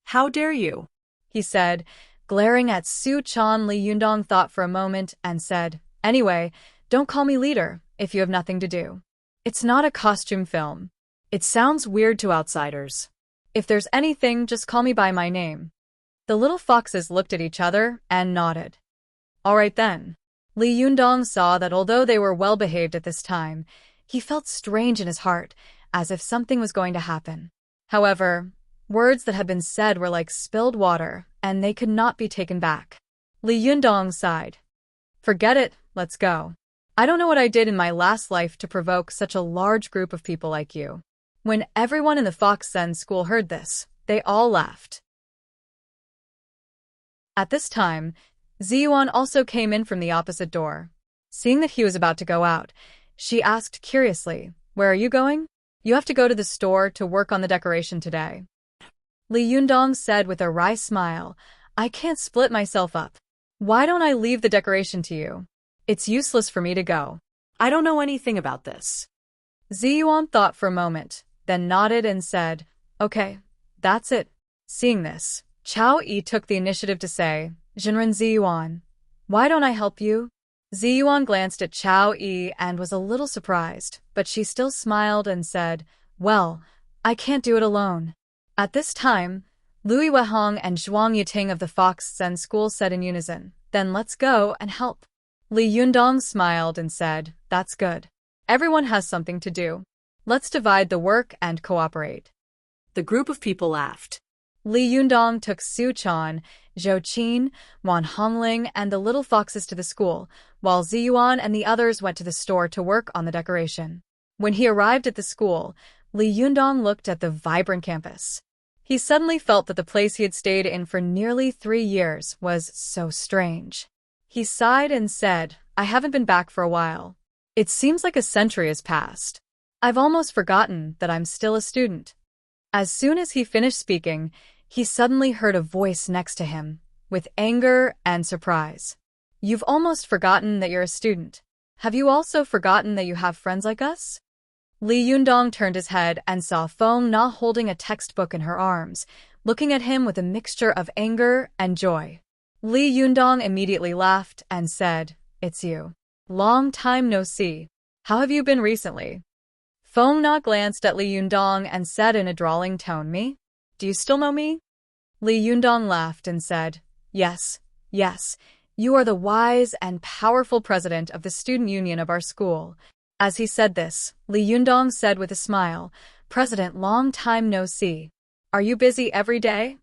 "How dare you?" he said, glaring at Su Chan. Li Yundong thought for a moment and said, "Anyway, don't call me leader if you have nothing to do. It's not a costume film. It sounds weird to outsiders. If there's anything, just call me by my name." The little foxes looked at each other and nodded. "All right then." Li Yundong saw that although they were well behaved at this time, he felt strange in his heart, as if something was going to happen. However, words that had been said were like spilled water, and they could not be taken back. Li Yundong sighed. "Forget it, let's go. I don't know what I did in my last life to provoke such a large group of people like you." When everyone in the Fox Zen school heard this, they all laughed. At this time, Ziyuan also came in from the opposite door. Seeing that he was about to go out, she asked curiously, "Where are you going?" "You have to go to the store to work on the decoration today." Li Yundong said with a wry smile, "I can't split myself up. Why don't I leave the decoration to you? It's useless for me to go." "I don't know anything about this." Ziyuan thought for a moment, then nodded and said, "Okay, that's it." Seeing this, Chao Yi took the initiative to say, Jinren Ziyuan. Why don't I help you? Ziyuan glanced at Chao Yi and was a little surprised, but she still smiled and said, well, I can't do it alone. At this time, Lui Wehong and Zhuang Yiting of the Fox Zen School said in unison, then let's go and help. Li Yundong smiled and said, that's good. Everyone has something to do. Let's divide the work and cooperate. The group of people laughed. Li Yundong took Su Chan, Zhou Qin, Wan Hongling, and the little foxes to the school, while Ziyuan and the others went to the store to work on the decoration. When he arrived at the school, Li Yundong looked at the vibrant campus. He suddenly felt that the place he had stayed in for nearly 3 years was so strange. He sighed and said, I haven't been back for a while. It seems like a century has passed. I've almost forgotten that I'm still a student. As soon as he finished speaking, he suddenly heard a voice next to him, with anger and surprise. You've almost forgotten that you're a student. Have you also forgotten that you have friends like us? Li Yundong turned his head and saw Feng Na holding a textbook in her arms, looking at him with a mixture of anger and joy. Li Yundong immediately laughed and said, it's you. Long time no see. How have you been recently? Feng Na glanced at Li Yundong and said in a drawling tone, me? Do you still know me? Li Yundong laughed and said, yes, yes, you are the wise and powerful president of the student union of our school. As he said this, Li Yundong said with a smile, President, long time no see. Are you busy every day?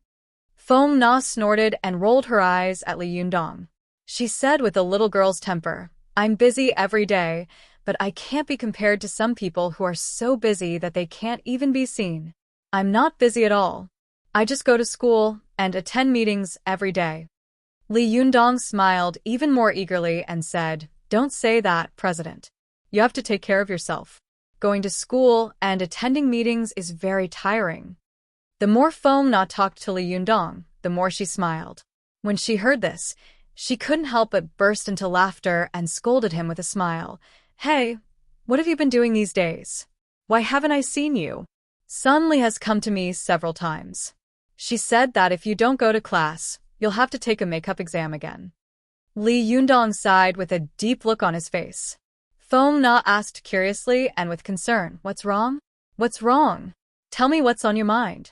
Feng Na snorted and rolled her eyes at Li Yundong. She said with a little girl's temper, I'm busy every day, but I can't be compared to some people who are so busy that they can't even be seen. I'm not busy at all. I just go to school and attend meetings every day. Li Yundong smiled even more eagerly and said, don't say that, President. You have to take care of yourself. Going to school and attending meetings is very tiring. The more Feng Na talked to Li Yundong, the more she smiled. When she heard this, she couldn't help but burst into laughter and scolded him with a smile. Hey, what have you been doing these days? Why haven't I seen you? Sun Li has come to me several times. She said that if you don't go to class, you'll have to take a makeup exam again. Li Yundong sighed with a deep look on his face. Feng Na asked curiously and with concern, what's wrong? What's wrong? Tell me what's on your mind.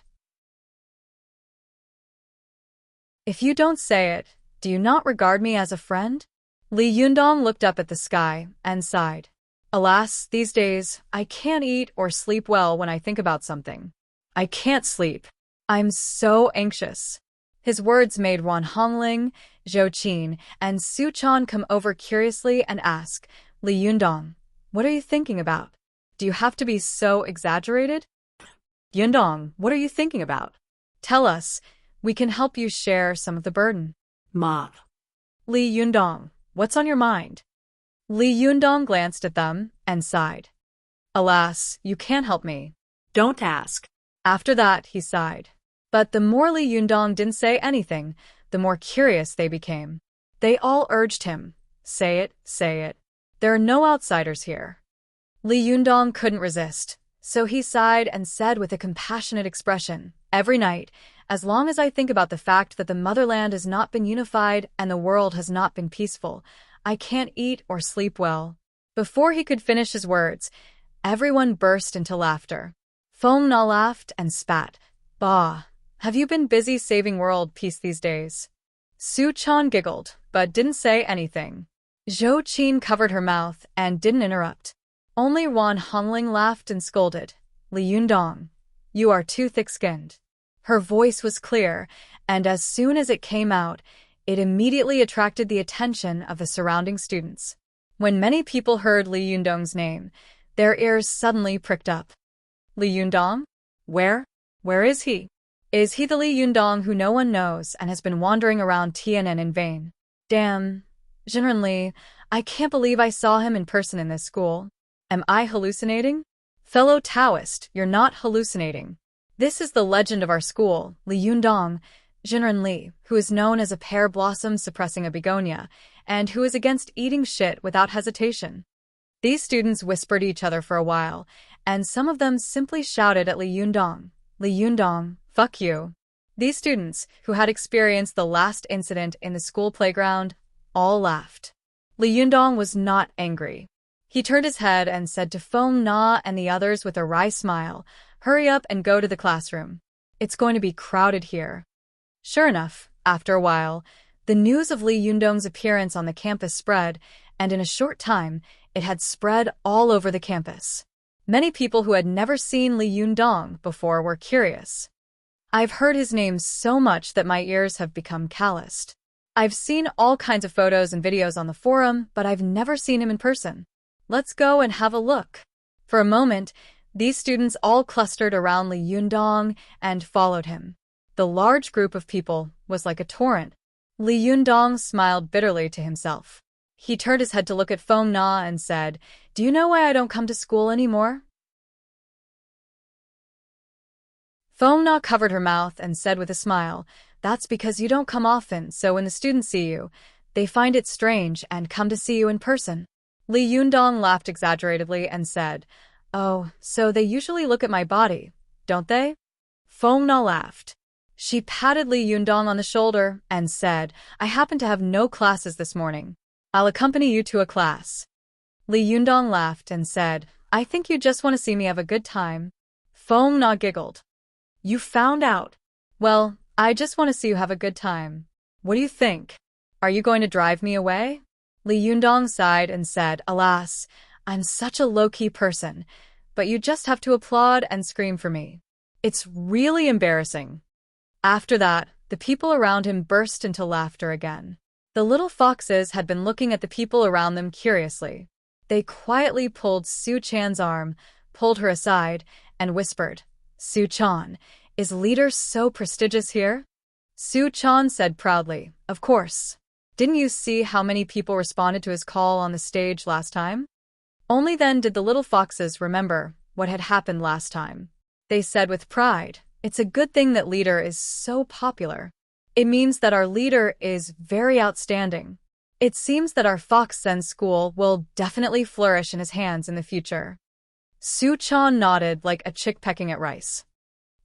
If you don't say it, do you not regard me as a friend? Li Yundong looked up at the sky and sighed. Alas, these days, I can't eat or sleep well when I think about something. I can't sleep. I'm so anxious. His words made Wan Hongling, Zhou Qin, and Su Chan come over curiously and ask, Li Yundong, what are you thinking about? Do you have to be so exaggerated? Yundong, what are you thinking about? Tell us. We can help you share some of the burden. Ma. Li Yundong, what's on your mind? Li Yundong glanced at them and sighed. Alas, you can't help me. Don't ask. After that, he sighed. But the more Li Yundong didn't say anything, the more curious they became. They all urged him, say it, say it. There are no outsiders here. Li Yundong couldn't resist, so he sighed and said with a compassionate expression, every night, as long as I think about the fact that the motherland has not been unified and the world has not been peaceful, I can't eat or sleep well. Before he could finish his words, everyone burst into laughter. Feng Na laughed and spat. Bah, have you been busy saving world peace these days? Su Chan giggled, but didn't say anything. Zhou Qin covered her mouth and didn't interrupt. Only Wan Hongling laughed and scolded. Li Yundong, you are too thick-skinned. Her voice was clear, and as soon as it came out, it immediately attracted the attention of the surrounding students. When many people heard Li Yundong's name, their ears suddenly pricked up. Li Yundong? Where? Where is he? Is he the Li Yundong who no one knows and has been wandering around Tian'an in vain? Damn. Jinren Li, I can't believe I saw him in person in this school. Am I hallucinating? Fellow Taoist, you're not hallucinating. This is the legend of our school, Li Yundong, Jinren Li, who is known as a pear blossom suppressing a begonia, and who is against eating shit without hesitation. These students whispered each other for a while, and some of them simply shouted at Li Yundong, fuck you. These students, who had experienced the last incident in the school playground, all laughed. Li Yundong was not angry. He turned his head and said to Feng Na and the others with a wry smile, "Hurry up and go to the classroom. It's going to be crowded here." Sure enough, after a while, the news of Li Yundong's appearance on the campus spread, and in a short time, it had spread all over the campus. Many people who had never seen Li Yundong before were curious. "I've heard his name so much that my ears have become calloused. I've seen all kinds of photos and videos on the forum, but I've never seen him in person. Let's go and have a look." For a moment, these students all clustered around Li Yundong and followed him. The large group of people was like a torrent. Li Yundong smiled bitterly to himself. He turned his head to look at Feng Na and said, "Do you know why I don't come to school anymore?" Feng Na covered her mouth and said with a smile, "That's because you don't come often, so when the students see you, they find it strange and come to see you in person." Li Yundong laughed exaggeratedly and said, "Oh, so they usually look at my body, don't they?" Feng Na laughed. She patted Li Yundong on the shoulder and said, "I happen to have no classes this morning. I'll accompany you to a class." Li Yundong laughed and said, "I think you just want to see me have a good time." Feng Na giggled. "You found out. Well, I just want to see you have a good time. What do you think? Are you going to drive me away?" Li Yundong sighed and said, "Alas, I'm such a low-key person, but you just have to applaud and scream for me. It's really embarrassing." After that, the people around him burst into laughter again. The little foxes had been looking at the people around them curiously. They quietly pulled Su Chan's arm, pulled her aside, and whispered, "Su Chan, is leader so prestigious here?" Su Chan said proudly, "Of course. Didn't you see how many people responded to his call on the stage last time?" Only then did the little foxes remember what had happened last time. They said with pride, "It's a good thing that leader is so popular. It means that our leader is very outstanding. It seems that our Fox Zen school will definitely flourish in his hands in the future." Su Chan nodded like a chick pecking at rice.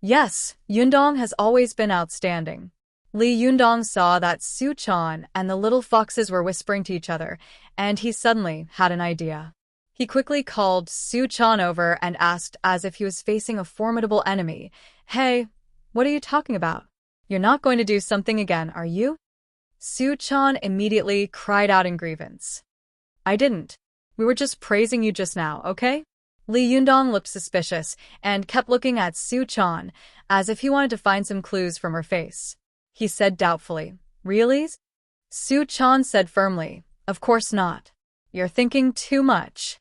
Yes, Yundong has always been outstanding. Li Yundong saw that Su Chan and the little foxes were whispering to each other, and he suddenly had an idea. He quickly called Su Chan over and asked as if he was facing a formidable enemy, "Hey, what are you talking about? You're not going to do something again, are you?" Su Chan immediately cried out in grievance. "I didn't. We were just praising you just now, okay?" Li Yundong looked suspicious and kept looking at Su Chan as if he wanted to find some clues from her face. He said doubtfully, "Really?" Su Chan said firmly, "Of course not. You're thinking too much."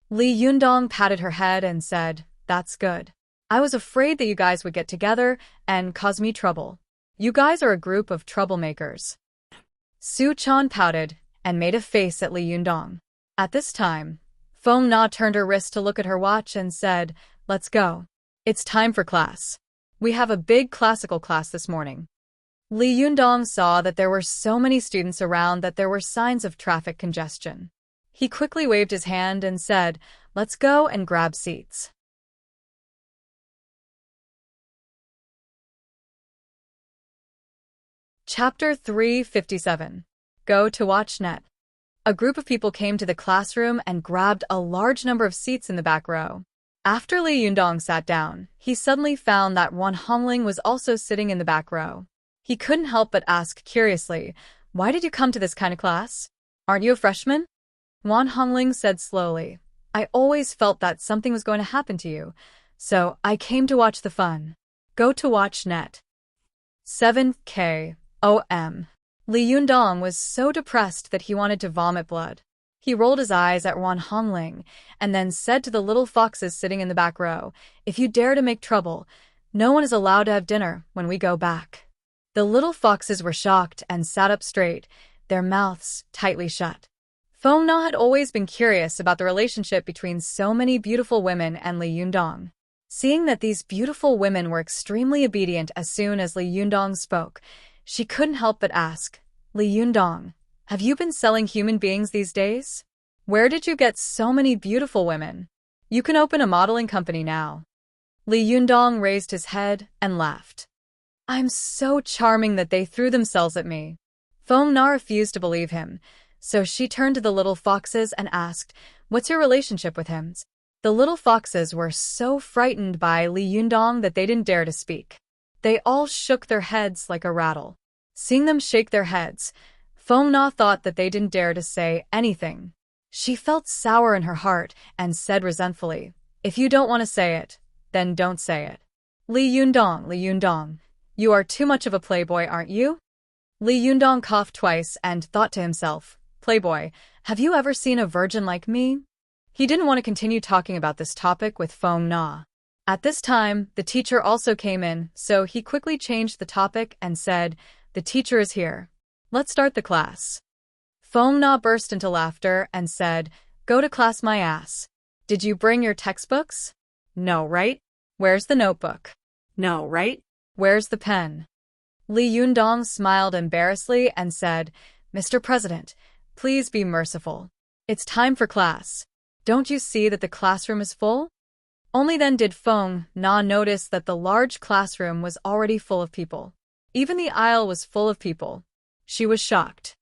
Li Yundong patted her head and said, "That's good. I was afraid that you guys would get together and cause me trouble. You guys are a group of troublemakers." Su Chan pouted and made a face at Li Yundong. At this time, Feng Na turned her wrist to look at her watch and said, "Let's go. It's time for class. We have a big classical class this morning." Li Yundong saw that there were so many students around that there were signs of traffic congestion. He quickly waved his hand and said, "Let's go and grab seats." Chapter 357. Go to WatchNet. A group of people came to the classroom and grabbed a large number of seats in the back row. After Li Yundong sat down, he suddenly found that Wan Hongling was also sitting in the back row. He couldn't help but ask curiously, "Why did you come to this kind of class? Aren't you a freshman?" Wan Hongling said slowly, "I always felt that something was going to happen to you, so I came to watch the fun. Go to WatchNet." 7 KOM. Li Yundong was so depressed that he wanted to vomit blood. He rolled his eyes at Wan Hongling and then said to the little foxes sitting in the back row, "If you dare to make trouble, no one is allowed to have dinner when we go back." The little foxes were shocked and sat up straight, their mouths tightly shut. Feng Na had always been curious about the relationship between so many beautiful women and Li Yundong. Seeing that these beautiful women were extremely obedient as soon as Li Yundong spoke, she couldn't help but ask, "Li Yundong, have you been selling human beings these days? Where did you get so many beautiful women? You can open a modeling company now." Li Yundong raised his head and laughed. I'm so charming that they threw themselves at me. Feng Na refused to believe him, so she turned to the little foxes and asked, "What's your relationship with him?" The little foxes were so frightened by Li Yundong that they didn't dare to speak. They all shook their heads like a rattle. Seeing them shake their heads, Feng Na thought that they didn't dare to say anything. She felt sour in her heart and said resentfully, "If you don't want to say it, then don't say it." Li Yundong, you are too much of a playboy, aren't you? Li Yundong coughed twice and thought to himself, "Playboy, have you ever seen a virgin like me?" He didn't want to continue talking about this topic with Feng Na. At this time, the teacher also came in, so he quickly changed the topic and said, "The teacher is here. Let's start the class." Feng Na burst into laughter and said, "Go to class, my ass. Did you bring your textbooks?" "No, right?" "Where's the notebook?" "No, right?" "Where's the pen?" Li Yundong smiled embarrassedly and said, "Mr. President, please be merciful. It's time for class. Don't you see that the classroom is full?" Only then did Feng Na notice that the large classroom was already full of people. Even the aisle was full of people. She was shocked.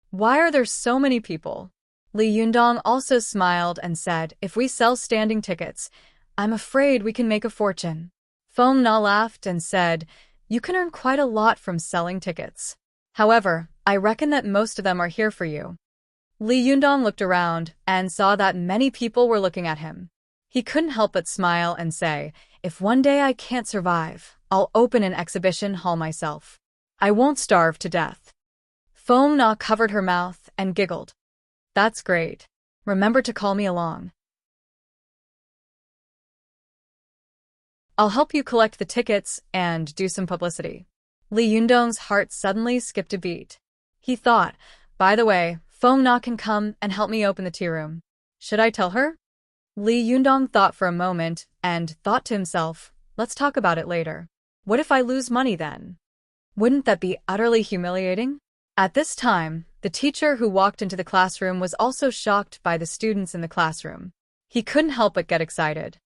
Why are there so many people? Li Yundong also smiled and said, "If we sell standing tickets, I'm afraid we can make a fortune." Feng Na laughed and said, "You can earn quite a lot from selling tickets. However, I reckon that most of them are here for you." Li Yundong looked around and saw that many people were looking at him. He couldn't help but smile and say, "If one day I can't survive, I'll open an exhibition hall myself. I won't starve to death." Feng Na covered her mouth and giggled. "That's great. Remember to call me along. I'll help you collect the tickets and do some publicity." Li Yundong's heart suddenly skipped a beat. He thought, "By the way, Feng Na can come and help me open the tea room. Should I tell her?" Li Yundong thought for a moment and thought to himself, "Let's talk about it later. What if I lose money then? Wouldn't that be utterly humiliating?" At this time, the teacher who walked into the classroom was also shocked by the students in the classroom. He couldn't help but get excited.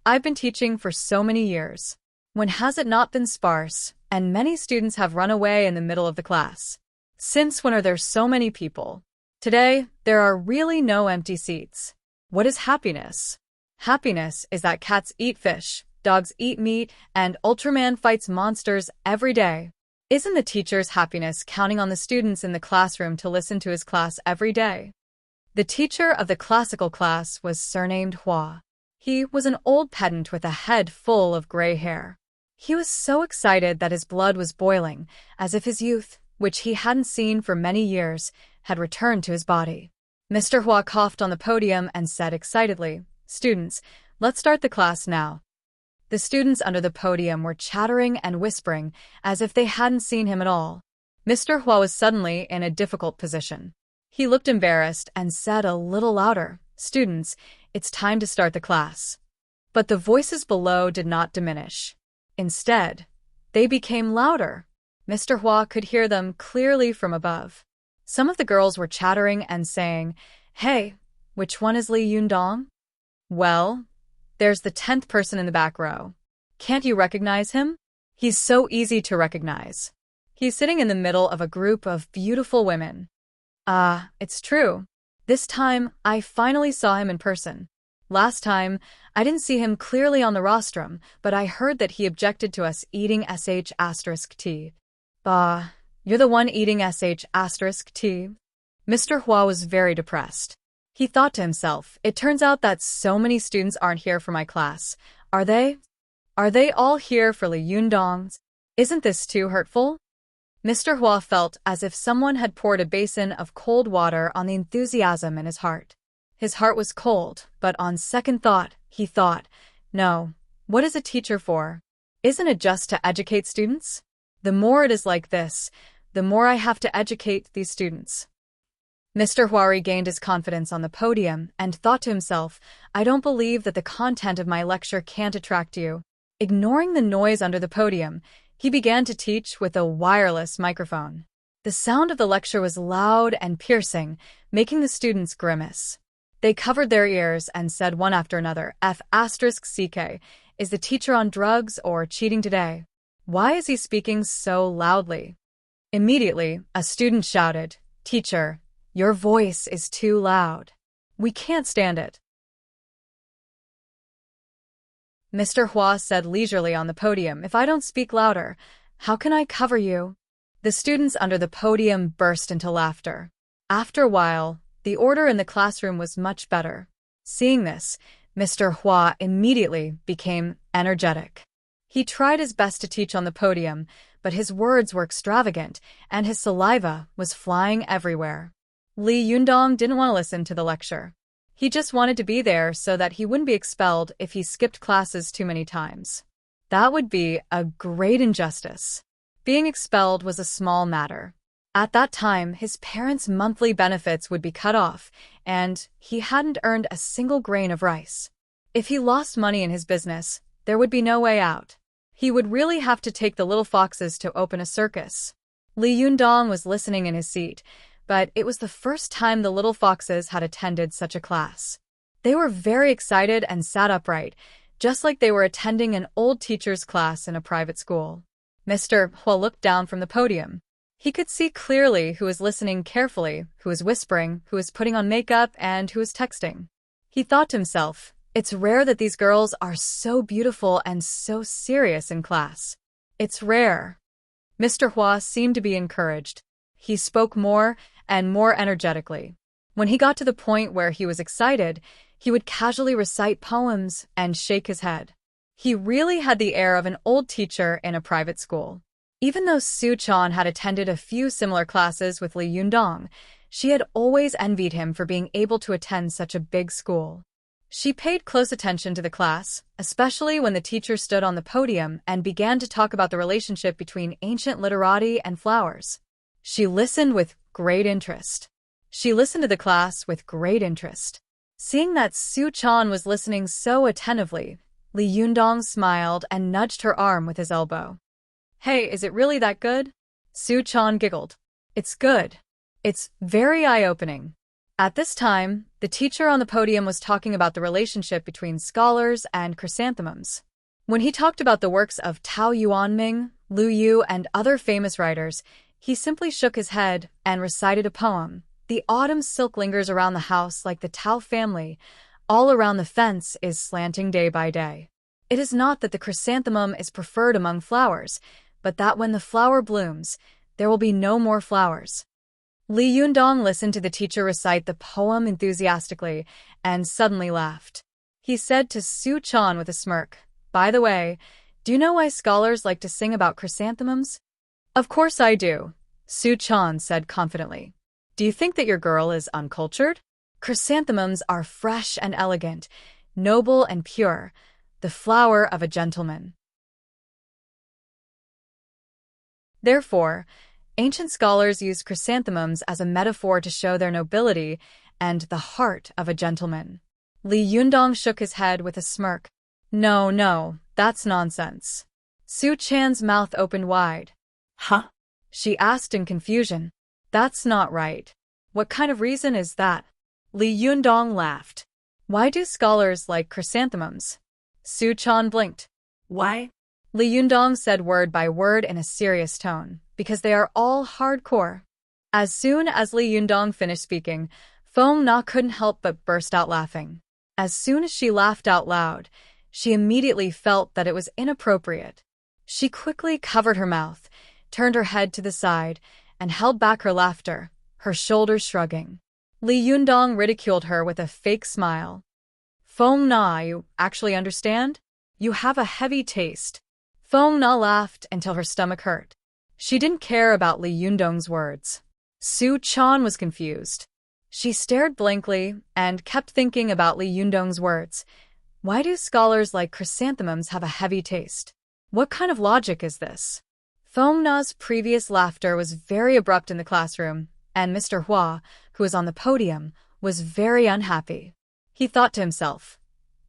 "I've been teaching for so many years. When has it not been sparse, and many students have run away in the middle of the class? Since when are there so many people? Today, there are really no empty seats. What is happiness? Happiness is that cats eat fish, dogs eat meat, and Ultraman fights monsters every day. Isn't the teacher's happiness counting on the students in the classroom to listen to his class every day?" The teacher of the classical class was surnamed Hua. He was an old pedant with a head full of gray hair. He was so excited that his blood was boiling, as if his youth, which he hadn't seen for many years, had returned to his body. Mr. Hua coughed on the podium and said excitedly, "Students, let's start the class now." The students under the podium were chattering and whispering as if they hadn't seen him at all. Mr. Hua was suddenly in a difficult position. He looked embarrassed and said a little louder, "Students, it's time to start the class." But the voices below did not diminish. Instead, they became louder. Mr. Hua could hear them clearly from above. Some of the girls were chattering and saying, "Hey, which one is Li Yundong? Well, there's the 10th person in the back row. Can't you recognize him? He's so easy to recognize. He's sitting in the middle of a group of beautiful women." "Ah, it's true. This time, I finally saw him in person. Last time, I didn't see him clearly on the rostrum, but I heard that he objected to us eating sh*t. Bah, you're the one eating sh*t. Mr. Hua was very depressed. He thought to himself, "It turns out that so many students aren't here for my class. Are they? Are they all here for Li Yundong's? Isn't this too hurtful?" Mr. Hua felt as if someone had poured a basin of cold water on the enthusiasm in his heart. His heart was cold, but on second thought, he thought, "No, what is a teacher for? Isn't it just to educate students? The more it is like this, the more I have to educate these students." Mr. Hua regained his confidence on the podium and thought to himself, "I don't believe that the content of my lecture can't attract you." Ignoring the noise under the podium, he began to teach with a wireless microphone. The sound of the lecture was loud and piercing, making the students grimace. They covered their ears and said one after another, "F***ck, is the teacher on drugs or cheating today?" Why is he speaking so loudly? Immediately, a student shouted, "Teacher, your voice is too loud. We can't stand it." Mr. Hua said leisurely on the podium, "If I don't speak louder, how can I cover you?" The students under the podium burst into laughter. After a while, the order in the classroom was much better. Seeing this, Mr. Hua immediately became energetic. He tried his best to teach on the podium, but his words were extravagant, and his saliva was flying everywhere. Li Yundong didn't want to listen to the lecture. He just wanted to be there so that he wouldn't be expelled if he skipped classes too many times. That would be a great injustice. Being expelled was a small matter. At that time, his parents' monthly benefits would be cut off, and he hadn't earned a single grain of rice. If he lost money in his business, there would be no way out. He would really have to take the little foxes to open a circus. Li Yundong was listening in his seat, but it was the first time the little foxes had attended such a class. They were very excited and sat upright, just like they were attending an old teacher's class in a private school. Mr. Hua looked down from the podium. He could see clearly who was listening carefully, who was whispering, who was putting on makeup, and who was texting. He thought to himself, "It's rare that these girls are so beautiful and so serious in class. It's rare." Mr. Hua seemed to be encouraged. He spoke more and more energetically. When he got to the point where he was excited, he would casually recite poems and shake his head. He really had the air of an old teacher in a private school. Even though Su Chan had attended a few similar classes with Li Yundong, she had always envied him for being able to attend such a big school. She paid close attention to the class, especially when the teacher stood on the podium and began to talk about the relationship between ancient literati and flowers. She listened with great interest. Seeing that Su Chan was listening so attentively, Li Yundong smiled and nudged her arm with his elbow. "Hey, is it really that good?" Su Chan giggled. "It's good. It's very eye-opening." At this time, the teacher on the podium was talking about the relationship between scholars and chrysanthemums. When he talked about the works of Tao Yuanming, Lu Yu, and other famous writers, he simply shook his head and recited a poem. "The autumn silk lingers around the house like the Tao family. All around the fence is slanting day by day. It is not that the chrysanthemum is preferred among flowers, but that when the flower blooms, there will be no more flowers." Li Yundong listened to the teacher recite the poem enthusiastically and suddenly laughed. He said to Su Chan with a smirk, "By the way, do you know why scholars like to sing about chrysanthemums?" "Of course I do," Su Chan said confidently. "Do you think that your girl is uncultured? Chrysanthemums are fresh and elegant, noble and pure, the flower of a gentleman. Therefore, ancient scholars used chrysanthemums as a metaphor to show their nobility and the heart of a gentleman." Li Yundong shook his head with a smirk. No, that's nonsense." Su Chan's mouth opened wide. Huh? She asked in confusion. "That's not right. What kind of reason is that?" Li Yundong laughed. "Why do scholars like chrysanthemums?" Su Chan blinked. Why? Li Yundong said word by word in a serious tone, "Because they are all hardcore." As soon as Li Yundong finished speaking, Feng Na couldn't help but burst out laughing. As soon as she laughed out loud, she immediately felt that it was inappropriate. She quickly covered her mouth, turned her head to the side, and held back her laughter, her shoulders shrugging. Li Yundong ridiculed her with a fake smile. "Feng Na, you actually understand? You have a heavy taste." Feng Na laughed until her stomach hurt. She didn't care about Li Yundong's words. Su Chan was confused. She stared blankly and kept thinking about Li Yundong's words. Why do scholars like chrysanthemums have a heavy taste? What kind of logic is this? Feng Na's previous laughter was very abrupt in the classroom, and Mr. Hua, who was on the podium, was very unhappy. He thought to himself,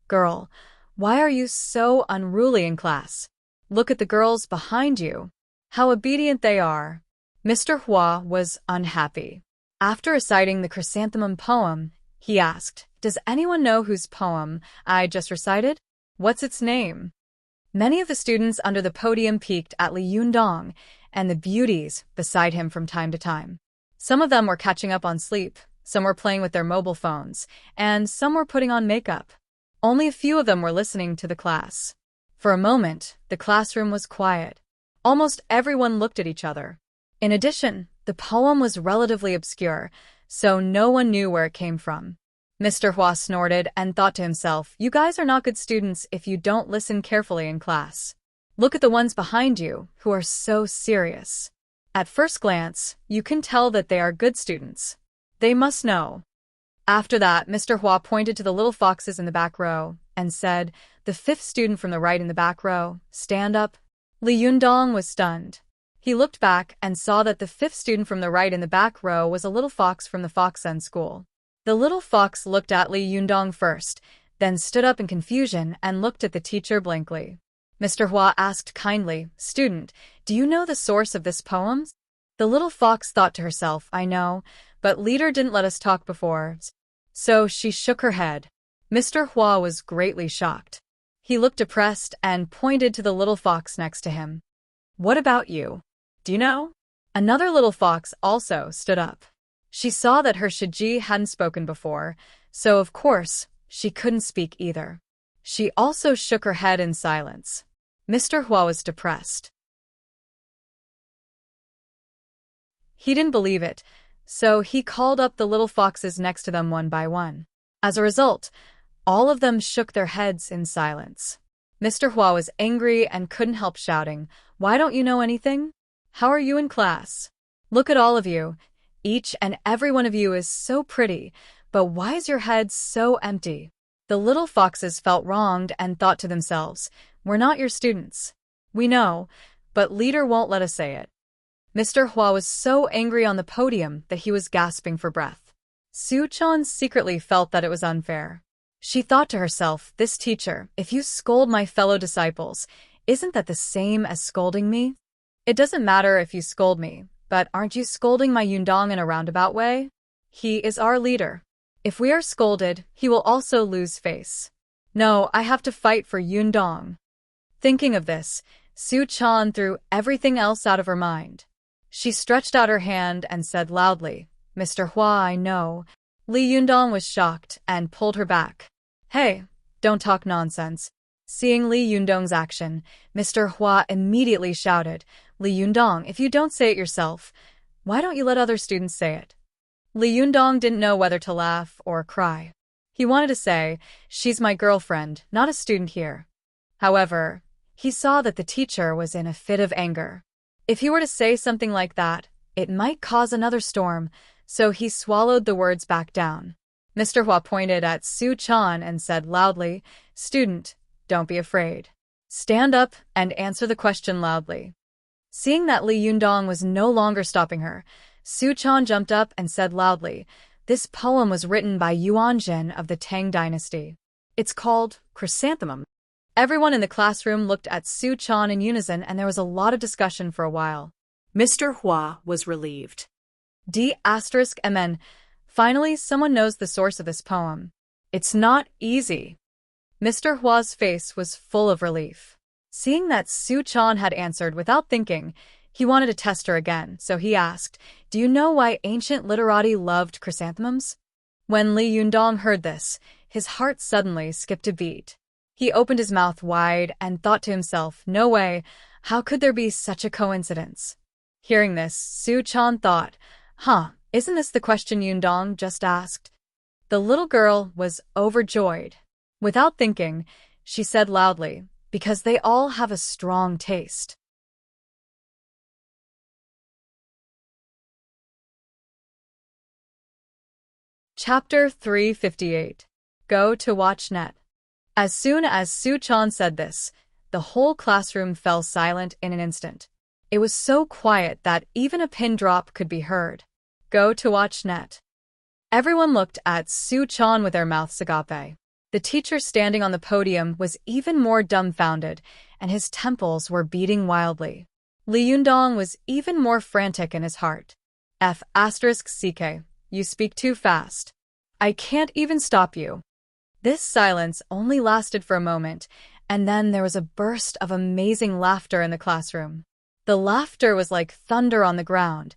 "Girl, why are you so unruly in class? Look at the girls behind you. How obedient they are." Mr. Hua was unhappy. After reciting the chrysanthemum poem, he asked, "Does anyone know whose poem I just recited? What's its name?" Many of the students under the podium peeked at Li Yundong and the beauties beside him from time to time. Some of them were catching up on sleep, some were playing with their mobile phones, and some were putting on makeup. Only a few of them were listening to the class. For a moment, the classroom was quiet. Almost everyone looked at each other. In addition, the poem was relatively obscure, so no one knew where it came from. Mr. Hua snorted and thought to himself, "You guys are not good students if you don't listen carefully in class. Look at the ones behind you, who are so serious. At first glance, you can tell that they are good students. They must know." After that, Mr. Hua pointed to the little foxes in the back row and said, "The fifth student from the right in the back row, stand up." Li Yundong was stunned. He looked back and saw that the fifth student from the right in the back row was a little fox from the Foxen school. The little fox looked at Li Yundong first, then stood up in confusion and looked at the teacher blankly. Mr. Hua asked kindly, "Student, do you know the source of this poem?" The little fox thought to herself, "I know, but leader didn't let us talk before." So she shook her head. Mr. Hua was greatly shocked. He looked depressed and pointed to the little fox next to him. "What about you? Do you know?" Another little fox also stood up. She saw that her Shiji hadn't spoken before, so of course, she couldn't speak either. She also shook her head in silence. Mr. Hua was depressed. He didn't believe it, so he called up the little foxes next to them one by one. As a result, all of them shook their heads in silence. Mr. Hua was angry and couldn't help shouting, "Why don't you know anything? How are you in class? Look at all of you. Each and every one of you is so pretty, but why is your head so empty?" The little foxes felt wronged and thought to themselves, "We're not your students. We know, but leader won't let us say it." Mr. Hua was so angry on the podium that he was gasping for breath. Su-chan secretly felt that it was unfair. She thought to herself, "This teacher, if you scold my fellow disciples, isn't that the same as scolding me? It doesn't matter if you scold me, but aren't you scolding my Yundong in a roundabout way? He is our leader. If we are scolded, he will also lose face. No, I have to fight for Yundong." Thinking of this, Su-chan threw everything else out of her mind. She stretched out her hand and said loudly, "Mr. Hua, I know." Li Yundong was shocked and pulled her back. "Hey, don't talk nonsense." Seeing Li Yundong's action, Mr. Hua immediately shouted, "Li Yundong, if you don't say it yourself, why don't you let other students say it?" Li Yundong didn't know whether to laugh or cry. He wanted to say, "She's my girlfriend, not a student here." However, he saw that the teacher was in a fit of anger. If he were to say something like that, it might cause another storm, so he swallowed the words back down. Mr. Hua pointed at Su-chan and said loudly, "Student, don't be afraid. Stand up and answer the question loudly." Seeing that Li Yundong was no longer stopping her, Su-chan jumped up and said loudly, "This poem was written by Yuanjin of the Tang dynasty. It's called Chrysanthemum." Everyone in the classroom looked at Su-chan in unison, and there was a lot of discussion for a while. Mr. Hua was relieved. D***MN. Finally, someone knows the source of this poem. It's not easy. Mr. Hua's face was full of relief. Seeing that Su-chan had answered without thinking, he wanted to test her again, so he asked, "Do you know why ancient literati loved chrysanthemums?" When Li Yundong heard this, his heart suddenly skipped a beat. He opened his mouth wide and thought to himself, "No way, how could there be such a coincidence?" Hearing this, Su-chan thought, "Isn't this the question Yundong just asked?" The little girl was overjoyed. Without thinking, she said loudly, "Because they all have a strong taste." Chapter 358. Go to WatchNet. As soon as Su-chan said this, the whole classroom fell silent in an instant. It was so quiet that even a pin drop could be heard. Go to WatchNet. Everyone looked at Su-chan with their mouths agape. The teacher standing on the podium was even more dumbfounded, and his temples were beating wildly. Li Yundong was even more frantic in his heart. F***CK, you speak too fast. I can't even stop you. This silence only lasted for a moment, And then there was a burst of amazing laughter in the classroom. The laughter was like thunder on the ground,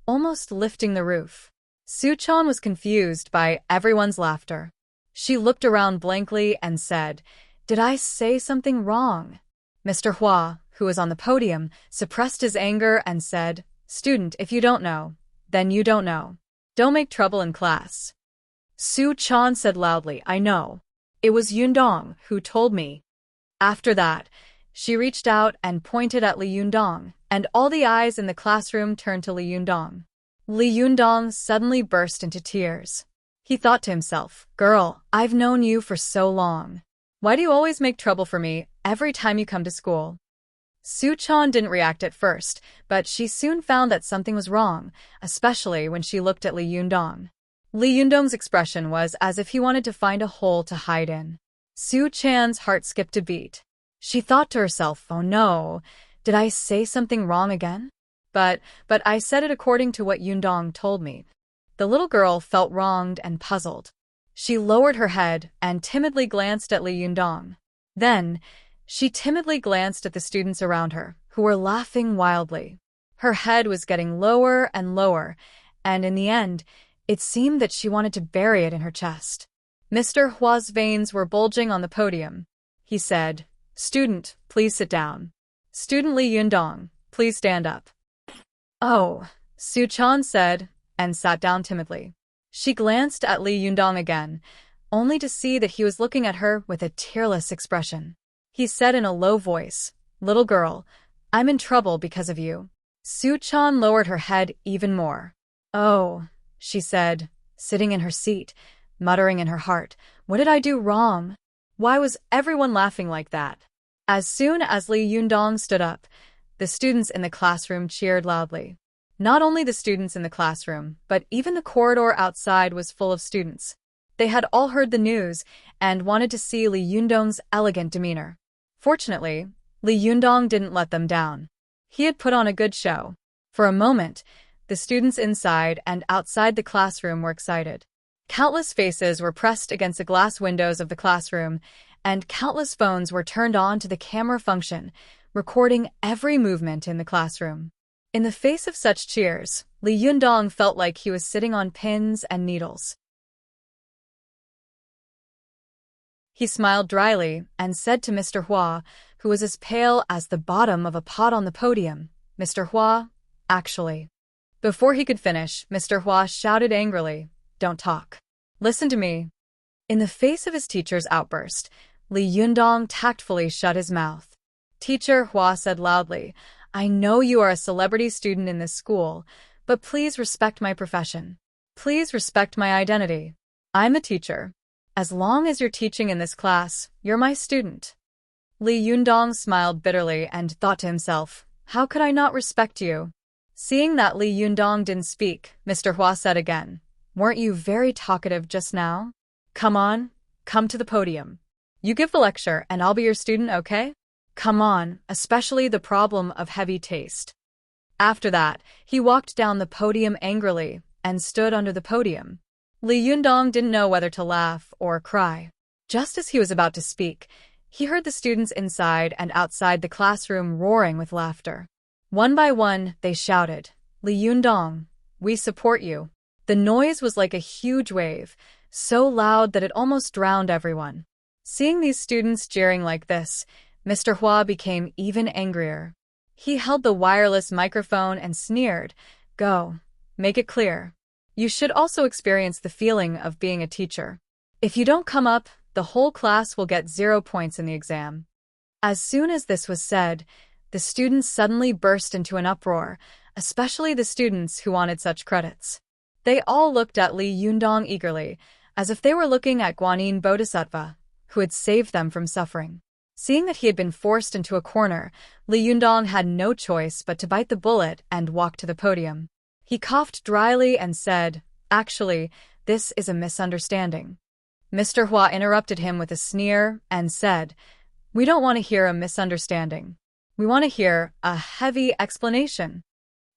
almost lifting the roof. Suchan was confused by everyone's laughter. She looked around blankly and said, "Did I say something wrong?" Mr. Hua, who was on the podium, suppressed his anger and said, "Student, if you don't know, then you don't know. Don't make trouble in class." Suchan said loudly, "I know. It was Yundong who told me." After that, she reached out and pointed at Li Yundong, and all the eyes in the classroom turned to Li Yundong. Li Yundong suddenly burst into tears. He thought to himself, "Girl, I've known you for so long. Why do you always make trouble for me every time you come to school?" Suchan didn't react at first, but she soon found that something was wrong, especially when she looked at Li Yundong. Li Yundong's expression was as if he wanted to find a hole to hide in. Suchan's heart skipped a beat. She thought to herself, "Oh no, did I say something wrong again?" But I said it according to what Yundong told me." The little girl felt wronged and puzzled. She lowered her head and timidly glanced at Li Yundong. Then, she timidly glanced at the students around her, who were laughing wildly. Her head was getting lower and lower, and in the end, it seemed that she wanted to bury it in her chest. Mr. Hua's veins were bulging on the podium. He said, "Student, please sit down. Student Li Yundong, please stand up." "Oh," Suchan said, and sat down timidly. She glanced at Li Yundong again, only to see that he was looking at her with a tearless expression. He said in a low voice, "Little girl, I'm in trouble because of you." Suchan lowered her head even more. "Oh," she said, sitting in her seat, muttering in her heart, "What did I do wrong? Why was everyone laughing like that?" As soon as Li Yundong stood up, the students in the classroom cheered loudly. Not only the students in the classroom, but even the corridor outside was full of students. They had all heard the news and wanted to see Li Yundong's elegant demeanor. Fortunately, Li Yundong didn't let them down. He had put on a good show. For a moment, the students inside and outside the classroom were excited. Countless faces were pressed against the glass windows of the classroom, and countless phones were turned on to the camera function, recording every movement in the classroom. In the face of such cheers, Li Yundong felt like he was sitting on pins and needles. He smiled dryly and said to Mr. Hua, who was as pale as the bottom of a pot on the podium, "Mr. Hua, actually." Before he could finish, Mr. Hua shouted angrily, "Don't talk. Listen to me." In the face of his teacher's outburst, Li Yundong tactfully shut his mouth. "Teacher," Hua said loudly, "I know you are a celebrity student in this school, but please respect my profession. Please respect my identity. I'm a teacher. As long as you're teaching in this class, you're my student." Li Yundong smiled bitterly and thought to himself, "How could I not respect you?" Seeing that Li Yundong didn't speak, Mr. Hua said again, "Weren't you very talkative just now? Come on, come to the podium. You give the lecture and I'll be your student, okay? Come on, especially the problem of heavy taste." After that, he walked down the podium angrily and stood under the podium. Li Yundong didn't know whether to laugh or cry. Just as he was about to speak, he heard the students inside and outside the classroom roaring with laughter. One by one, they shouted, "Li Yundong, we support you." The noise was like a huge wave, so loud that it almost drowned everyone. Seeing these students jeering like this, Mr. Hua became even angrier. He held the wireless microphone and sneered, "Go, make it clear. You should also experience the feeling of being a teacher. If you don't come up, the whole class will get 0 points in the exam." As soon as this was said, the students suddenly burst into an uproar, especially the students who wanted such credits. They all looked at Li Yundong eagerly, as if they were looking at Guanyin Bodhisattva, who had saved them from suffering. Seeing that he had been forced into a corner, Li Yundong had no choice but to bite the bullet and walk to the podium. He coughed dryly and said, "Actually, this is a misunderstanding." Mr. Hua interrupted him with a sneer and said, "We don't want to hear a misunderstanding. We want to hear a heavy explanation."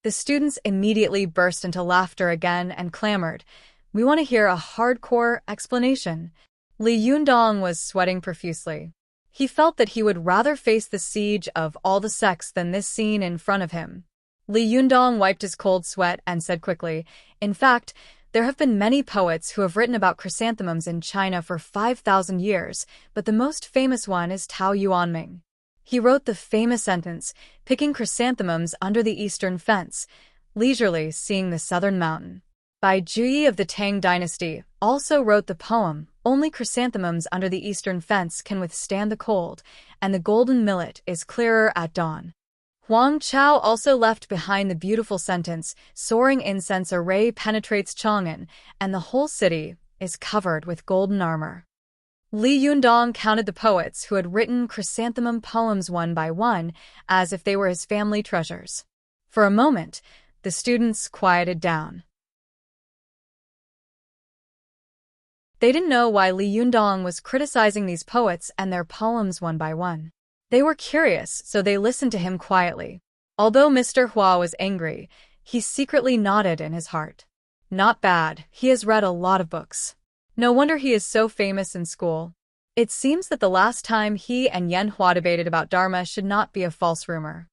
The students immediately burst into laughter again and clamored, "We want to hear a hardcore explanation." Li Yundong was sweating profusely. He felt that he would rather face the siege of all the sects than this scene in front of him. Li Yundong wiped his cold sweat and said quickly, "In fact, there have been many poets who have written about chrysanthemums in China for 5,000 years, but the most famous one is Tao Yuanming. He wrote the famous sentence, picking chrysanthemums under the eastern fence, leisurely seeing the southern mountain. Bai Juyi of the Tang dynasty also wrote the poem, Only chrysanthemums under the eastern fence can withstand the cold, and the golden millet is clearer at dawn. Huang Chao also left behind the beautiful sentence, Soaring incense array penetrates Chang'an, and the whole city is covered with golden armor." Li Yundong counted the poets who had written chrysanthemum poems one by one, as if they were his family treasures. For a moment, the students quieted down. They didn't know why Li Yundong was criticizing these poets and their poems one by one. They were curious, so they listened to him quietly. Although Mr. Hua was angry, he secretly nodded in his heart. Not bad, he has read a lot of books. No wonder he is so famous in school. It seems that the last time he and Yan Hua debated about Dharma should not be a false rumor.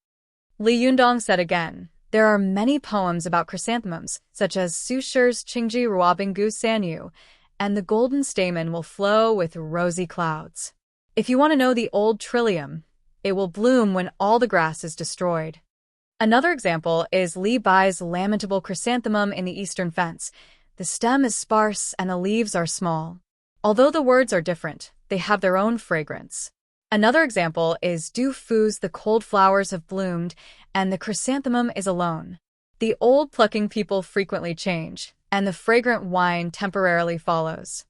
Li Yundong said again, "There are many poems about chrysanthemums, such as Su Shi's Qingji Ruobinggu Sanyu, and the golden stamen will flow with rosy clouds. If you want to know the old trillium, it will bloom when all the grass is destroyed." Another example is Li Bai's lamentable chrysanthemum in the eastern fence. The stem is sparse and the leaves are small. Although the words are different, they have their own fragrance. Another example is Du Fu's The cold flowers have bloomed, and the chrysanthemum is alone. The old plucking people frequently change, and the fragrant wine temporarily follows.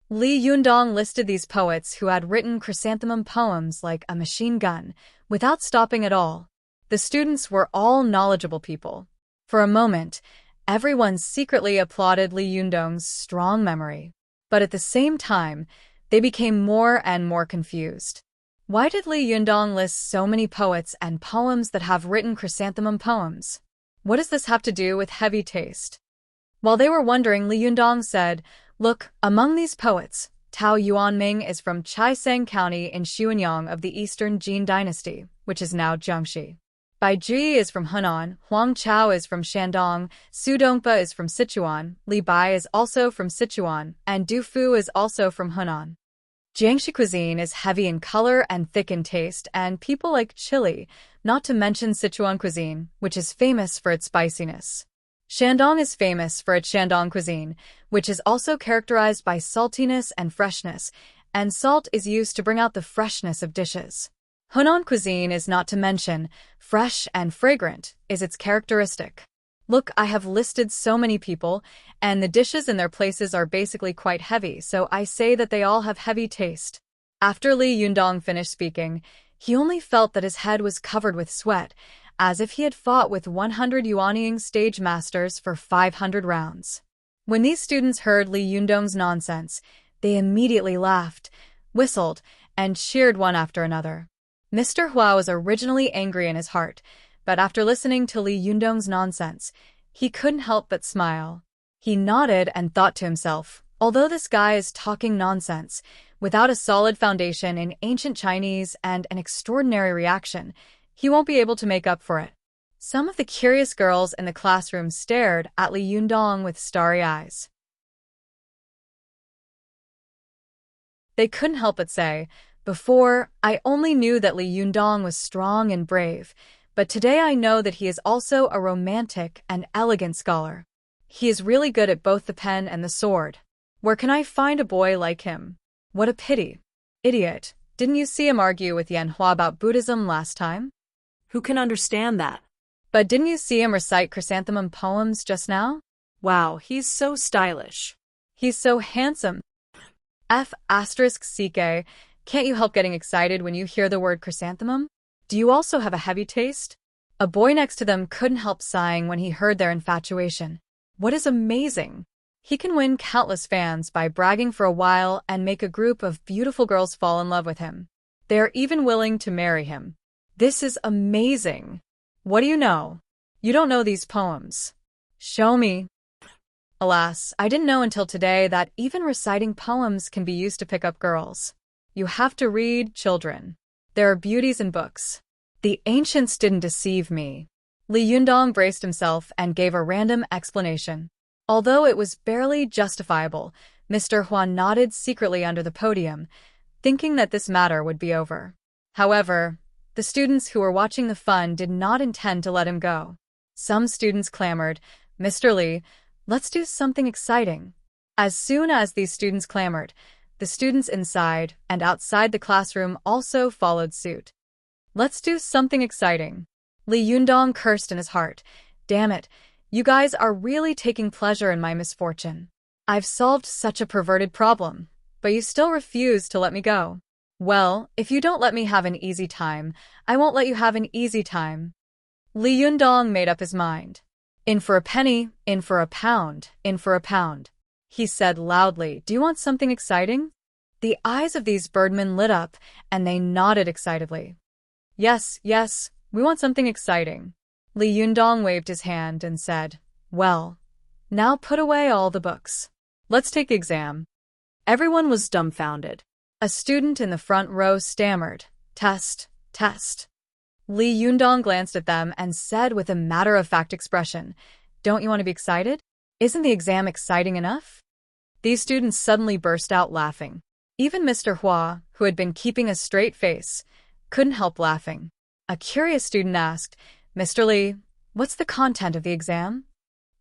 Li Yundong listed these poets who had written chrysanthemum poems like a machine gun, without stopping at all. The students were all knowledgeable people. For a moment, everyone secretly applauded Li Yundong's strong memory. But at the same time, they became more and more confused. Why did Li Yundong list so many poets and poems that have written chrysanthemum poems? What does this have to do with heavy taste? While they were wondering, Li Yundong said, "Look, among these poets, Tao Yuanming is from Chaisang County in Xuanyang of the Eastern Jin Dynasty, which is now Jiangxi. Bai Ji is from Hunan, Huang Chao is from Shandong, Su Dongpa is from Sichuan, Li Bai is also from Sichuan, and Du Fu is also from Hunan. Jiangxi cuisine is heavy in color and thick in taste, and people like chili, not to mention Sichuan cuisine, which is famous for its spiciness. Shandong is famous for its Shandong cuisine, which is also characterized by saltiness and freshness, and salt is used to bring out the freshness of dishes. Hunan cuisine is not to mention, fresh and fragrant is its characteristic. Look, I have listed so many people, and the dishes in their places are basically quite heavy, so I say that they all have heavy taste." After Li Yundong finished speaking, he only felt that his head was covered with sweat, as if he had fought with 100 Yuanying stage masters for 500 rounds. When these students heard Li Yundong's nonsense, they immediately laughed, whistled, and cheered one after another. Mr. Hua was originally angry in his heart, but after listening to Li Yundong's nonsense, he couldn't help but smile. He nodded and thought to himself, although this guy is talking nonsense, without a solid foundation in ancient Chinese and an extraordinary reaction, he won't be able to make up for it. Some of the curious girls in the classroom stared at Li Yundong with starry eyes. They couldn't help but say, "Before, I only knew that Li Yundong was strong and brave, but today I know that he is also a romantic and elegant scholar. He is really good at both the pen and the sword. Where can I find a boy like him? What a pity. Idiot, didn't you see him argue with Yan Hua about Buddhism last time? Who can understand that? But didn't you see him recite chrysanthemum poems just now? Wow, he's so stylish. He's so handsome. F***CK, can't you help getting excited when you hear the word chrysanthemum? Do you also have a heavy taste?" A boy next to them couldn't help sighing when he heard their infatuation. What is amazing? He can win countless fans by bragging for a while and make a group of beautiful girls fall in love with him. They are even willing to marry him. This is amazing. What do you know? You don't know these poems. Show me. Alas, I didn't know until today that even reciting poems can be used to pick up girls. You have to read, children. There are beauties in books. The ancients didn't deceive me. Li Yundong braced himself and gave a random explanation. Although it was barely justifiable, Mr. Huan nodded secretly under the podium, thinking that this matter would be over. However, the students who were watching the fun did not intend to let him go. Some students clamored, "Mr. Li, let's do something exciting." As soon as these students clamored, the students inside and outside the classroom also followed suit. "Let's do something exciting." Li Yundong cursed in his heart. "Damn it, you guys are really taking pleasure in my misfortune. I've solved such a perverted problem, but you still refuse to let me go. Well, if you don't let me have an easy time, I won't let you have an easy time." Li Yundong made up his mind. "In for a penny, in for a pound, in for a pound," he said loudly. "Do you want something exciting?" The eyes of these birdmen lit up, and they nodded excitedly. "Yes, yes, we want something exciting." Li Yundong waved his hand and said, "Well, now put away all the books. Let's take the exam." Everyone was dumbfounded. A student in the front row stammered, "Test, test." Li Yundong glanced at them and said with a matter-of-fact expression, "Don't you want to be excited? Isn't the exam exciting enough?" These students suddenly burst out laughing. Even Mr. Hua, who had been keeping a straight face, couldn't help laughing. A curious student asked, "Mr. Li, what's the content of the exam?"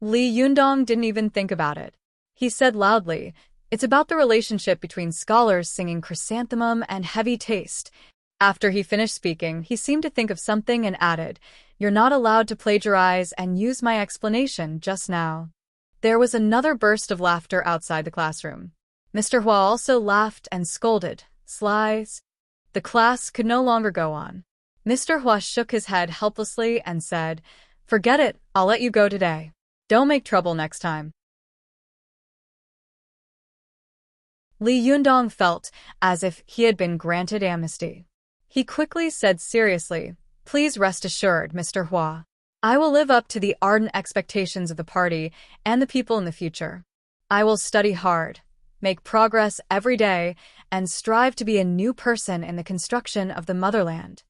Li Yundong didn't even think about it. He said loudly, "It's about the relationship between scholars singing Chrysanthemum and Heavy Taste." After he finished speaking, he seemed to think of something and added, "You're not allowed to plagiarize and use my explanation just now." There was another burst of laughter outside the classroom. Mr. Hua also laughed and scolded, "Slies." The class could no longer go on. Mr. Hua shook his head helplessly and said, "Forget it, I'll let you go today. Don't make trouble next time." Li Yundong felt as if he had been granted amnesty. He quickly said seriously, "Please rest assured, Mr. Hua. I will live up to the ardent expectations of the party and the people in the future. I will study hard, make progress every day, and strive to be a new person in the construction of the motherland."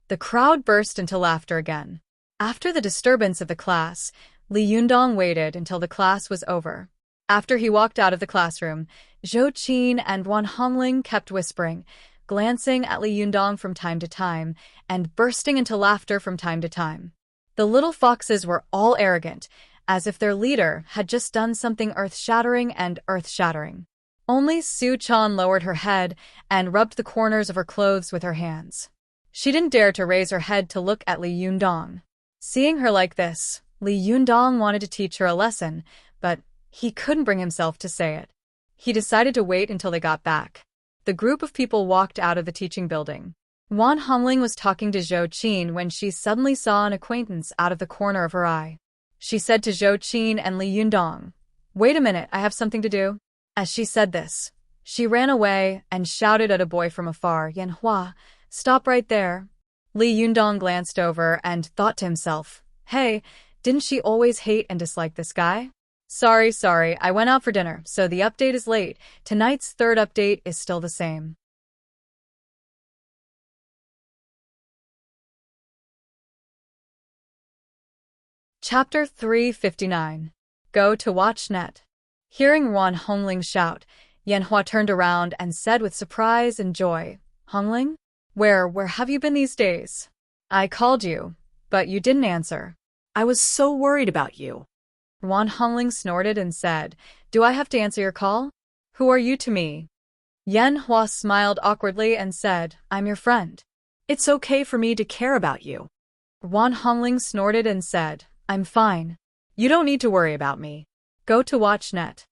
The crowd burst into laughter again. After the disturbance of the class, Li Yundong waited until the class was over. After he walked out of the classroom, Zhou Qin and Wan Hongling kept whispering, glancing at Li Yundong from time to time, and bursting into laughter from time to time. The little foxes were all arrogant, as if their leader had just done something earth-shattering and earth-shattering. Only Su Chan lowered her head and rubbed the corners of her clothes with her hands. She didn't dare to raise her head to look at Li Yundong. Seeing her like this, Li Yundong wanted to teach her a lesson, but he couldn't bring himself to say it. He decided to wait until they got back. The group of people walked out of the teaching building. Wan Hongling was talking to Zhou Qin when she suddenly saw an acquaintance out of the corner of her eye. She said to Zhou Qin and Li Yundong, "Wait a minute, I have something to do." As she said this, she ran away and shouted at a boy from afar, "Yan Hua, stop right there." Li Yundong glanced over and thought to himself, "Hey, didn't she always hate and dislike this guy?" Sorry, I went out for dinner, so the update is late. Tonight's third update is still the same. Chapter 359. Go to WatchNet. Hearing Wan Hongling shout, Yanhua turned around and said with surprise and joy, "Hongling? Where have you been these days? I called you, but you didn't answer." I was so worried about you. Wan Hongling snorted and said, "Do I have to answer your call? Who are you to me?" Yanhua smiled awkwardly and said, "I'm your friend." It's okay for me to care about you. Wan Hongling snorted and said, "I'm fine. You don't need to worry about me. Go to WatchNet."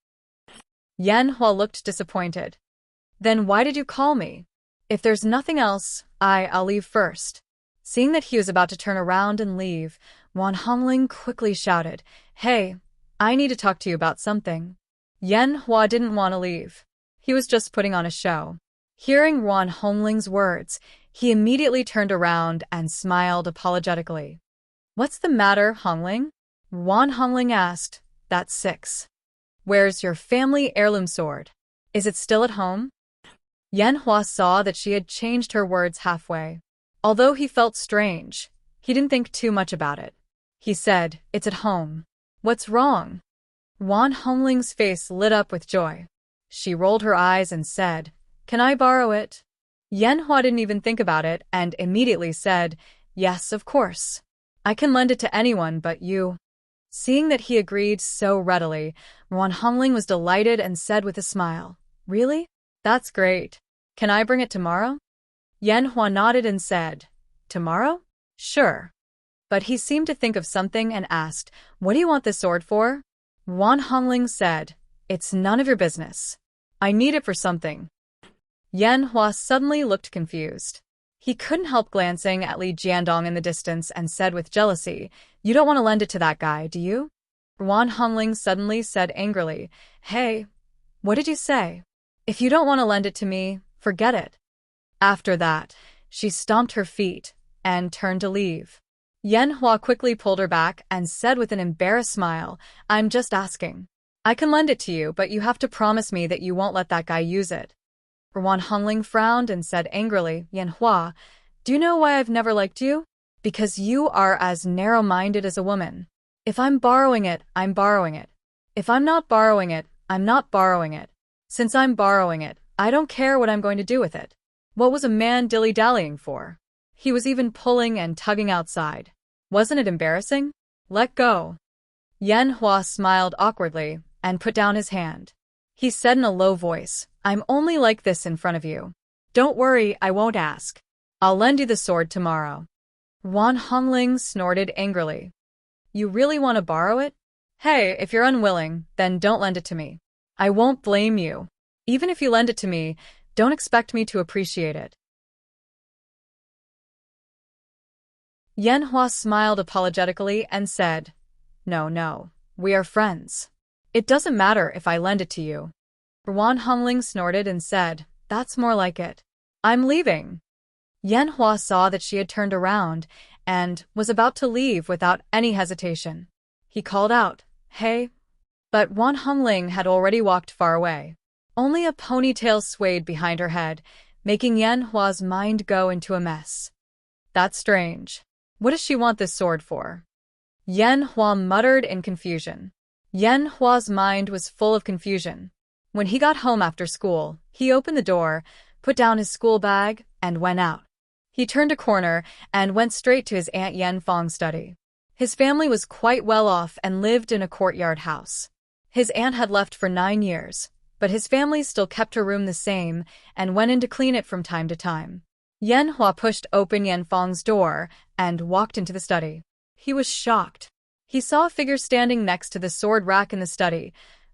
Yanhua looked disappointed. "Then why did you call me? If there's nothing else, I'll leave first." Seeing that he was about to turn around and leave, Wan Hongling quickly shouted, "Hey, I need to talk to you about something." Yanhua didn't want to leave. He was just putting on a show. Hearing Wan Hongling's words, he immediately turned around and smiled apologetically. "What's the matter, Hongling?" Wan Hongling asked. "That's 6. Where's your family heirloom sword? Is it still at home?" Yan Hua saw that she had changed her words halfway. Although he felt strange, he didn't think too much about it. He said, "It's at home." "What's wrong?" Wan Hongling's face lit up with joy. She rolled her eyes and said, "Can I borrow it?" Yan Hua didn't even think about it and immediately said, "Yes, of course. I can lend it to anyone but you." Seeing that he agreed so readily, Wan Hongling was delighted and said with a smile, "Really? That's great. Can I bring it tomorrow?" Yan Hua nodded and said, "Tomorrow? Sure." But he seemed to think of something and asked, "What do you want this sword for?" Wan Hongling said, "It's none of your business. I need it for something." Yan Hua suddenly looked confused. He couldn't help glancing at Li Jiandong in the distance and said with jealousy, "You don't want to lend it to that guy, do you?" Wan Hongling suddenly said angrily, "Hey, what did you say? If you don't want to lend it to me, forget it." After that, she stomped her feet and turned to leave. Yan Hua quickly pulled her back and said with an embarrassed smile, "I'm just asking. I can lend it to you, but you have to promise me that you won't let that guy use it." Wan Hongling frowned and said angrily, "Yan Hua, do you know why I've never liked you? Because you are as narrow-minded as a woman. If I'm borrowing it, I'm borrowing it. If I'm not borrowing it, I'm not borrowing it. Since I'm borrowing it, I don't care what I'm going to do with it." What was a man dilly-dallying for? He was even pulling and tugging outside. Wasn't it embarrassing? Let go. Yan Hua smiled awkwardly and put down his hand. He said in a low voice, "I'm only like this in front of you. Don't worry, I won't ask. I'll lend you the sword tomorrow." Wan Hongling snorted angrily. "You really want to borrow it? Hey, if you're unwilling, then don't lend it to me. I won't blame you. Even if you lend it to me, don't expect me to appreciate it." Yan Hua smiled apologetically and said, No, we are friends. It doesn't matter if I lend it to you." Wan Hongling snorted and said, "That's more like it. I'm leaving." Yan Hua saw that she had turned around and was about to leave without any hesitation. He called out, "Hey." But Wan Hongling had already walked far away. Only a ponytail swayed behind her head, making Yan Hua's mind go into a mess. "That's strange. What does she want this sword for?" Yan Hua muttered in confusion. Yan Hua's mind was full of confusion. When he got home after school, he opened the door, put down his school bag, and went out. He turned a corner and went straight to his Aunt Yan Fong's study. His family was quite well off and lived in a courtyard house. His aunt had left for 9 years, but his family still kept her room the same and went in to clean it from time to time. Yan Hua pushed open Yan Fong's door and walked into the study. He was shocked. He saw a figure standing next to the sword rack in the study,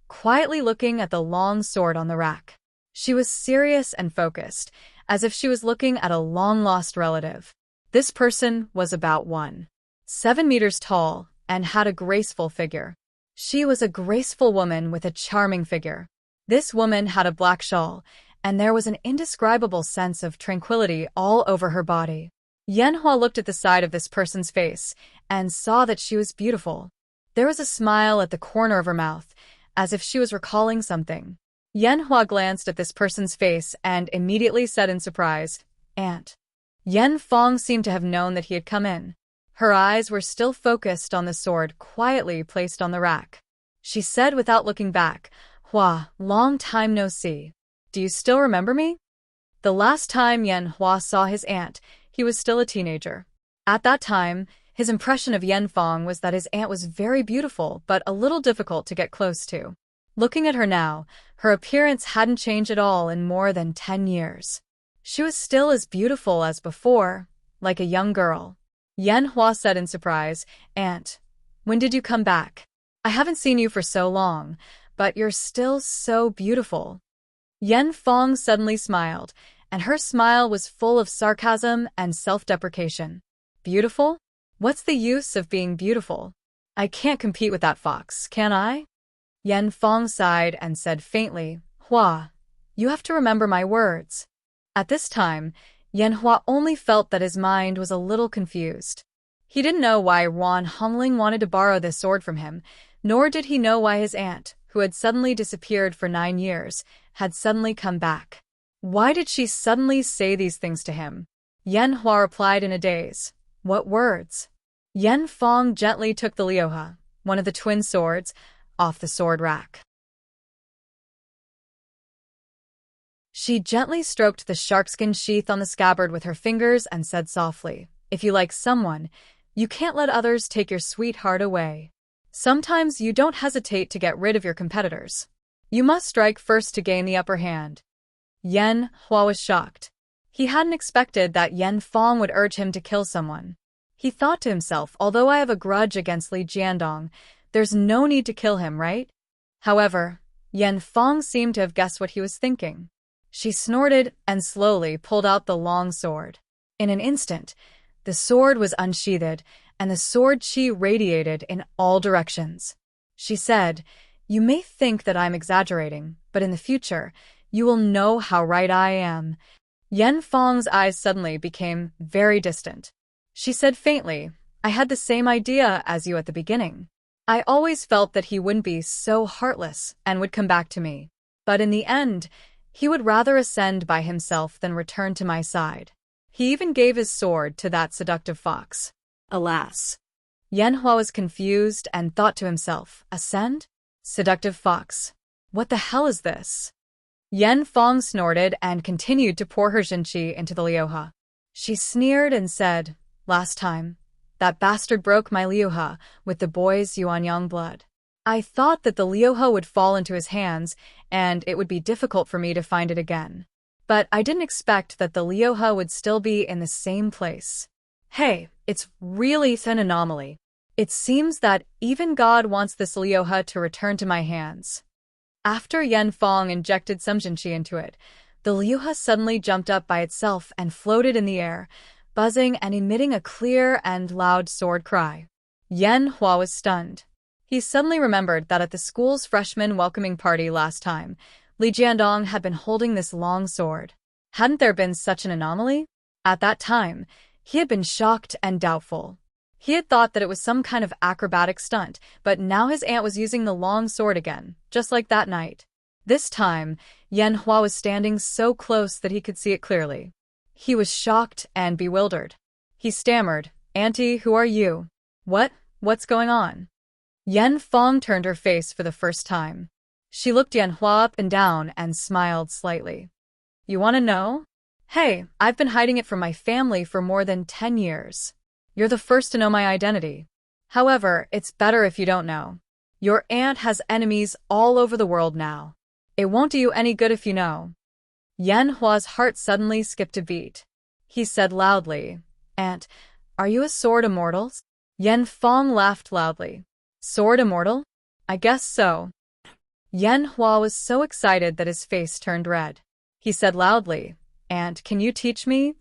quietly looking at the long sword on the rack. She was serious and focused, as if she was looking at a long-lost relative. This person was about 1.7 meters tall and had a graceful figure. She was a graceful woman with a charming figure. This woman had a black shawl, and there was an indescribable sense of tranquility all over her body. Yan Hua looked at the side of this person's face and saw that she was beautiful. There was a smile at the corner of her mouth, as if she was recalling something. Yan Hua glanced at this person's face and immediately said in surprise, "Aunt." Yan Fong seemed to have known that he had come in. Her eyes were still focused on the sword quietly placed on the rack. She said without looking back, "Hua, long time no see. Do you still remember me?" The last time Yan Hua saw his aunt, he was still a teenager. At that time, his impression of Yan Fong was that his aunt was very beautiful but a little difficult to get close to. Looking at her now, her appearance hadn't changed at all in more than 10 years. She was still as beautiful as before, like a young girl. Yan Hua said in surprise, "Aunt, when did you come back? I haven't seen you for so long, but you're still so beautiful." Yan Fong suddenly smiled, and her smile was full of sarcasm and self-deprecation. "Beautiful? What's the use of being beautiful? I can't compete with that fox, can I?" Yan Fong sighed and said faintly, "Hua, you have to remember my words." At this time, Yan Hua only felt that his mind was a little confused. He didn't know why Wan Hongling wanted to borrow this sword from him, nor did he know why his aunt, who had suddenly disappeared for 9 years, had suddenly come back. Why did she suddenly say these things to him? Yan Hua replied in a daze. What words? Yan Fong gently took the liuhe, one of the twin swords, off the sword rack. She gently stroked the sharkskin sheath on the scabbard with her fingers and said softly, if you like someone, you can't let others take your sweetheart away. Sometimes you don't hesitate to get rid of your competitors. You must strike first to gain the upper hand. Yan Hua was shocked. He hadn't expected that Yan Fong would urge him to kill someone. He thought to himself, although I have a grudge against Li Jiandong, there's no need to kill him, right? However, Yan Fong seemed to have guessed what he was thinking. She snorted and slowly pulled out the long sword. In an instant, the sword was unsheathed, and the sword chi radiated in all directions. She said, you may think that I'm exaggerating, but in the future, you will know how right I am. Yan Fong's eyes suddenly became very distant. She said faintly, I had the same idea as you at the beginning. I always felt that he wouldn't be so heartless and would come back to me. But in the end, he would rather ascend by himself than return to my side. He even gave his sword to that seductive fox. Alas. Yan Hua was confused and thought to himself, ascend? Seductive fox. What the hell is this? Yan Fong snorted and continued to pour her jinqi into the liuhe. She sneered and said, last time, that bastard broke my liuhe with the boy's Yuanyang blood. I thought that the liuhe would fall into his hands and it would be difficult for me to find it again. But I didn't expect that the liuhe would still be in the same place. Hey, it's really an anomaly. It seems that even God wants this liuhe to return to my hands. After Yan Fong injected some jinqi into it, the liuhe suddenly jumped up by itself and floated in the air, buzzing and emitting a clear and loud sword cry. Yan Hua was stunned. He suddenly remembered that at the school's freshman welcoming party last time, Li Jiandong had been holding this long sword. Hadn't there been such an anomaly? At that time, he had been shocked and doubtful. He had thought that it was some kind of acrobatic stunt, but now his aunt was using the long sword again, just like that night. This time, Yan Hua was standing so close that he could see it clearly. He was shocked and bewildered. He stammered, Auntie, who are you? What's going on? Yan Fong turned her face for the first time. She looked Yan Hua up and down and smiled slightly. You want to know? Hey, I've been hiding it from my family for more than 10 years. You're the first to know my identity. However, it's better if you don't know. Your aunt has enemies all over the world now. It won't do you any good if you know. Yan Hua's heart suddenly skipped a beat. He said loudly, Aunt, are you a sword immortal? Yan Fong laughed loudly. Sword immortal? I guess so. Yan Hua was so excited that his face turned red. He said loudly, Aunt, can you teach me?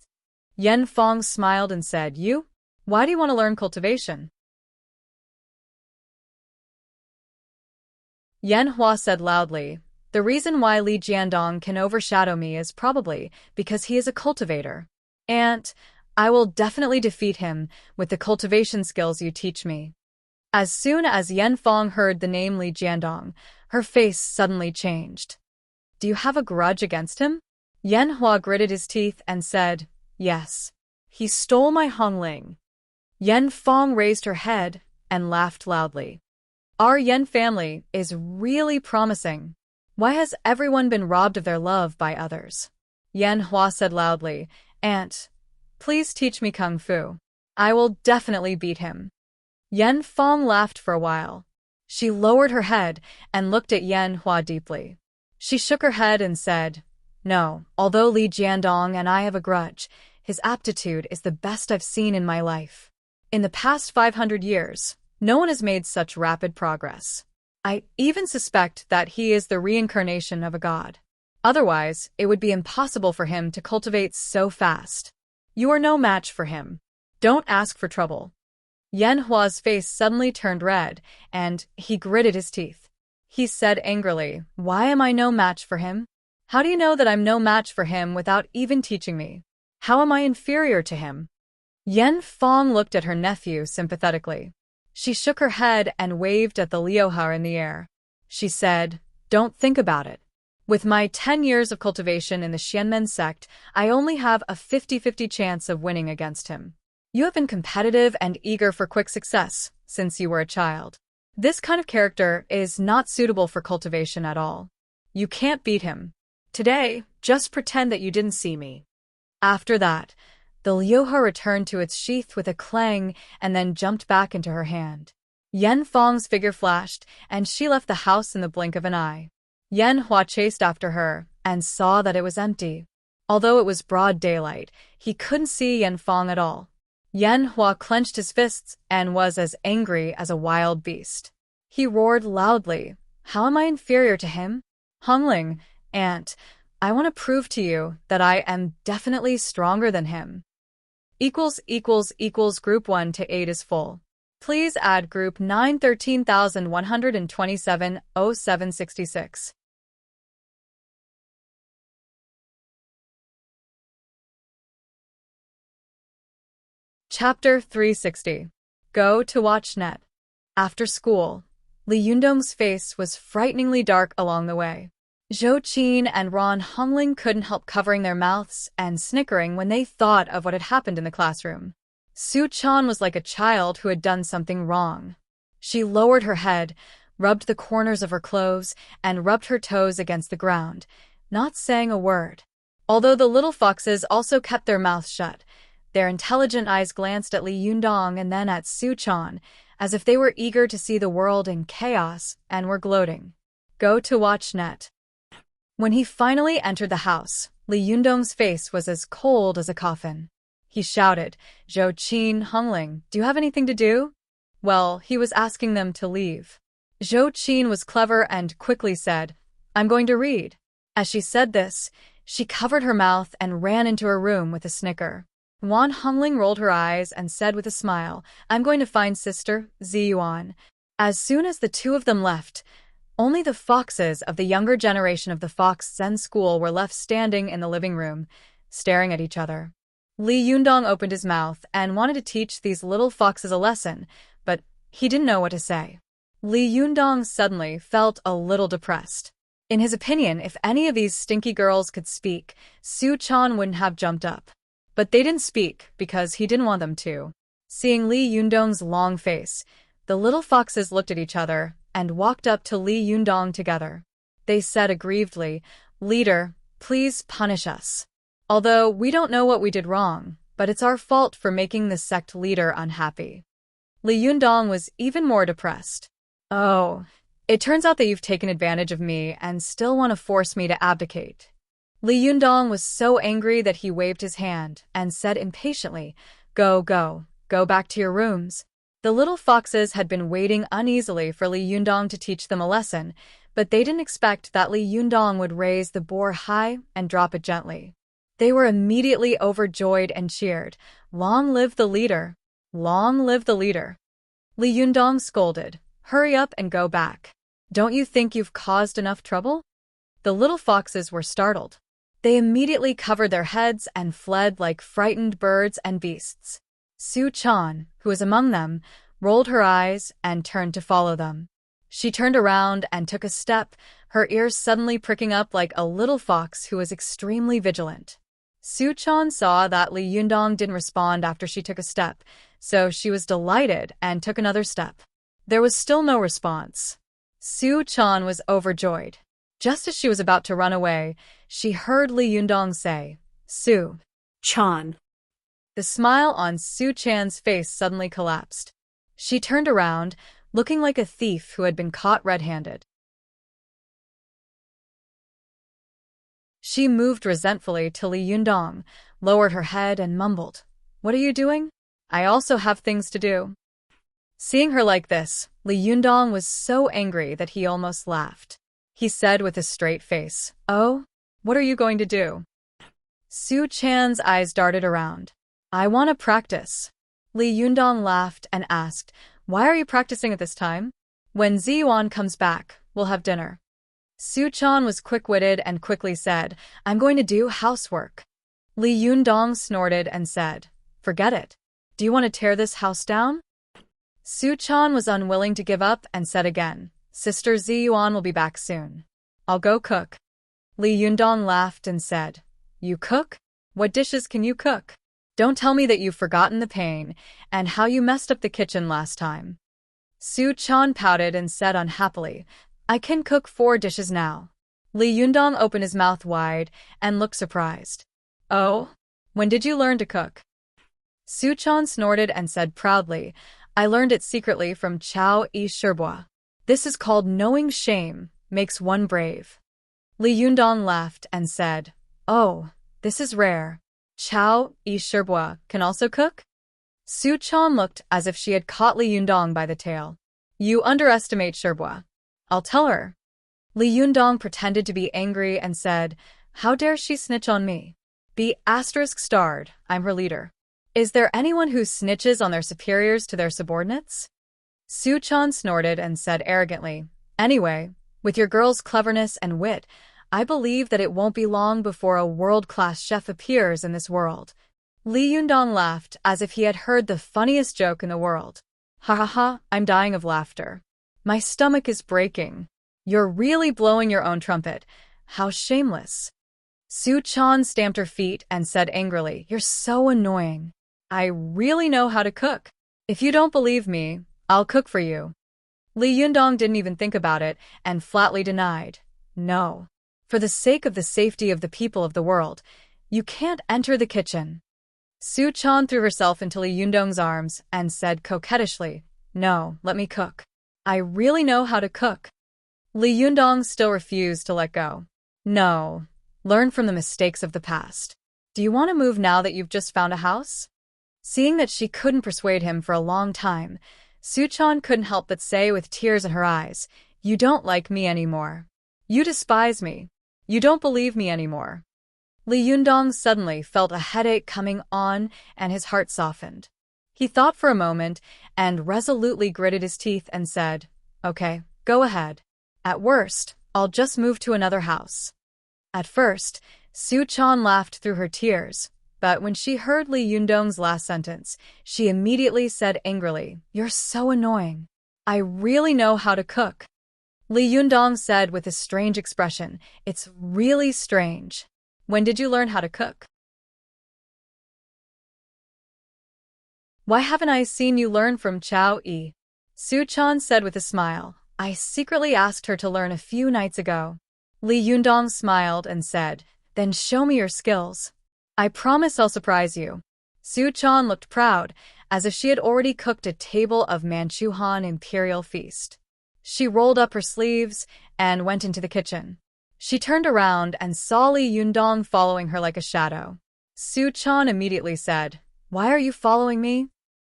Yan Fong smiled and said, You? Why do you want to learn cultivation? Yan Hua said loudly, The reason why Li Jiandong can overshadow me is probably because he is a cultivator. Aunt, I will definitely defeat him with the cultivation skills you teach me. As soon as Yan Fong heard the name Li Jiandong, her face suddenly changed. Do you have a grudge against him? Yan Hua gritted his teeth and said, Yes. He stole my Hongling. Yan Fong raised her head and laughed loudly. Our Yan family is really promising. Why has everyone been robbed of their love by others? Yan Hua said loudly, Aunt, please teach me Kung Fu. I will definitely beat him. Yan Fong laughed for a while. She lowered her head and looked at Yan Hua deeply. She shook her head and said, No, although Li Jiandong and I have a grudge, his aptitude is the best I've seen in my life. In the past 500 years, no one has made such rapid progress. I even suspect that he is the reincarnation of a god. Otherwise, it would be impossible for him to cultivate so fast. You are no match for him. Don't ask for trouble. Yan Hua's face suddenly turned red, and he gritted his teeth. He said angrily, Why am I no match for him? How do you know that I'm no match for him without even teaching me? How am I inferior to him? Yan Fong looked at her nephew sympathetically. She shook her head and waved at the liuhe in the air. She said, Don't think about it. With my 10 years of cultivation in the Xianmen sect, I only have a 50-50 chance of winning against him. You have been competitive and eager for quick success since you were a child. This kind of character is not suitable for cultivation at all. You can't beat him. Today, just pretend that you didn't see me." After that, the Liuhe returned to its sheath with a clang and then jumped back into her hand. Yan Fang's figure flashed, and she left the house in the blink of an eye. Yan Hua chased after her and saw that it was empty. Although it was broad daylight, he couldn't see Yan Fang at all. Yan Hua clenched his fists and was as angry as a wild beast. He roared loudly, "How am I inferior to him? Hongling, Aunt, I want to prove to you that I am definitely stronger than him." Group 1 to 8 is full. Please add Group 9 13,127 0766. Chapter 360. Go to WatchNet. After school, Li Yundong's face was frighteningly dark along the way. Zhou Qin and Ron Hongling couldn't help covering their mouths and snickering when they thought of what had happened in the classroom. Su Chan was like a child who had done something wrong. She lowered her head, rubbed the corners of her clothes, and rubbed her toes against the ground, not saying a word. Although the little foxes also kept their mouths shut, their intelligent eyes glanced at Li Yundong and then at Su Chan, as if they were eager to see the world in chaos and were gloating. Go to WatchNet. When he finally entered the house, Li Yundong's face was as cold as a coffin. He shouted, "Zhou Qin, Hongling, do you have anything to do?" Well, he was asking them to leave. Zhou Qin was clever and quickly said, "I'm going to read." As she said this, she covered her mouth and ran into her room with a snicker. Wan Hongling rolled her eyes and said with a smile, "I'm going to find Sister Ziyuan." As soon as the two of them left, only the foxes of the younger generation of the Fox Zen school were left standing in the living room, staring at each other. Li Yundong opened his mouth and wanted to teach these little foxes a lesson, but he didn't know what to say. Li Yundong suddenly felt a little depressed. In his opinion, if any of these stinky girls could speak, Su Chan wouldn't have jumped up. But they didn't speak because he didn't want them to. Seeing Li Yundong's long face, the little foxes looked at each other and walked up to Li Yundong together. They said aggrievedly, "Leader, please punish us. Although we don't know what we did wrong, but it's our fault for making the sect leader unhappy." Li Yundong was even more depressed. "Oh, it turns out that you've taken advantage of me and still want to force me to abdicate." Li Yundong was so angry that he waved his hand and said impatiently, Go back to your rooms." The little foxes had been waiting uneasily for Li Yundong to teach them a lesson, but they didn't expect that Li Yundong would raise the boar high and drop it gently. They were immediately overjoyed and cheered, "Long live the leader! Long live the leader!" Li Yundong scolded, "Hurry up and go back. Don't you think you've caused enough trouble?" The little foxes were startled. They immediately covered their heads and fled like frightened birds and beasts. Su Chan, who was among them, rolled her eyes and turned to follow them. She turned around and took a step, her ears suddenly pricking up like a little fox who was extremely vigilant. Su Chan saw that Li Yundong didn't respond after she took a step, so she was delighted and took another step. There was still no response. Su Chan was overjoyed. Just as she was about to run away, she heard Li Yundong say, "Su Chan." The smile on Su Chan's face suddenly collapsed. She turned around, looking like a thief who had been caught red-handed. She moved resentfully to Li Yundong, lowered her head and mumbled, "What are you doing? I also have things to do." Seeing her like this, Li Yundong was so angry that he almost laughed. He said with a straight face, "Oh, what are you going to do?" Su Chan's eyes darted around. "I want to practice." Li Yundong laughed and asked, "Why are you practicing at this time?" "When Ziyuan comes back, we'll have dinner." Su Chan was quick-witted and quickly said, "I'm going to do housework." Li Yundong snorted and said, "Forget it. Do you want to tear this house down?" Su Chan was unwilling to give up and said again, "Sister Ziyuan will be back soon. I'll go cook." Li Yundong laughed and said, "You cook? What dishes can you cook? Don't tell me that you've forgotten the pain and how you messed up the kitchen last time." Su Chan pouted and said unhappily, "I can cook 4 dishes now." Li Yundong opened his mouth wide and looked surprised. "Oh? When did you learn to cook?" Su Chan snorted and said proudly, "I learned it secretly from Chao Yi Shibua. This is called knowing shame makes one brave." Li Yundong laughed and said, "Oh, this is rare. Chao Yi Shibua can also cook?" Su Chan looked as if she had caught Li Yundong by the tail. "You underestimate Shibua. I'll tell her." Li Yundong pretended to be angry and said, "How dare she snitch on me? Be ****, I'm her leader. Is there anyone who snitches on their superiors to their subordinates?" Su Chan snorted and said arrogantly, "Anyway, with your girl's cleverness and wit, I believe that it won't be long before a world-class chef appears in this world." Li Yundong laughed as if he had heard the funniest joke in the world. "Ha ha ha, I'm dying of laughter. My stomach is breaking. You're really blowing your own trumpet. How shameless." Su Chan stamped her feet and said angrily, "You're so annoying. I really know how to cook. If you don't believe me, I'll cook for you." Li Yundong didn't even think about it and flatly denied, "No. For the sake of the safety of the people of the world, you can't enter the kitchen." Su Chan threw herself into Li Yundong's arms and said coquettishly, "No, let me cook. I really know how to cook." Li Yundong still refused to let go. "No. Learn from the mistakes of the past. Do you want to move now that you've just found a house?" Seeing that she couldn't persuade him for a long time, Su Chan couldn't help but say with tears in her eyes, "You don't like me anymore. You despise me. You don't believe me anymore." Li Yundong suddenly felt a headache coming on and his heart softened. He thought for a moment and resolutely gritted his teeth and said, "Okay, go ahead. At worst, I'll just move to another house." At first, Su Chan laughed through her tears, but when she heard Li Yundong's last sentence, she immediately said angrily, "You're so annoying. I really know how to cook." Li Yundong said with a strange expression, "It's really strange. When did you learn how to cook?" "Why haven't I seen you learn from Chao Yi?" Su Chan said with a smile. "I secretly asked her to learn a few nights ago." Li Yundong smiled and said, "Then show me your skills. I promise I'll surprise you." Su Chan looked proud, as if she had already cooked a table of Manchu-Han imperial feast. She rolled up her sleeves and went into the kitchen. She turned around and saw Li Yundong following her like a shadow. Su Chan immediately said, "Why are you following me?"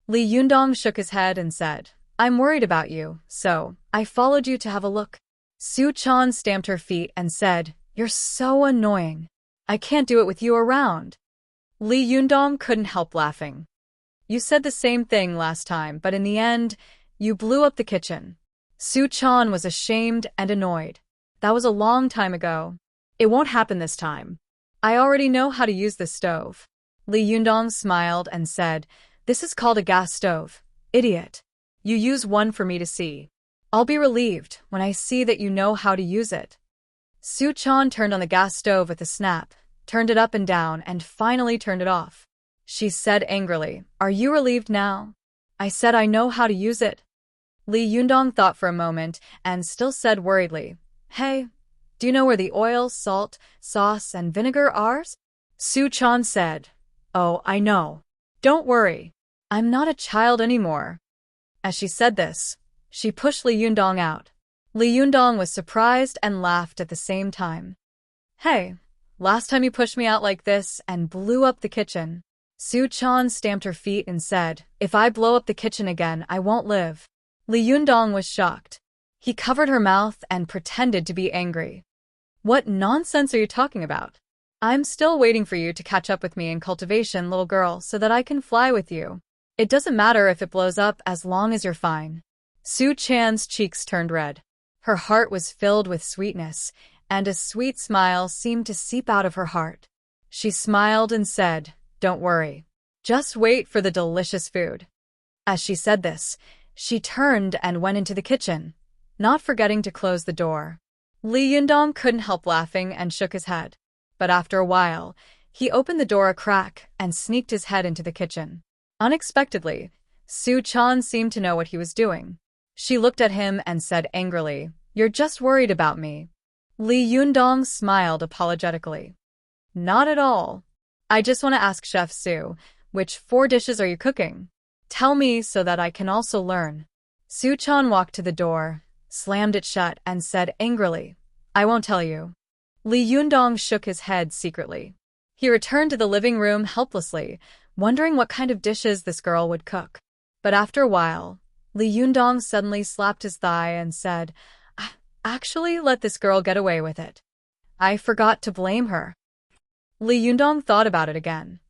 Li Yundong shook his head and said, "I'm worried about you, so I followed you to have a look." Su Chan stamped her feet and said, "You're so annoying. I can't do it with you around." Li Yundong couldn't help laughing. "You said the same thing last time, but in the end, you blew up the kitchen." Su Chan was ashamed and annoyed. "That was a long time ago. It won't happen this time. I already know how to use this stove." Li Yundong smiled and said, "This is called a gas stove, idiot. You use one for me to see. I'll be relieved when I see that you know how to use it." Su Chan turned on the gas stove with a snap, turned it up and down, and finally turned it off. She said angrily, "Are you relieved now? I said I know how to use it." Li Yundong thought for a moment and still said worriedly, "Hey, do you know where the oil, salt, sauce, and vinegar are?" Su Chan said, "Oh, I know. Don't worry. I'm not a child anymore." As she said this, she pushed Li Yundong out. Li Yundong was surprised and laughed at the same time. "Hey, last time you pushed me out like this and blew up the kitchen." Su Chan stamped her feet and said, "If I blow up the kitchen again, I won't live." Li Yundong was shocked. He covered her mouth and pretended to be angry. "What nonsense are you talking about? I'm still waiting for you to catch up with me in cultivation, little girl, so that I can fly with you. It doesn't matter if it blows up as long as you're fine." Su Chan's cheeks turned red. Her heart was filled with sweetness, and a sweet smile seemed to seep out of her heart. She smiled and said, "Don't worry. Just wait for the delicious food." As she said this, she turned and went into the kitchen, not forgetting to close the door. Li Yundong couldn't help laughing and shook his head. But after a while, he opened the door a crack and sneaked his head into the kitchen. Unexpectedly, Su Chan seemed to know what he was doing. She looked at him and said angrily, "You're just worried about me." Li Yundong smiled apologetically. "Not at all. I just want to ask Chef Su, which 4 dishes are you cooking? Tell me so that I can also learn." Su Chan walked to the door, slammed it shut, and said angrily, "I won't tell you." Li Yundong shook his head secretly. He returned to the living room helplessly, wondering what kind of dishes this girl would cook. But after a while, Li Yundong suddenly slapped his thigh and said, "Actually, let this girl get away with it. I forgot to blame her." Li Yundong thought about it again.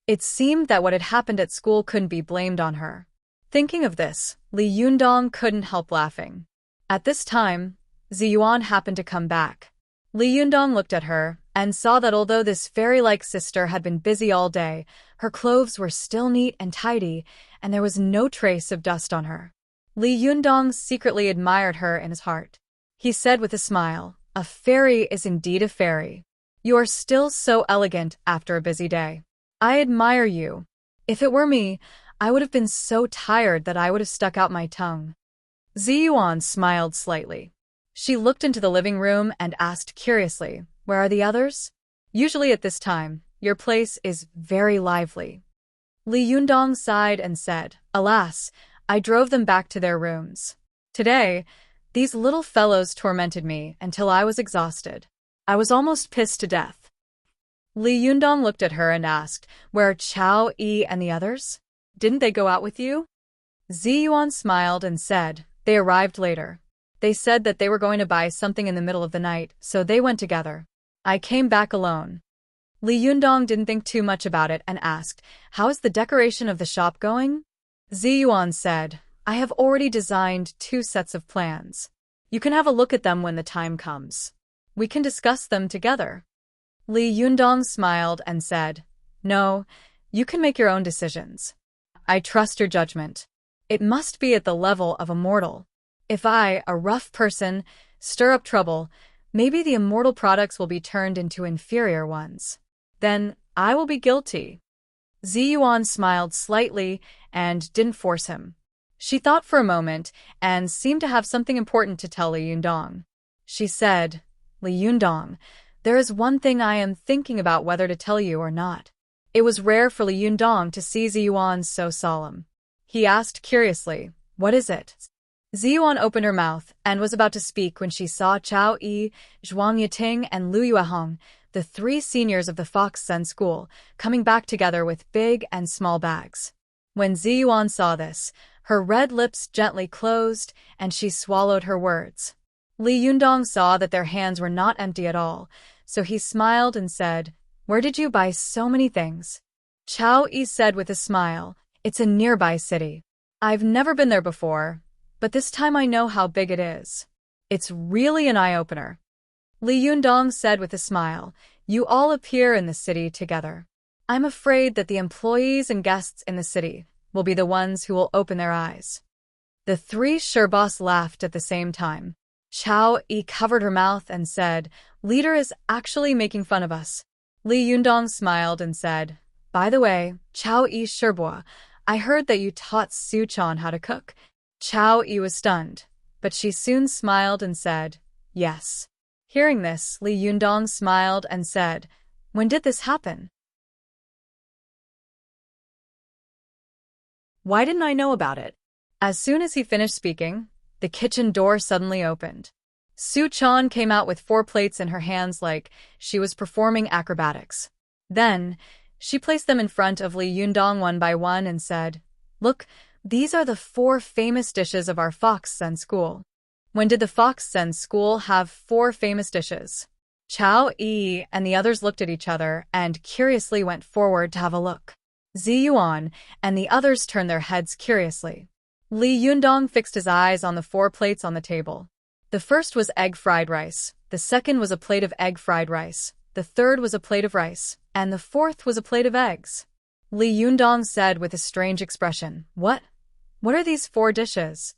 It seemed that what had happened at school couldn't be blamed on her. Thinking of this, Li Yundong couldn't help laughing. At this time, Ziyuan happened to come back. Li Yundong looked at her and saw that although this fairy-like sister had been busy all day, her clothes were still neat and tidy, and there was no trace of dust on her. Li Yundong secretly admired her in his heart. He said with a smile, "A fairy is indeed a fairy. You are still so elegant after a busy day. I admire you. If it were me, I would have been so tired that I would have stuck out my tongue." Ziyuan smiled slightly. She looked into the living room and asked curiously, "Where are the others? Usually at this time, your place is very lively." Li Yundong sighed and said, "Alas, I drove them back to their rooms. Today, these little fellows tormented me until I was exhausted. I was almost pissed to death." Li Yundong looked at her and asked, "Where are Chao Yi and the others? Didn't they go out with you?" Ziyuan smiled and said, "They arrived later. They said that they were going to buy something in the middle of the night, so they went together. I came back alone." Li Yundong didn't think too much about it and asked, "How is the decoration of the shop going?" Ziyuan said, "I have already designed 2 sets of plans. You can have a look at them when the time comes. We can discuss them together." Li Yundong smiled and said, "No, you can make your own decisions. I trust your judgment. It must be at the level of a mortal. If I, a rough person, stir up trouble, maybe the immortal products will be turned into inferior ones. Then I will be guilty." Ziyuan smiled slightly and didn't force him. She thought for a moment and seemed to have something important to tell Li Yundong. She said, "Li Yundong, there is one thing I am thinking about whether to tell you or not." It was rare for Li Yundong to see Ziyuan so solemn. He asked curiously, "What is it?" Ziyuan opened her mouth and was about to speak when she saw Chao Yi, Zhuang Yiting, and Lu Yuehong, the 3 seniors of the Fox Sun School, coming back together with big and small bags. When Ziyuan saw this, her red lips gently closed and she swallowed her words. Li Yundong saw that their hands were not empty at all, so he smiled and said, "Where did you buy so many things?" Chao Yi said with a smile, "It's a nearby city. I've never been there before, but this time I know how big it is. It's really an eye-opener." Li Yundong said with a smile, "You all appear in the city together. I'm afraid that the employees and guests in the city will be the ones who will open their eyes." The 3 Sherbos laughed at the same time. Chao Yi covered her mouth and said, "Leader is actually making fun of us." Li Yundong smiled and said, "By the way, Chao Yi Sherbo, I heard that you taught Su Chan how to cook." Chao Yi was stunned, but she soon smiled and said, "Yes." Hearing this, Li Yundong smiled and said, "When did this happen? Why didn't I know about it?" As soon as he finished speaking, the kitchen door suddenly opened. Su Chan came out with 4 plates in her hands like she was performing acrobatics. Then, she placed them in front of Li Yundong one by one and said, "Look, these are the 4 famous dishes of our Fox Sun School." When did the Fox Sun School have 4 famous dishes? Chao Yi and the others looked at each other and curiously went forward to have a look. Ziyuan and the others turned their heads curiously. Li Yundong fixed his eyes on the 4 plates on the table. The first was egg fried rice, the second was a plate of egg fried rice, the third was a plate of rice, and the fourth was a plate of eggs. Li Yundong said with a strange expression, What are these 4 dishes?"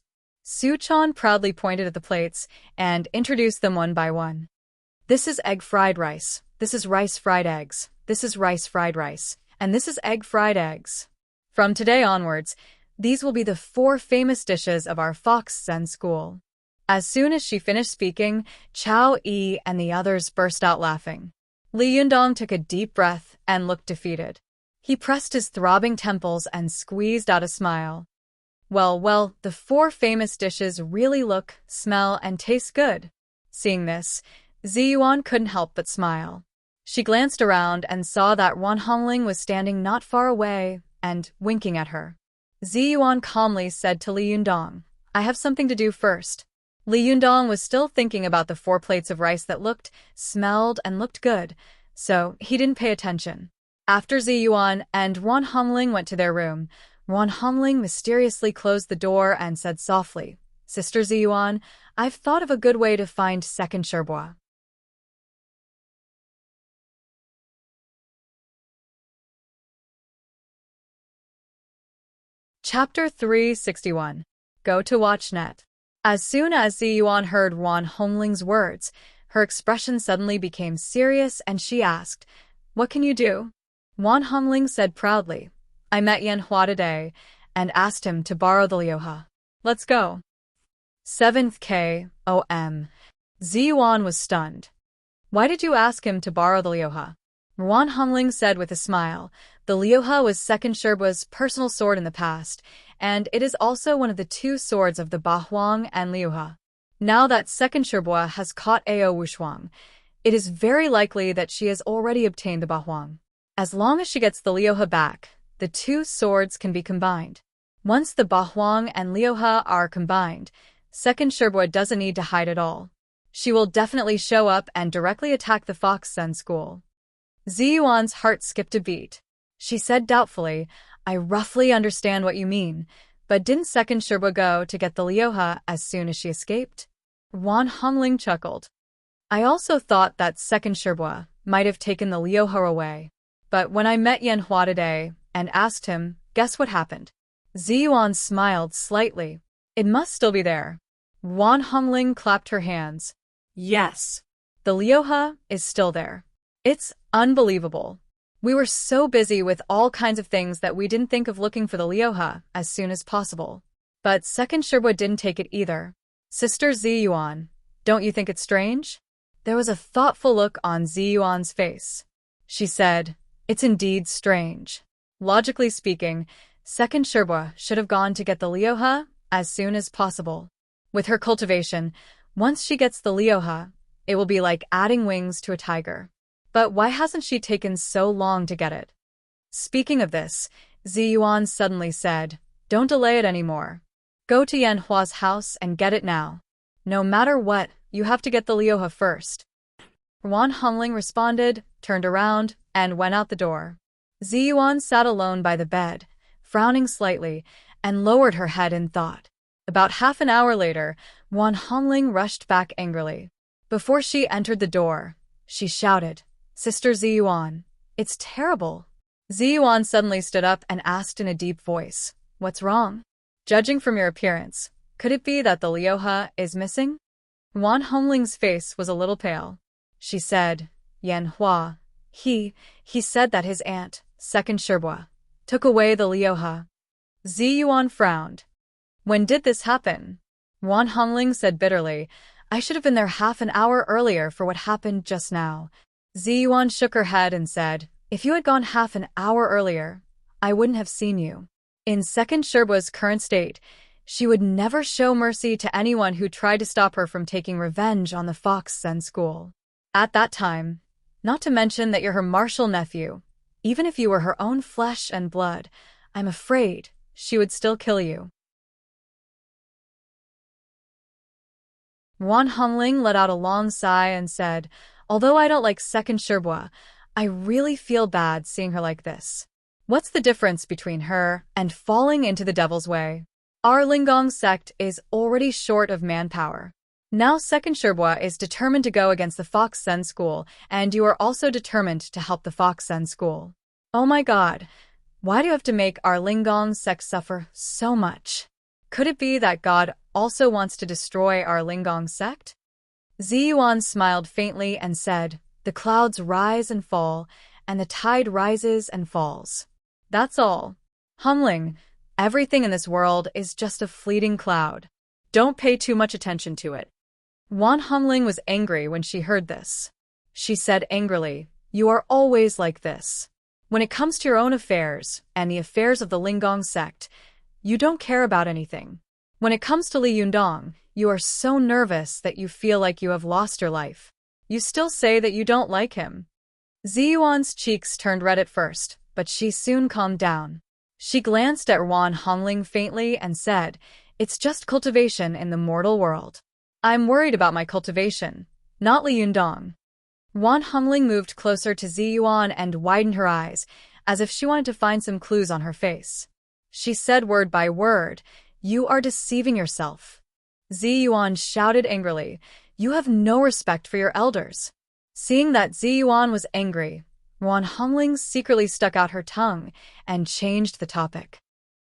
Suchan proudly pointed at the plates and introduced them one by one. This is egg fried rice, this is rice fried eggs, this is rice fried rice, and this is egg fried eggs. From today onwards, these will be the 4 famous dishes of our Fox Zen school. As soon as she finished speaking, Chao Yi and the others burst out laughing. Li Yundong took a deep breath and looked defeated. He pressed his throbbing temples and squeezed out a smile. Well, the 4 famous dishes really look, smell, and taste good. Seeing this, Ziyuan couldn't help but smile. She glanced around and saw that Wan Hongling was standing not far away and winking at her. Ziyuan calmly said to Li Yundong, "I have something to do first." Li Yundong was still thinking about the 4 plates of rice that looked, smelled, and looked good, so he didn't pay attention. After Ziyuan and Wan Hongling went to their room, Wan Hongling mysteriously closed the door and said softly, "Sister Ziyuan, I've thought of a good way to find second Sherbois." Chapter 361. Go to WatchNet. As soon as Ziyuan heard Wan Hongling's words, her expression suddenly became serious and she asked, "What can you do?" Wan Hongling said proudly, "I met Yan Hua today and asked him to borrow the Liuha. Let's go." 7th KOM. Ziyuan was stunned. "Why did you ask him to borrow the Liuha?" Wan Hongling said with a smile, "The Liuha was second Sherbo's personal sword in the past, and it is also one of the 2 swords of the Bahuang and Liuha. Now that second Sherbo has caught Ao Wushuang, it is very likely that she has already obtained the Bahuang. As long as she gets the Liuha back, the 2 swords can be combined. Once the Bahuang and Liuha are combined, second Sherbo doesn't need to hide at all. She will definitely show up and directly attack the Fox Zen school." Ziyuan's heart skipped a beat. She said doubtfully, "I roughly understand what you mean, but didn't second Sherbo go to get the Liuha as soon as she escaped?" Wan Hongling chuckled. "I also thought that second Sherbo might have taken the Liuha away. But when I met Yan Hua today and asked him, guess what happened?" Ziyuan smiled slightly. "It must still be there." Wan Hongling clapped her hands. "Yes. The Liuha is still there. It's unbelievable. We were so busy with all kinds of things that we didn't think of looking for the Liuha as soon as possible. But second Sherbo didn't take it either. Sister Ziyuan, don't you think it's strange?" There was a thoughtful look on Ziyuan's face. She said, "It's indeed strange. Logically speaking, second Sherbo should have gone to get the Liuha as soon as possible. With her cultivation, once she gets the Liuha, it will be like adding wings to a tiger. But why hasn't she taken so long to get it?" Speaking of this, Ziyuan suddenly said, "Don't delay it anymore. Go to Yan Hua's house and get it now. No matter what, you have to get the Liuha first." Wan Hongling responded, turned around, and went out the door. Ziyuan sat alone by the bed, frowning slightly, and lowered her head in thought. About half an hour later, Wan Hongling rushed back angrily. Before she entered the door, she shouted, "Sister Ziyuan, it's terrible." Ziyuan suddenly stood up and asked in a deep voice, "What's wrong? Judging from your appearance, could it be that the Liuha is missing?" Wan Hongling's face was a little pale. She said, "Yan Hua, he said that his aunt, second Sherbo, took away the Liuha." Ziyuan frowned. "When did this happen?" Wan Hongling said bitterly, "I should have been there half an hour earlier for what happened just now." Ziyuan shook her head and said, "If you had gone half an hour earlier, I wouldn't have seen you." In second Sherbo's current state, she would never show mercy to anyone who tried to stop her from taking revenge on the Fox Zen school. At that time, not to mention that you're her martial nephew, even if you were her own flesh and blood, I'm afraid she would still kill you. Wan Hongling let out a long sigh and said, "Although I don't like second Sherbo, I really feel bad seeing her like this. What's the difference between her and falling into the devil's way? Our Lingong sect is already short of manpower. Now second Sherbo is determined to go against the Fox Zen school, and you are also determined to help the Fox Zen school. Oh my god, why do you have to make our Lingong sect suffer so much? Could it be that God also wants to destroy our Lingong sect? Ziyuan smiled faintly and said, "The clouds rise and fall, and the tide rises and falls. That's all. Humling, everything in this world is just a fleeting cloud. Don't pay too much attention to it." Wan Humling was angry when she heard this. She said angrily, "You are always like this. When it comes to your own affairs and the affairs of the Lingong sect, you don't care about anything. When it comes to Li Yundong, you are so nervous that you feel like you have lost your life. You still say that you don't like him." Ziyuan's cheeks turned red at first, but she soon calmed down. She glanced at Wan Hongling faintly and said, "It's just cultivation in the mortal world. I'm worried about my cultivation, not Li Yundong." Wan Hongling moved closer to Ziyuan and widened her eyes, as if she wanted to find some clues on her face. She said word by word, "You are deceiving yourself." Ziyuan shouted angrily, "You have no respect for your elders." Seeing that Ziyuan was angry, Wan Hongling secretly stuck out her tongue and changed the topic.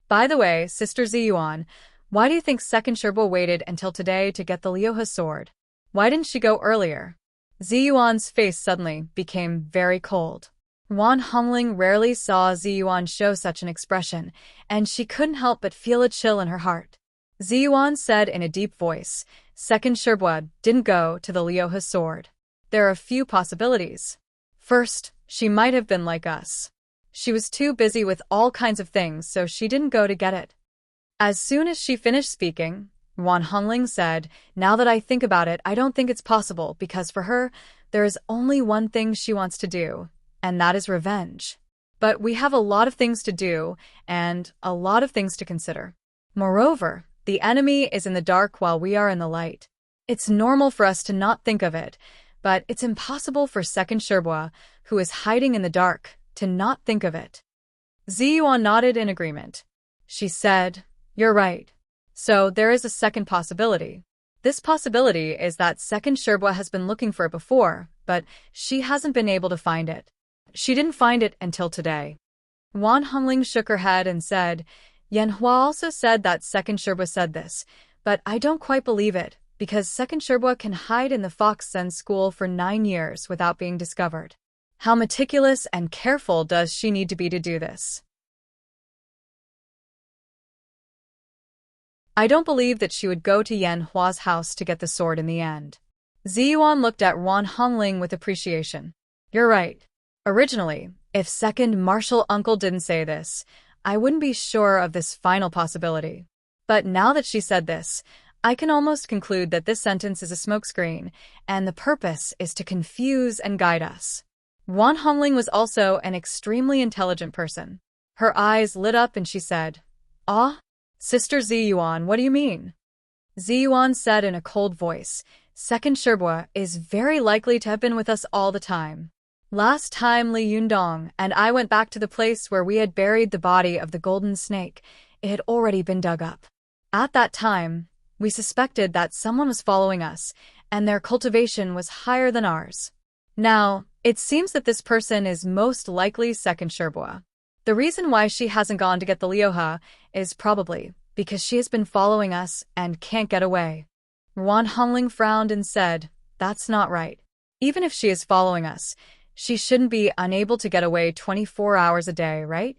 "By the way, Sister Ziyuan, why do you think Second Sherbo waited until today to get the Liuhe sword? Why didn't she go earlier?" Ziyuan's face suddenly became very cold. Wan Hongling rarely saw Ziyuan show such an expression, and she couldn't help but feel a chill in her heart. Ziyuan said in a deep voice, "Second Sherbo didn't go to the Liuhe sword. There are a few possibilities. First, she might have been like us. She was too busy with all kinds of things, so she didn't go to get it." As soon as she finished speaking, Wan Hongling said, "Now that I think about it, I don't think it's possible because for her, there is only one thing she wants to do, and that is revenge. But we have a lot of things to do and a lot of things to consider. Moreover, the enemy is in the dark while we are in the light. It's normal for us to not think of it, but it's impossible for Second Sherbo, who is hiding in the dark, to not think of it." Ziyuan nodded in agreement. She said, "You're right. So there is a second possibility. This possibility is that Second Sherbo has been looking for it before, but she hasn't been able to find it. She didn't find it until today." Wan Hongling shook her head and said, "Yan Hua also said that Second Sherbo said this, but I don't quite believe it, because Second Sherbo can hide in the Fox Zen school for 9 years without being discovered. How meticulous and careful does she need to be to do this? I don't believe that she would go to Yan Hua's house to get the sword in the end." Ziyuan looked at Wan Hongling with appreciation. "You're right. Originally, if Second Martial Uncle didn't say this, I wouldn't be sure of this final possibility. But now that she said this, I can almost conclude that this sentence is a smokescreen, and the purpose is to confuse and guide us." Wan Hongling was also an extremely intelligent person. Her eyes lit up and she said, "Ah? Sister Ziyuan, what do you mean?" Ziyuan said in a cold voice, "Second Sherbo is very likely to have been with us all the time. Last time Li Yundong and I went back to the place where we had buried the body of the golden snake, it had already been dug up. At that time, we suspected that someone was following us, and their cultivation was higher than ours. Now, it seems that this person is most likely Second Sherbo. The reason why she hasn't gone to get the Liuhe is probably because she has been following us and can't get away." Wan Hongling frowned and said, "That's not right. Even if she is following us, she shouldn't be unable to get away 24 hours a day, right?"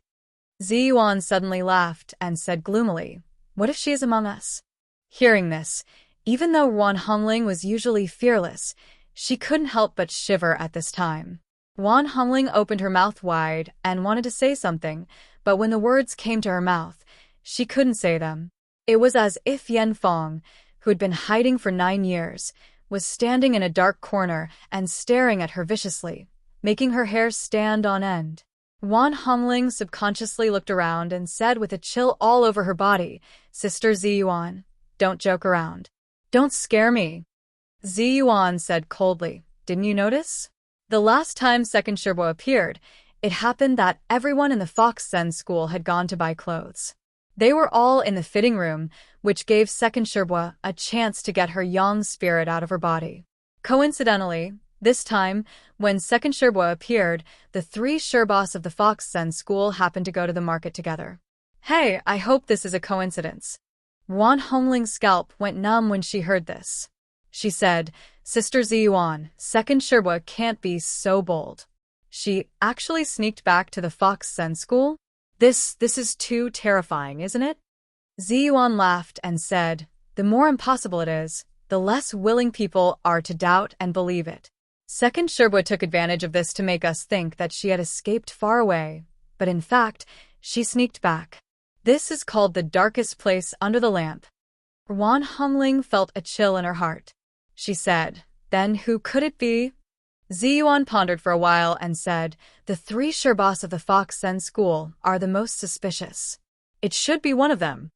Ziyuan suddenly laughed and said gloomily, "What if she is among us?" Hearing this, even though Wan Hongling was usually fearless, she couldn't help but shiver at this time. Wan Hongling opened her mouth wide and wanted to say something, but when the words came to her mouth, she couldn't say them. It was as if Yan Fong, who had been hiding for 9 years, was standing in a dark corner and staring at her viciously, making her hair stand on end. Wan Hongling subconsciously looked around and said with a chill all over her body, "Sister Ziyuan, don't joke around. Don't scare me." Ziyuan said coldly, "Didn't you notice? The last time Second Sherbo appeared, it happened that everyone in the Fox Zen school had gone to buy clothes. They were all in the fitting room, which gave Second Sherbo a chance to get her yang spirit out of her body. Coincidentally, this time, when Second Sherbo appeared, the 3 Sherbos of the Fox Zen school happened to go to the market together. Hey, I hope this is a coincidence." Yuan Hongling's scalp went numb when she heard this. She said, "Sister Ziyuan, second Sherbua can't be so bold. She actually sneaked back to the Fox Sen school? This is too terrifying, isn't it?" Ziyuan laughed and said, "The more impossible it is, the less willing people are to doubt and believe it. Second Sherbua took advantage of this to make us think that she had escaped far away, but in fact, she sneaked back. This is called the darkest place under the lamp." Yuan Hongling felt a chill in her heart. She said, "Then who could it be?" Ziyuan pondered for a while and said, "The 3 Sherbas of the Fox Sen school are the most suspicious. It should be one of them."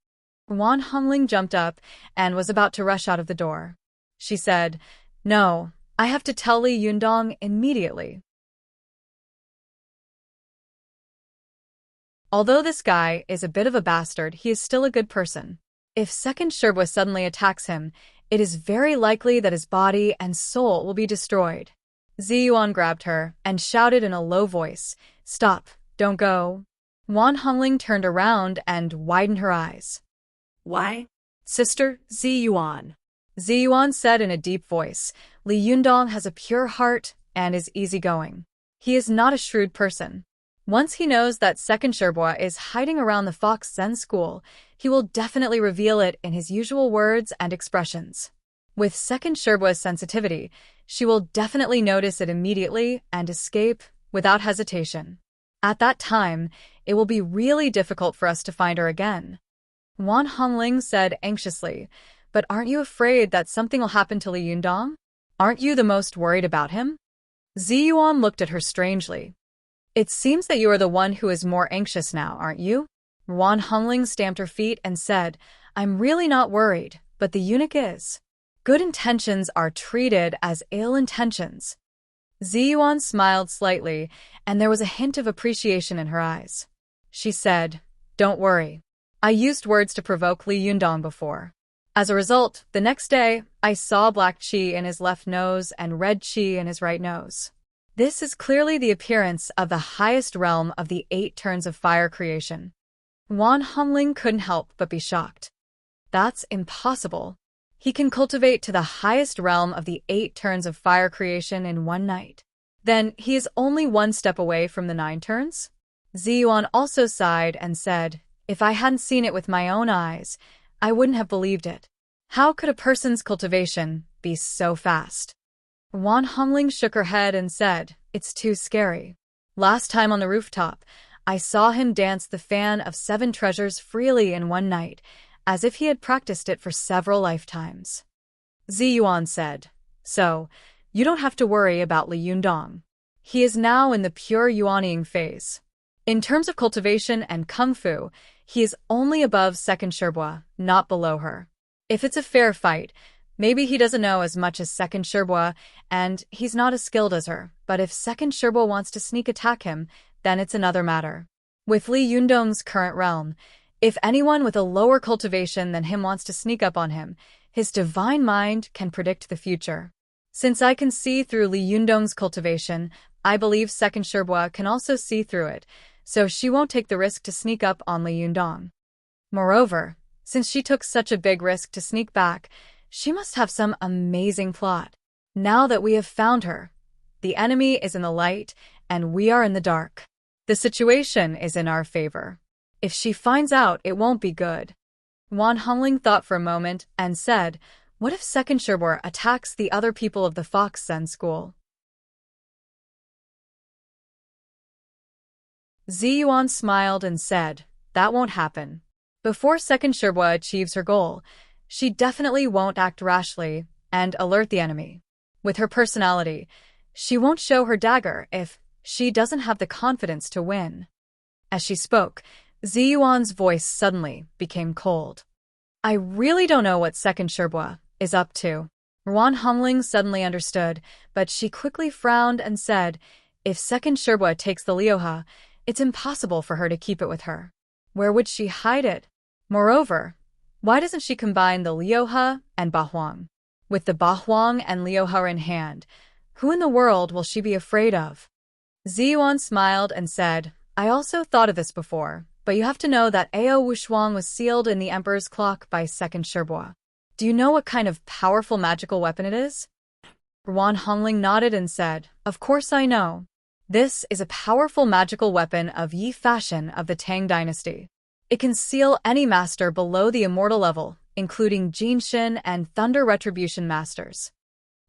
Yuan Hongling jumped up and was about to rush out of the door. She said, "No, I have to tell Li Yundong immediately." Although this guy is a bit of a bastard, he is still a good person. If second Sherbua suddenly attacks him, it is very likely that his body and soul will be destroyed. Ziyuan grabbed her and shouted in a low voice, "Stop, don't go." Yuan Hongling turned around and widened her eyes. "Why? Sister Ziyuan," Ziyuan said in a deep voice, "Li Yundong has a pure heart and is easygoing. He is not a shrewd person. Once he knows that second Sherbua is hiding around the Fox Zen school, he will definitely reveal it in his usual words and expressions. With second Sherbua's sensitivity, she will definitely notice it immediately and escape without hesitation. At that time, it will be really difficult for us to find her again." Yuan Hongling said anxiously, "But aren't you afraid that something will happen to Li Yundong? Aren't you the most worried about him?" Ziyuan looked at her strangely. "It seems that you are the one who is more anxious now, aren't you?" Yuan Hongling stamped her feet and said, "I'm really not worried, but the eunuch is. Good intentions are treated as ill intentions." Ziyuan smiled slightly, and there was a hint of appreciation in her eyes. She said, "Don't worry. I used words to provoke Li Yundong before. As a result, the next day, I saw black qi in his left nose and red qi in his right nose. This is clearly the appearance of the highest realm of the 8 turns of fire creation." Yuan Hongling couldn't help but be shocked. That's impossible. He can cultivate to the highest realm of the 8 turns of fire creation in one night. Then he is only 1 step away from the 9 turns? Ziyuan also sighed and said, "If I hadn't seen it with my own eyes, I wouldn't have believed it. How could a person's cultivation be so fast?" Yuan Hongling shook her head and said, "It's too scary. Last time on the rooftop, I saw him dance the fan of 7 treasures freely in one night, as if he had practiced it for several lifetimes." Ziyuan said, "So, you don't have to worry about Li Yundong. He is now in the pure Yuanying phase. In terms of cultivation and kung fu, he is only above second Sherbua, not below her. If it's a fair fight, maybe he doesn't know as much as second Sherbua, and he's not as skilled as her, but if second Sherbua wants to sneak attack him, then it's another matter. With Li Yundong's current realm, if anyone with a lower cultivation than him wants to sneak up on him, his divine mind can predict the future. Since I can see through Li Yundong's cultivation, I believe second Sherbua can also see through it, so she won't take the risk to sneak up on Li Yundong. Moreover, since she took such a big risk to sneak back, she must have some amazing plot. Now that we have found her, the enemy is in the light and we are in the dark. The situation is in our favor. If she finds out, it won't be good." Yuan Hongling thought for a moment and said, "What if second Sherbua attacks the other people of the Fox Sen school?" Ziyuan smiled and said, "That won't happen. Before second Sherbua achieves her goal, she definitely won't act rashly and alert the enemy. With her personality, she won't show her dagger if she doesn't have the confidence to win." As she spoke, Ziyuan's voice suddenly became cold. "I really don't know what second Sherbua is up to." Yuan Hongling suddenly understood, but she quickly frowned and said, "If second Sherbua takes the Liuhe, it's impossible for her to keep it with her. Where would she hide it? Moreover, why doesn't she combine the Liuhe and Bahuang? With the Bahuang and Liuhe in hand, who in the world will she be afraid of?" Ziyuan smiled and said, "I also thought of this before, but you have to know that Ao Wushuang was sealed in the Emperor's clock by Second Shirbua. Do you know what kind of powerful magical weapon it is? Wan Hongling nodded and said, "Of course I know. This is a powerful magical weapon of Yi fashion of the Tang dynasty. It can seal any master below the immortal level, including Jinshin and Thunder Retribution masters."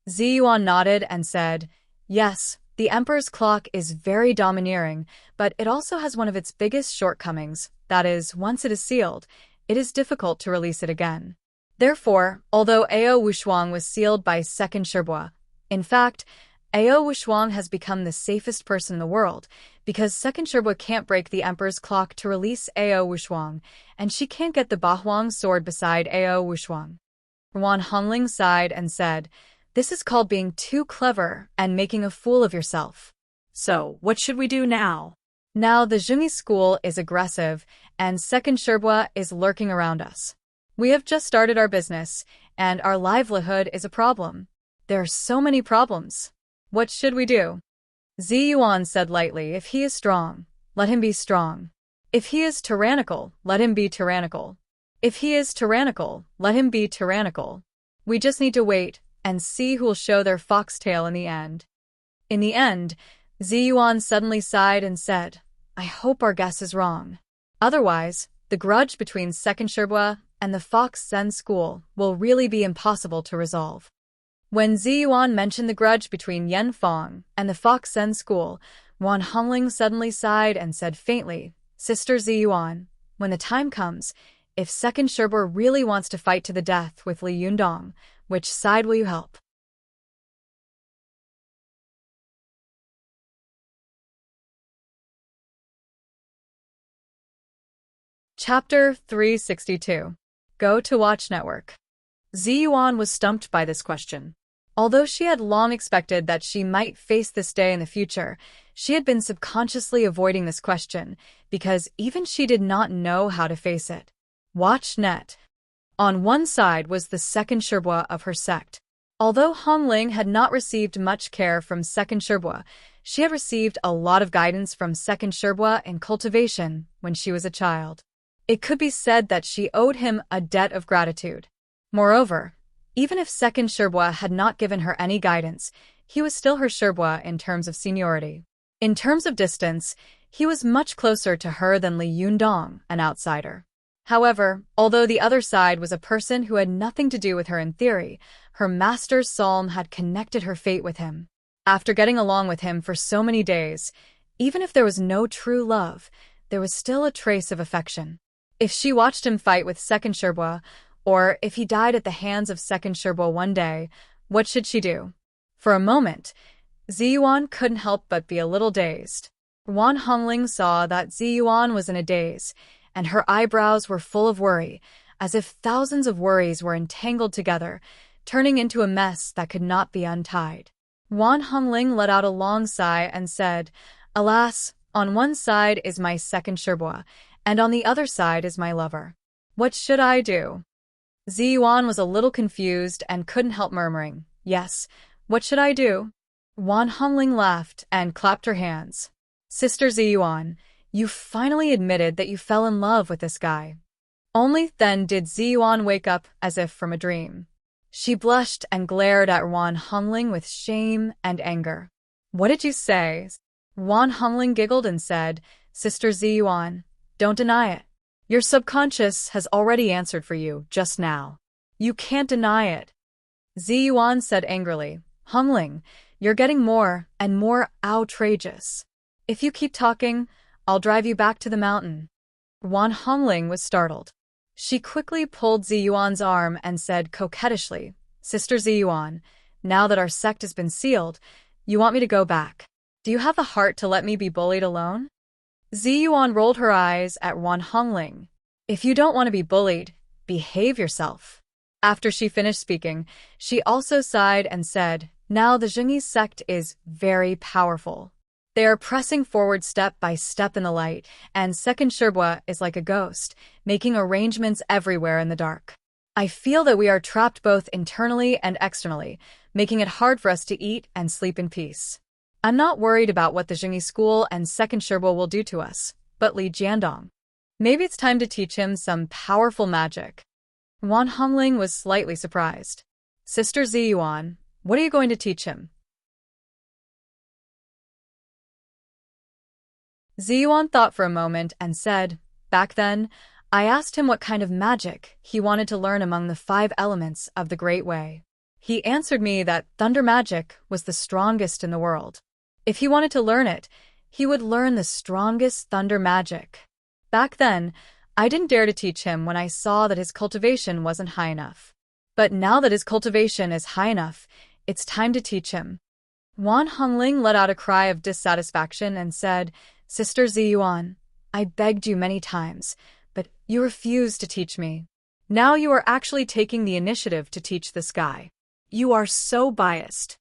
Ziyuan nodded and said, "Yes, the Emperor's clock is very domineering, but it also has one of its biggest shortcomings, that is, once it is sealed, it is difficult to release it again. Therefore, although Ao Wushuang was sealed by Second Shirbua, in fact, Ao Wushuang has become the safest person in the world, because Second Shirbua can't break the Emperor's clock to release Ao Wushuang, and she can't get the Bahuang sword beside Ao Wushuang." Wan Hongling sighed and said, "This is called being too clever and making a fool of yourself." So, what should we do now? Now the Zhengyi school is aggressive, and Second Shirbua is lurking around us. We have just started our business, and our livelihood is a problem. There are so many problems. What should we do? Ziyuan said lightly, "If he is strong, let him be strong. If he is tyrannical, let him be tyrannical. If he is tyrannical, let him be tyrannical. We just need to wait and see who will show their foxtail in the end." In the end, Ziyuan suddenly sighed and said, "I hope our guess is wrong. Otherwise, the grudge between Second Shirbua and the Fox Zen School will really be impossible to resolve." When Ziyuan mentioned the grudge between Yen Fong and the Fox Zen School, Wan Hongling suddenly sighed and said faintly, "Sister Ziyuan, when the time comes, if Second Shirbua really wants to fight to the death with Li Yundong, which side will you help?" Chapter 362. Go to Watch Network. Ziyuan was stumped by this question. Although she had long expected that she might face this day in the future, she had been subconsciously avoiding this question because even she did not know how to face it. Watch Net. On one side was the Second Shirbua of her sect. Although Hongling had not received much care from Second Shirbua, she had received a lot of guidance from Second Shirbua in cultivation when she was a child. It could be said that she owed him a debt of gratitude. Moreover, even if Second Shirbua had not given her any guidance, he was still her Shirbua in terms of seniority. In terms of distance, he was much closer to her than Li Yundong, an outsider. However, although the other side was a person who had nothing to do with her in theory, her master's psalm had connected her fate with him. After getting along with him for so many days, even if there was no true love, there was still a trace of affection. If she watched him fight with Second Shirbua, or if he died at the hands of Second Shirbua one day, what should she do? For a moment, Ziyuan couldn't help but be a little dazed. Wan Hongling saw that Ziyuan was in a daze, and her eyebrows were full of worry, as if thousands of worries were entangled together, turning into a mess that could not be untied. Wan Hongling let out a long sigh and said, "Alas, on one side is my Second Shirbua, and on the other side is my lover. What should I do?" Ziyuan was a little confused and couldn't help murmuring, "Yes, what should I do?" Wan Hongling laughed and clapped her hands. "Sister Ziyuan, you finally admitted that you fell in love with this guy." Only then did Ziyuan wake up as if from a dream. She blushed and glared at Wan Hongling with shame and anger. "What did you say?" Wan Hongling giggled and said, "Sister Ziyuan, don't deny it. Your subconscious has already answered for you just now. You can't deny it." Ziyuan said angrily, "Hongling, you're getting more and more outrageous. If you keep talking, I'll drive you back to the mountain." Wan Hongling was startled. She quickly pulled Ziyuan's arm and said coquettishly, "Sister Ziyuan, now that our sect has been sealed, you want me to go back. Do you have the heart to let me be bullied alone?" Ziyuan rolled her eyes at Wan Hongling. "If you don't want to be bullied, behave yourself." After she finished speaking, she also sighed and said, "Now the Zhengyi sect is very powerful. They are pressing forward step by step in the light, and Second Shirbua is like a ghost, making arrangements everywhere in the dark. I feel that we are trapped both internally and externally, making it hard for us to eat and sleep in peace. I'm not worried about what the Zhengyi school and Second Shirbua will do to us, but Li Jiandong." Maybe it's time to teach him some powerful magic. Wan Hongling was slightly surprised. Sister Ziyuan, what are you going to teach him? Ziyuan thought for a moment and said, back then, I asked him what kind of magic he wanted to learn among the 5 elements of the Great Way. He answered me that thunder magic was the strongest in the world. If he wanted to learn it, he would learn the strongest thunder magic. Back then, I didn't dare to teach him when I saw that his cultivation wasn't high enough. But now that his cultivation is high enough, it's time to teach him. Wan Hongling let out a cry of dissatisfaction and said, Sister Ziyuan, I begged you many times, but you refused to teach me. Now you are actually taking the initiative to teach this guy. You are so biased.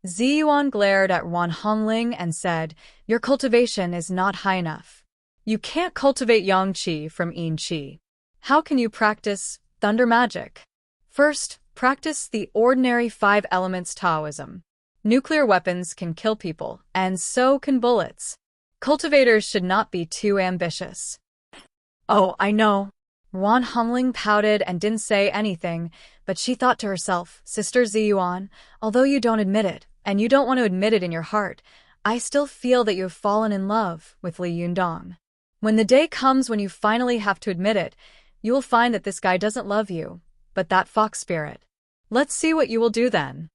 Ziyuan glared at Wan Hongling and said, your cultivation is not high enough. You can't cultivate yang qi from yin qi. How can you practice thunder magic? First, practice the ordinary 5 elements Taoism. Nuclear weapons can kill people, and so can bullets. Cultivators should not be too ambitious. Oh, I know. Wan Hongling pouted and didn't say anything, but she thought to herself, Sister Ziyuan, although you don't admit it, and you don't want to admit it in your heart, I still feel that you have fallen in love with Li Yundong. When the day comes when you finally have to admit it, you will find that this guy doesn't love you, but that fox spirit. Let's see what you will do then.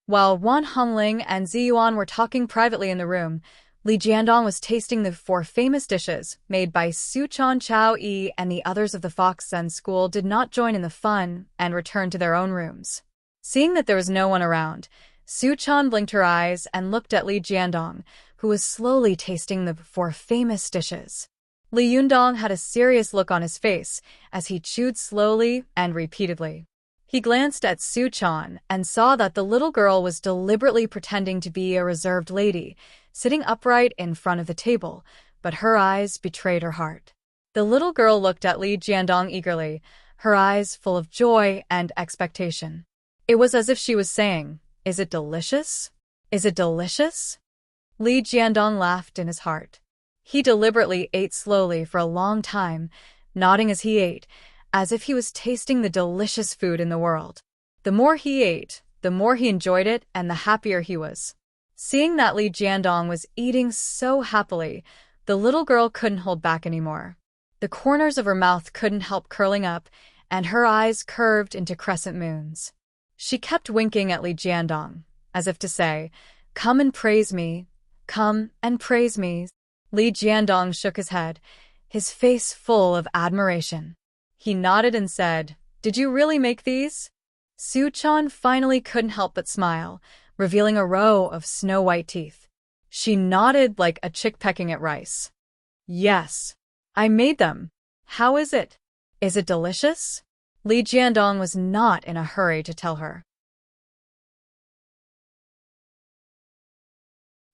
While Wan Hongling and Ziyuan were talking privately in the room, Li Jiandong was tasting the 4 famous dishes made by Su Chan Chao Yi, and the others of the Fox Zen school did not join in the fun and returned to their own rooms. Seeing that there was no one around, Su Chan blinked her eyes and looked at Li Jiandong, who was slowly tasting the 4 famous dishes. Li Yundong had a serious look on his face as he chewed slowly and repeatedly. He glanced at Su Chan and saw that the little girl was deliberately pretending to be a reserved lady, sitting upright in front of the table, but her eyes betrayed her heart. The little girl looked at Li Jiandong eagerly, her eyes full of joy and expectation. It was as if she was saying, Is it delicious? Is it delicious? Li Jiandong laughed in his heart. He deliberately ate slowly for a long time, nodding as he ate, as if he was tasting the delicious food in the world. The more he ate, the more he enjoyed it and the happier he was. Seeing that Li Jiandong was eating so happily, the little girl couldn't hold back anymore. The corners of her mouth couldn't help curling up, and her eyes curved into crescent moons. She kept winking at Li Jiandong, as if to say, Come and praise me. Come and praise me. Li Jiandong shook his head, his face full of admiration. He nodded and said, Did you really make these? Su Chan finally couldn't help but smile, revealing a row of snow-white teeth. She nodded like a chick pecking at rice. Yes, I made them. How is it? Is it delicious? Li Jiandong was not in a hurry to tell her.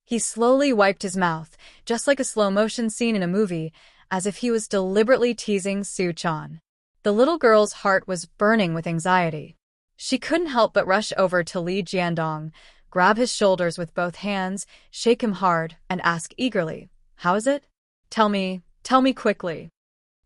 He slowly wiped his mouth, just like a slow-motion scene in a movie, as if he was deliberately teasing Su Chan. The little girl's heart was burning with anxiety. She couldn't help but rush over to Li Jiandong, grab his shoulders with both hands, shake him hard, and ask eagerly, How is it? Tell me quickly.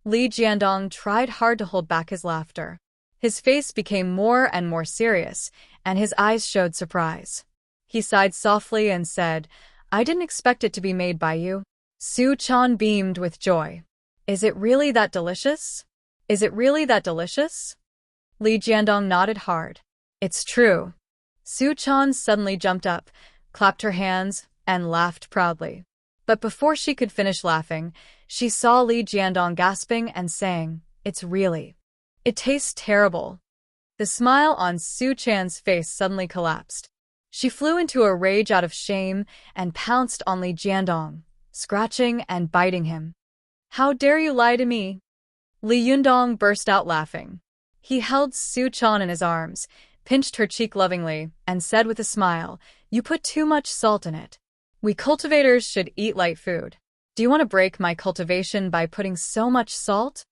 Li Jiandong tried hard to hold back his laughter. His face became more and more serious, and his eyes showed surprise. He sighed softly and said, I didn't expect it to be made by you. Su Chan beamed with joy. Is it really that delicious? Is it really that delicious? Li Jiandong nodded hard. It's true. Su Chan suddenly jumped up, clapped her hands, and laughed proudly. But before she could finish laughing, she saw Li Jiandong gasping and saying, It's really. It tastes terrible. The smile on Su Chan's face suddenly collapsed. She flew into a rage out of shame and pounced on Li Jiandong, scratching and biting him. How dare you lie to me? Li Yundong burst out laughing. He held Su Chan in his arms, pinched her cheek lovingly, and said with a smile, You put too much salt in it. We cultivators should eat light food. Do you want to break my cultivation by putting so much salt?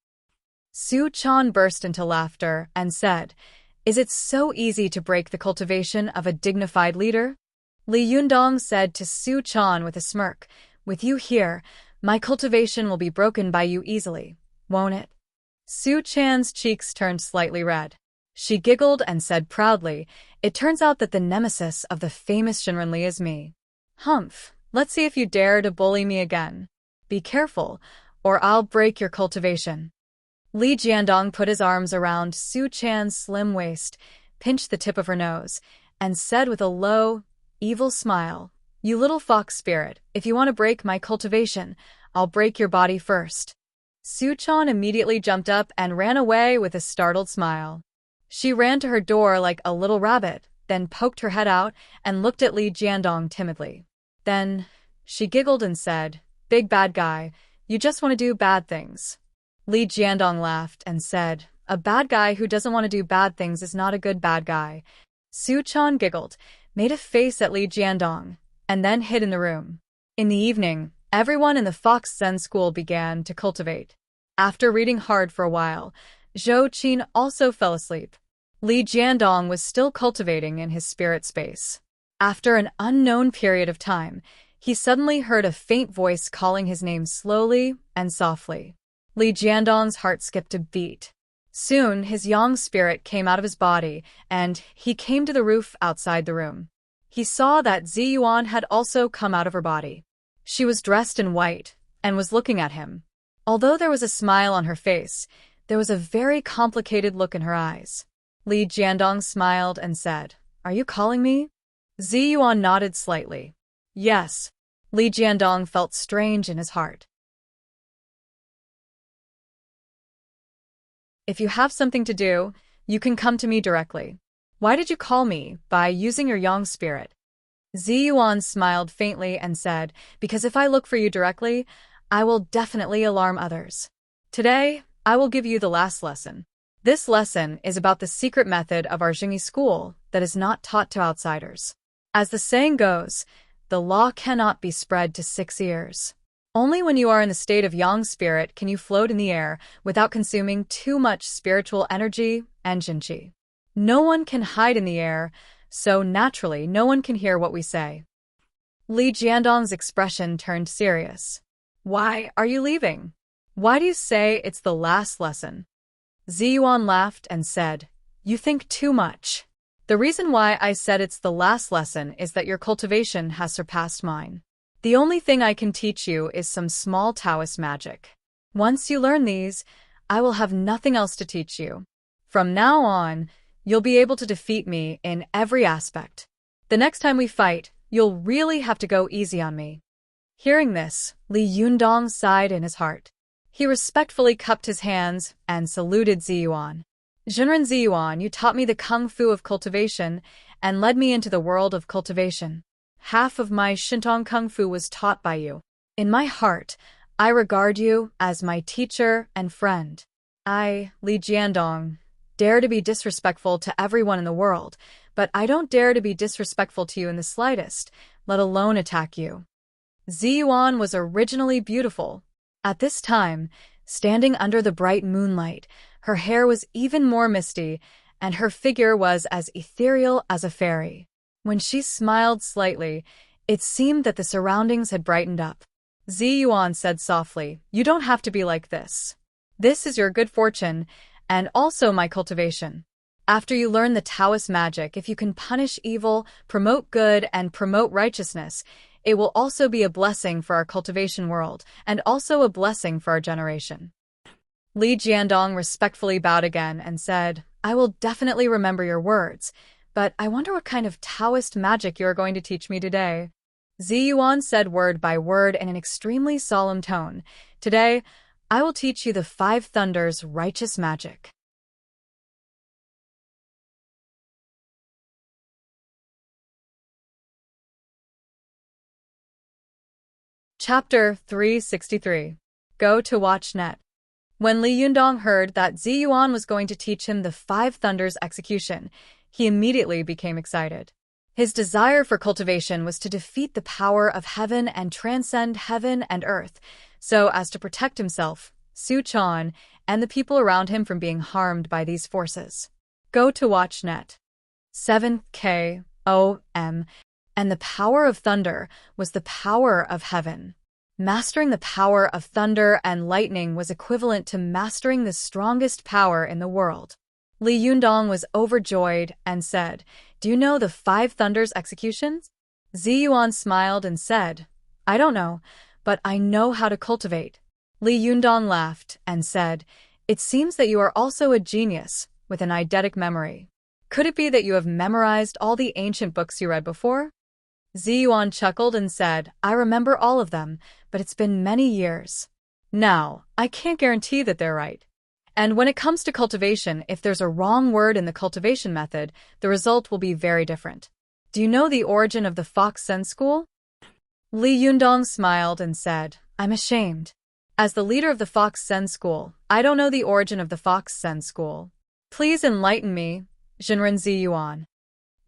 Su Chan burst into laughter and said, Is it so easy to break the cultivation of a dignified leader? Li Yundong said to Su Chan with a smirk, With you here, My cultivation will be broken by you easily, won't it? Su Chan's cheeks turned slightly red. She giggled and said proudly, "It turns out that the nemesis of the famous Shinran Li is me. Humph, let's see if you dare to bully me again. Be careful, or I'll break your cultivation." Li Jiandong put his arms around Su Chan's slim waist, pinched the tip of her nose, and said with a low, evil smile, "You little fox spirit, if you want to break my cultivation, I'll break your body first." Su Chan immediately jumped up and ran away with a startled smile. She ran to her door like a little rabbit, then poked her head out and looked at Li Jiandong timidly. Then she giggled and said, "Big bad guy, you just want to do bad things." Li Jiandong laughed and said, "A bad guy who doesn't want to do bad things is not a good bad guy." Su Chan giggled, made a face at Li Jiandong, and then hid in the room. In the evening, everyone in the Fox Zen school began to cultivate. After reading hard for a while, Zhou Qin also fell asleep. Li Jiandong was still cultivating in his spirit space. After an unknown period of time, he suddenly heard a faint voice calling his name slowly and softly. Li Jiandong's heart skipped a beat. Soon, his yang spirit came out of his body, and he came to the roof outside the room. He saw that Zi Yuan had also come out of her body. She was dressed in white and was looking at him. Although there was a smile on her face, there was a very complicated look in her eyes. Li Jiandong smiled and said, "Are you calling me?" Zi Yuan nodded slightly. "Yes." Li Jiandong felt strange in his heart. "If you have something to do, you can come to me directly. Why did you call me by using your yang spirit?" Zi Yuan smiled faintly and said, "Because if I look for you directly, I will definitely alarm others. Today, I will give you the last lesson. This lesson is about the secret method of our Jingyi school that is not taught to outsiders. As the saying goes, the law cannot be spread to 6 ears. Only when you are in the state of yang spirit can you float in the air without consuming too much spiritual energy and jinqi. No one can hide in the air, so naturally no one can hear what we say." Li Jiandong's expression turned serious. "Why are you leaving? Why do you say it's the last lesson?" Zi Yuan laughed and said, "You think too much. The reason why I said it's the last lesson is that your cultivation has surpassed mine. The only thing I can teach you is some small Taoist magic. Once you learn these, I will have nothing else to teach you. From now on, you'll be able to defeat me in every aspect. The next time we fight, you'll really have to go easy on me." Hearing this, Li Yundong sighed in his heart. He respectfully cupped his hands and saluted Zi Yuan. "Zhenren Zi Yuan, you taught me the kung fu of cultivation and led me into the world of cultivation. Half of my Shintong kung fu was taught by you. In my heart, I regard you as my teacher and friend. I, Li Jiandong, dare to be disrespectful to everyone in the world, but I don't dare to be disrespectful to you in the slightest, let alone attack you." Zi Yuan was originally beautiful. At this time, standing under the bright moonlight, her hair was even more misty, and her figure was as ethereal as a fairy. When she smiled slightly, it seemed that the surroundings had brightened up. Zi Yuan said softly, "You don't have to be like this. This is your good fortune, and also my cultivation. After you learn the Taoist magic, if you can punish evil, promote good, and promote righteousness, it will also be a blessing for our cultivation world, and also a blessing for our generation." Li Jiandong respectfully bowed again and said, "I will definitely remember your words, but I wonder what kind of Taoist magic you are going to teach me today." Zi Yuan said word by word in an extremely solemn tone, "Today, I will teach you the 5 Thunders' righteous magic." Chapter 363. Go to WatchNet. When Li Yundong heard that Zi Yuan was going to teach him the 5 Thunders execution, he immediately became excited. His desire for cultivation was to defeat the power of heaven and transcend heaven and earth, so as to protect himself, Su Chan, and the people around him from being harmed by these forces. Go to WatchNet. 7KOM. And the power of thunder was the power of heaven. Mastering the power of thunder and lightning was equivalent to mastering the strongest power in the world. Li Yundong was overjoyed and said, "Do you know the 5 thunders executions?" Ziyuan smiled and said, "I don't know, but I know how to cultivate." Li Yundong laughed and said, "It seems that you are also a genius with an eidetic memory. Could it be that you have memorized all the ancient books you read before?" Ziyuan chuckled and said, "I remember all of them, but it's been many years. Now, I can't guarantee that they're right. And when it comes to cultivation, if there's a wrong word in the cultivation method, the result will be very different. Do you know the origin of the Fox Zen school?" Li Yundong smiled and said, "I'm ashamed. As the leader of the Fox Zen school, I don't know the origin of the Fox Zen school. Please enlighten me, Jinren Ziyuan."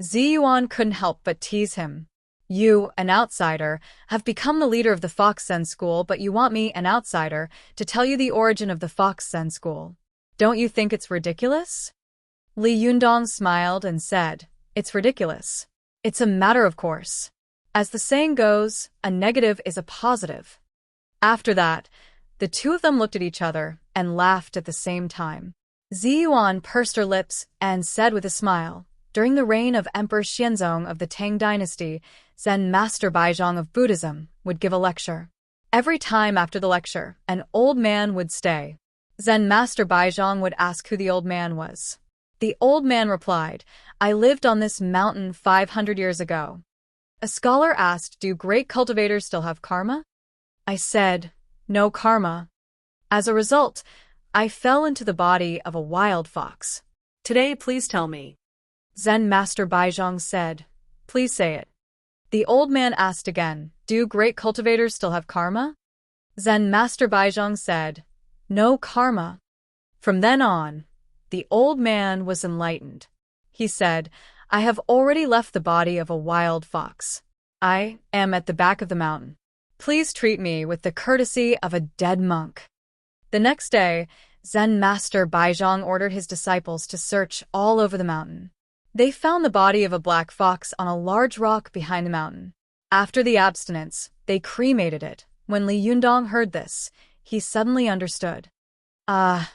Ziyuan couldn't help but tease him. "You, an outsider, have become the leader of the Fox Zen school, but you want me, an outsider, to tell you the origin of the Fox Zen school. Don't you think it's ridiculous?" Li Yundong smiled and said, "It's ridiculous. It's a matter of course. As the saying goes, a negative is a positive." After that, the two of them looked at each other and laughed at the same time. Ziyuan pursed her lips and said with a smile, "During the reign of Emperor Xianzong of the Tang dynasty, Zen Master Baizhang of Buddhism would give a lecture. Every time after the lecture, an old man would stay. Zen Master Baizhang would ask who the old man was. The old man replied, 'I lived on this mountain 500 years ago.' A scholar asked, 'Do great cultivators still have karma?' I said, 'No karma.' As a result, I fell into the body of a wild fox." Today, please tell me. Zen Master Baizhang said, "Please say it." The old man asked again, "Do great cultivators still have karma?" Zen Master Baizhang said, "No karma." From then on, the old man was enlightened. He said, "I have already left the body of a wild fox. I am at the back of the mountain. Please treat me with the courtesy of a dead monk." The next day, Zen Master Baizhang ordered his disciples to search all over the mountain. They found the body of a black fox on a large rock behind the mountain. After the abstinence, they cremated it. When Li Yundong heard this, he suddenly understood.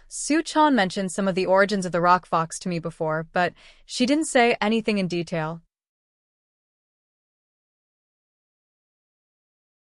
Su Chan mentioned some of the origins of the rock fox to me before, but she didn't say anything in detail.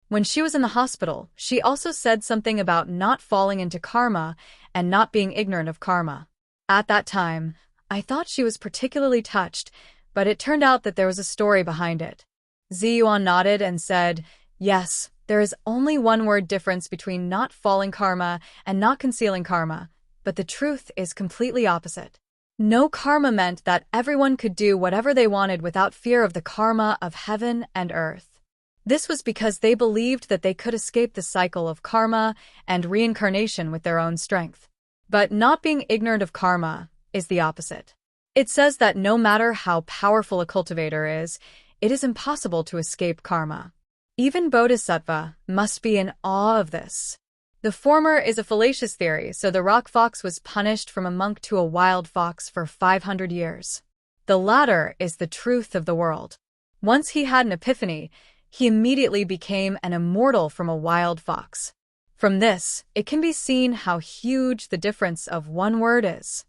When she was in the hospital, she also said something about not falling into karma and not being ignorant of karma. At that time, I thought she was particularly touched, but it turned out that there was a story behind it. Ziyuan nodded and said, "Yes, there is only one word difference between not falling karma and not concealing karma, but the truth is completely opposite. No karma meant that everyone could do whatever they wanted without fear of the karma of heaven and earth. This was because they believed that they could escape the cycle of karma and reincarnation with their own strength. But not being ignorant of karma is the opposite. It says that no matter how powerful a cultivator is, it is impossible to escape karma. Even Bodhisattva must be in awe of this. The former is a fallacious theory, so the rock fox was punished from a monk to a wild fox for 500 years. The latter is the truth of the world. Once he had an epiphany, he immediately became an immortal from a wild fox. From this, it can be seen how huge the difference of one word is.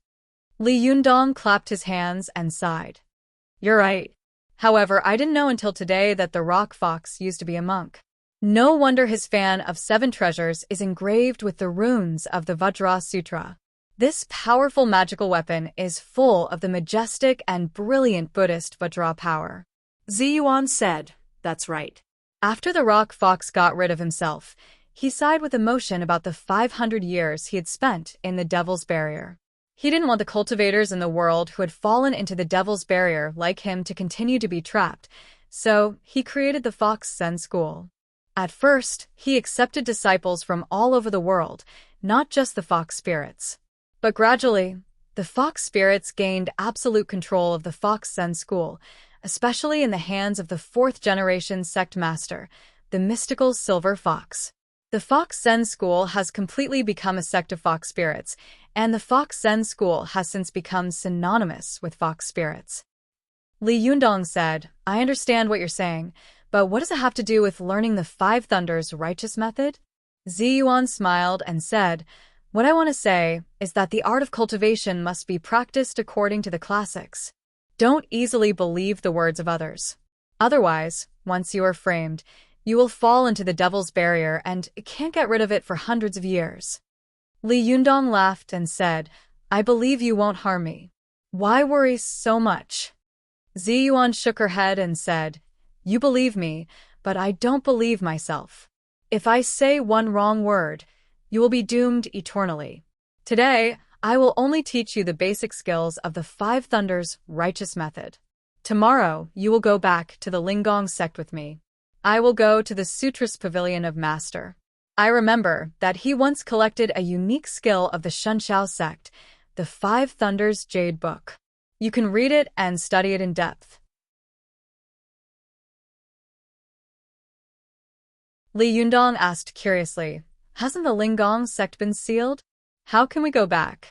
Li Yundong clapped his hands and sighed. "You're right. However, I didn't know until today that the rock fox used to be a monk. No wonder his fan of 7 treasures is engraved with the runes of the Vajra Sutra. This powerful magical weapon is full of the majestic and brilliant Buddhist Vajra power." Ziyuan said, "That's right." After the rock fox got rid of himself, he sighed with emotion about the 500 years he had spent in the Devil's Barrier. He didn't want the cultivators in the world who had fallen into the Devil's Barrier like him to continue to be trapped, so he created the Fox Zen School. At first, he accepted disciples from all over the world, not just the fox spirits. But gradually, the fox spirits gained absolute control of the Fox Zen School, especially in the hands of the 4th-generation sect master, the mystical Silver Fox. The Fox Zen School has completely become a sect of fox spirits, and the Fox Zen School has since become synonymous with fox spirits. Li Yundong said, "I understand what you're saying, But what does it have to do with learning the Five Thunders righteous method? Ziyuan smiled and said, what I want to say is that the art of cultivation must be practiced according to the classics. Don't easily believe the words of others. Otherwise, once you are framed, you will fall into the devil's barrier and can't get rid of it for hundreds of years. Li Yundong laughed and said, I believe you won't harm me. Why worry so much? Ziyuan shook her head and said, you believe me, but I don't believe myself. If I say one wrong word, you will be doomed eternally. Today, I will only teach you the basic skills of the Five Thunders righteous method. Tomorrow, you will go back to the Lingong sect with me. I will go to the Sutras Pavilion of Master. I remember that he once collected a unique skill of the Shunshao sect, the Five Thunders Jade Book. You can read it and study it in depth. Li Yundong asked curiously, hasn't the Lingong sect been sealed? How can we go back?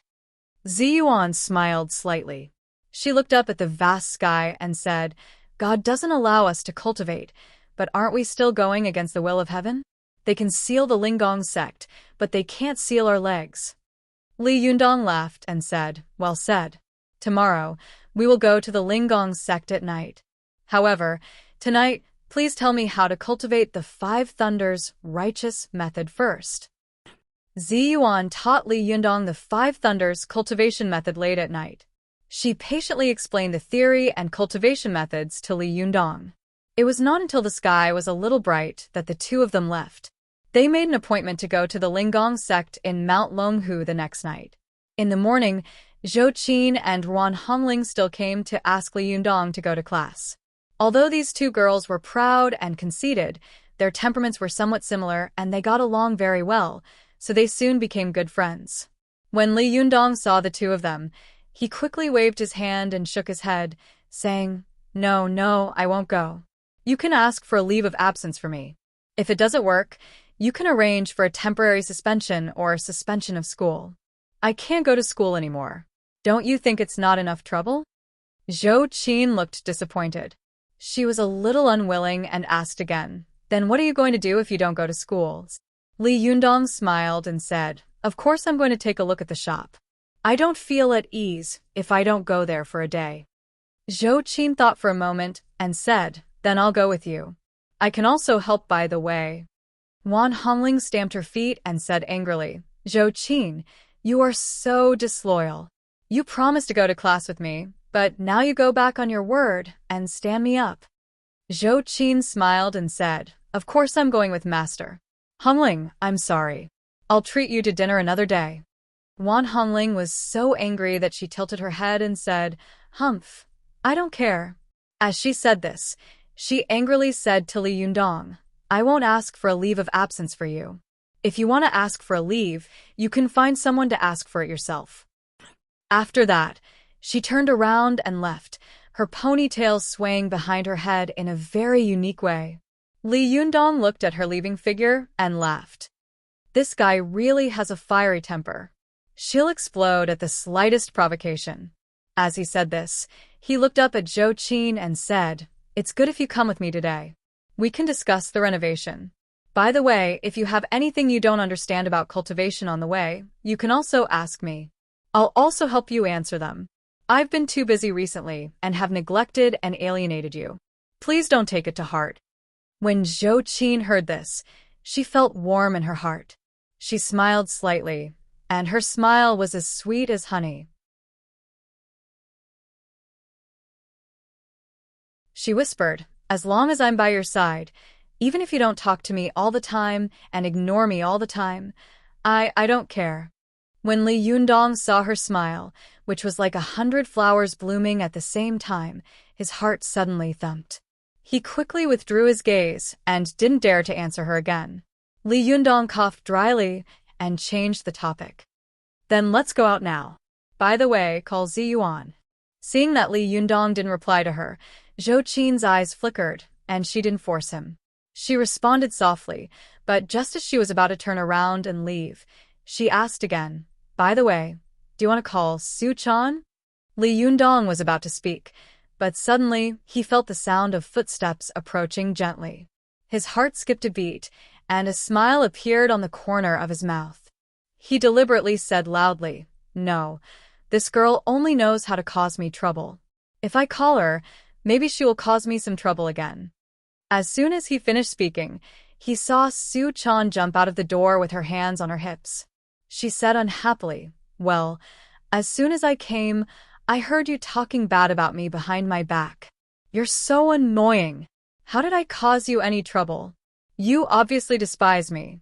Ziyuan smiled slightly. She looked up at the vast sky and said, God doesn't allow us to cultivate, but aren't we still going against the will of heaven? They can seal the Lingong sect, but they can't seal our legs. Li Yundong laughed and said, well said. Tomorrow, we will go to the Lingong sect at night. However, tonight, please tell me how to cultivate the Five Thunders righteous method first. Ziyuan taught Li Yundong the Five Thunders cultivation method late at night. She patiently explained the theory and cultivation methods to Li Yundong. It was not until the sky was a little bright that the two of them left. They made an appointment to go to the Lingong sect in Mount Longhu the next night. In the morning, Zhou Qin and Ruan Hongling still came to ask Li Yundong to go to class. Although these two girls were proud and conceited, their temperaments were somewhat similar and they got along very well, so they soon became good friends. When Li Yundong saw the two of them, he quickly waved his hand and shook his head, saying, No, I won't go. You can ask for a leave of absence for me. If it doesn't work, you can arrange for a temporary suspension or suspension of school. I can't go to school anymore. Don't you think it's not enough trouble? Zhou Qin looked disappointed. She was a little unwilling and asked again, Then what are you going to do if you don't go to school? Li Yundong smiled and said, Of course I'm going to take a look at the shop. I don't feel at ease if I don't go there for a day. Zhou Qin thought for a moment and said, Then I'll go with you. I can also help by the way. Wan Hongling stamped her feet and said angrily, Zhou Qin, you are so disloyal. You promised to go to class with me, but now you go back on your word and stand me up. Zhou Qin smiled and said, Of course I'm going with Master. Hongling, I'm sorry. I'll treat you to dinner another day. Wan Hongling was so angry that she tilted her head and said, Humph, I don't care. As she said this, she angrily said to Li Yundong, I won't ask for a leave of absence for you. If you want to ask for a leave, you can find someone to ask for it yourself. After that, she turned around and left, her ponytail swaying behind her head in a very unique way. Li Yundong looked at her leaving figure and laughed. This guy really has a fiery temper. She'll explode at the slightest provocation. As he said this, he looked up at Zhou Qin and said, It's good if you come with me today. We can discuss the renovation. By the way, if you have anything you don't understand about cultivation on the way, you can also ask me. I'll also help you answer them. I've been too busy recently and have neglected and alienated you. Please don't take it to heart. When Zhou Qin heard this, she felt warm in her heart. She smiled slightly, and her smile was as sweet as honey. She whispered, As long as I'm by your side, even if you don't talk to me all the time and ignore me all the time, I don't care. When Li Yundong saw her smile, which was like 100 flowers blooming at the same time, his heart suddenly thumped. He quickly withdrew his gaze and didn't dare to answer her again. Li Yundong coughed dryly and changed the topic. Then let's go out now. By the way, call Ziyuan. Seeing that Li Yundong didn't reply to her, Zhou Qin's eyes flickered, and she didn't force him. She responded softly, but just as she was about to turn around and leave, she asked again, By the way, do you want to call Su Chan? Li Yundong was about to speak, But suddenly, he felt the sound of footsteps approaching gently. His heart skipped a beat, and a smile appeared on the corner of his mouth. He deliberately said loudly, "No, this girl only knows how to cause me trouble. If I call her, maybe she will cause me some trouble again." As soon as he finished speaking, he saw Su-chan jump out of the door with her hands on her hips. She said unhappily, "Well, as soon as I came, I heard you talking bad about me behind my back. You're so annoying. How did I cause you any trouble? You obviously despise me."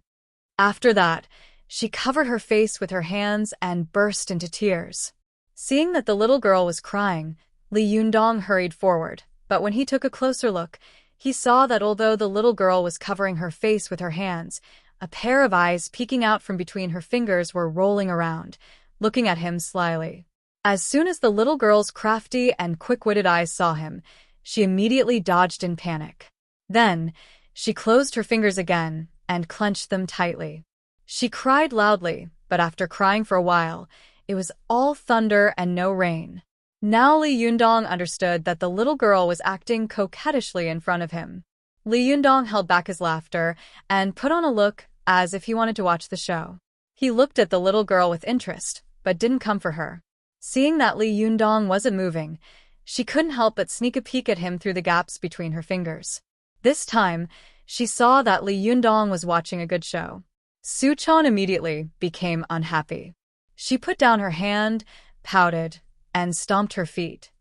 After that, she covered her face with her hands and burst into tears. Seeing that the little girl was crying, Li Yundong hurried forward, but when he took a closer look, he saw that although the little girl was covering her face with her hands, a pair of eyes peeking out from between her fingers were rolling around, looking at him slyly. As soon as the little girl's crafty and quick-witted eyes saw him, she immediately dodged in panic. Then, she closed her fingers again and clenched them tightly. She cried loudly, but after crying for a while, it was all thunder and no rain. Now Li Yundong understood that the little girl was acting coquettishly in front of him. Li Yundong held back his laughter and put on a look as if he wanted to watch the show. He looked at the little girl with interest, but didn't come for her. Seeing that Li Yundong wasn't moving, she couldn't help but sneak a peek at him through the gaps between her fingers. This time, she saw that Li Yundong was watching a good show. Su-chan immediately became unhappy. She put down her hand, pouted, and stomped her feet.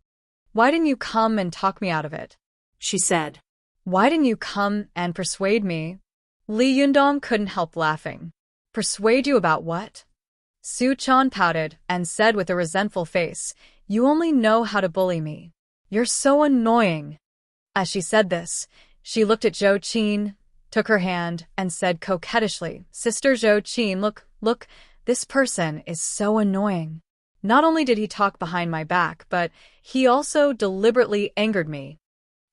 "Why didn't you come and talk me out of it?" she said. "Why didn't you come and persuade me?" Li Yundong couldn't help laughing. "Persuade you about what?" Su-chan pouted and said with a resentful face, "You only know how to bully me. You're so annoying." As she said this, she looked at Zhou Qin, took her hand, and said coquettishly, "Sister Zhou Qin, look, this person is so annoying. Not only did he talk behind my back, but he also deliberately angered me."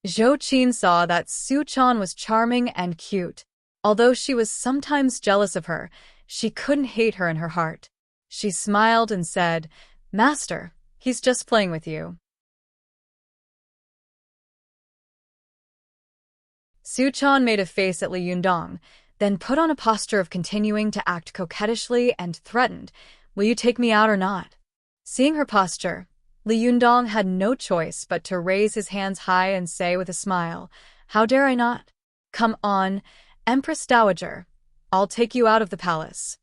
Zhou Qin saw that Su-chan was charming and cute. Although she was sometimes jealous of her, she couldn't hate her in her heart. She smiled and said, "Master, he's just playing with you." Su-chan made a face at Li Yundong, then put on a posture of continuing to act coquettishly and threatened, "Will you take me out or not?" Seeing her posture, Li Yundong had no choice but to raise his hands high and say with a smile, "How dare I not? Come on, Empress Dowager. I'll take you out of the palace."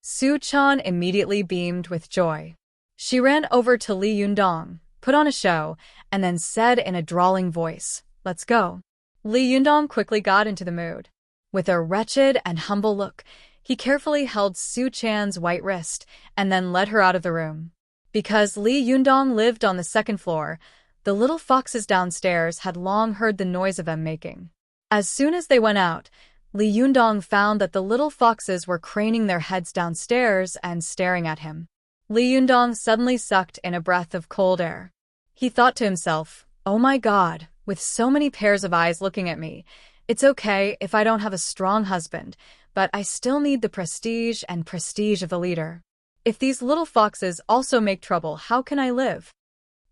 Su-chan immediately beamed with joy. She ran over to Li Yundong, put on a show, and then said in a drawling voice, "Let's go." Li Yundong quickly got into the mood. With a wretched and humble look, he carefully held Su-chan's white wrist and then led her out of the room. Because Li Yundong lived on the second floor, the little foxes downstairs had long heard the noise of them making. As soon as they went out, Li Yundong found that the little foxes were craning their heads downstairs and staring at him. Li Yundong suddenly sucked in a breath of cold air. He thought to himself, "Oh my God, with so many pairs of eyes looking at me, it's okay if I don't have a strong husband, but I still need the prestige of the leader. If these little foxes also make trouble, how can I live?"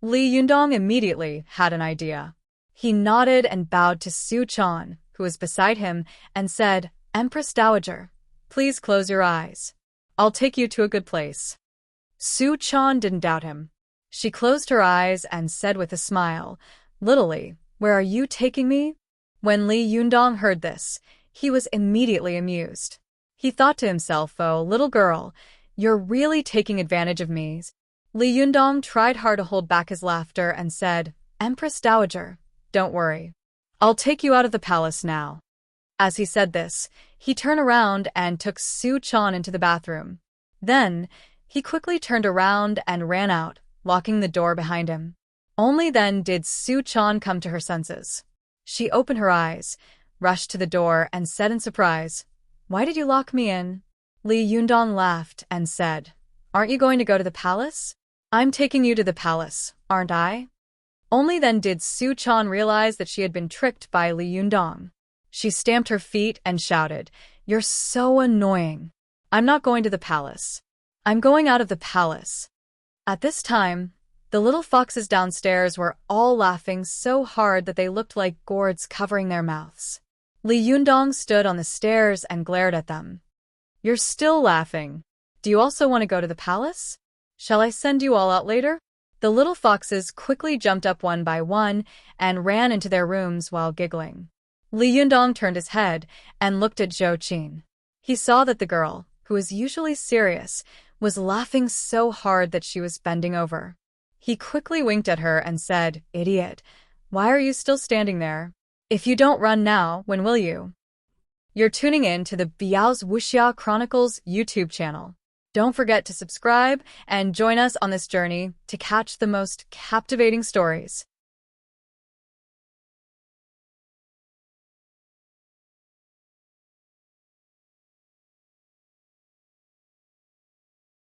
Li Yundong immediately had an idea. He nodded and bowed to Su-chan, who was beside him, and said, "Empress Dowager, please close your eyes. I'll take you to a good place." Su-chan didn't doubt him. She closed her eyes and said with a smile, "Little Li, where are you taking me?" When Li Yundong heard this, he was immediately amused. He thought to himself, "Oh, little girl, you're really taking advantage of me." Li Yundong tried hard to hold back his laughter and said, "Empress Dowager, don't worry. I'll take you out of the palace now." As he said this, he turned around and took Su-chan into the bathroom. Then, he quickly turned around and ran out, locking the door behind him. Only then did Su-chan come to her senses. She opened her eyes, rushed to the door, and said in surprise, "Why did you lock me in?" Li Yundong laughed and said, "Aren't you going to go to the palace? I'm taking you to the palace, aren't I?" Only then did Su-chan realize that she had been tricked by Li Yundong. She stamped her feet and shouted, "You're so annoying. I'm not going to the palace. I'm going out of the palace." At this time, The little foxes downstairs were all laughing so hard that they looked like gourds covering their mouths. Li Yundong stood on the stairs and glared at them. "You're still laughing. Do you also want to go to the palace? Shall I send you all out later?" The little foxes quickly jumped up one by one and ran into their rooms while giggling. Li Yundong turned his head and looked at Zhou Qin. He saw that the girl, who was usually serious, was laughing so hard that she was bending over. He quickly winked at her and said, "Idiot, why are you still standing there? If you don't run now, when will you?" You're tuning in to the Biyao's Wuxia Chronicles YouTube channel. Don't forget to subscribe and join us on this journey to catch the most captivating stories.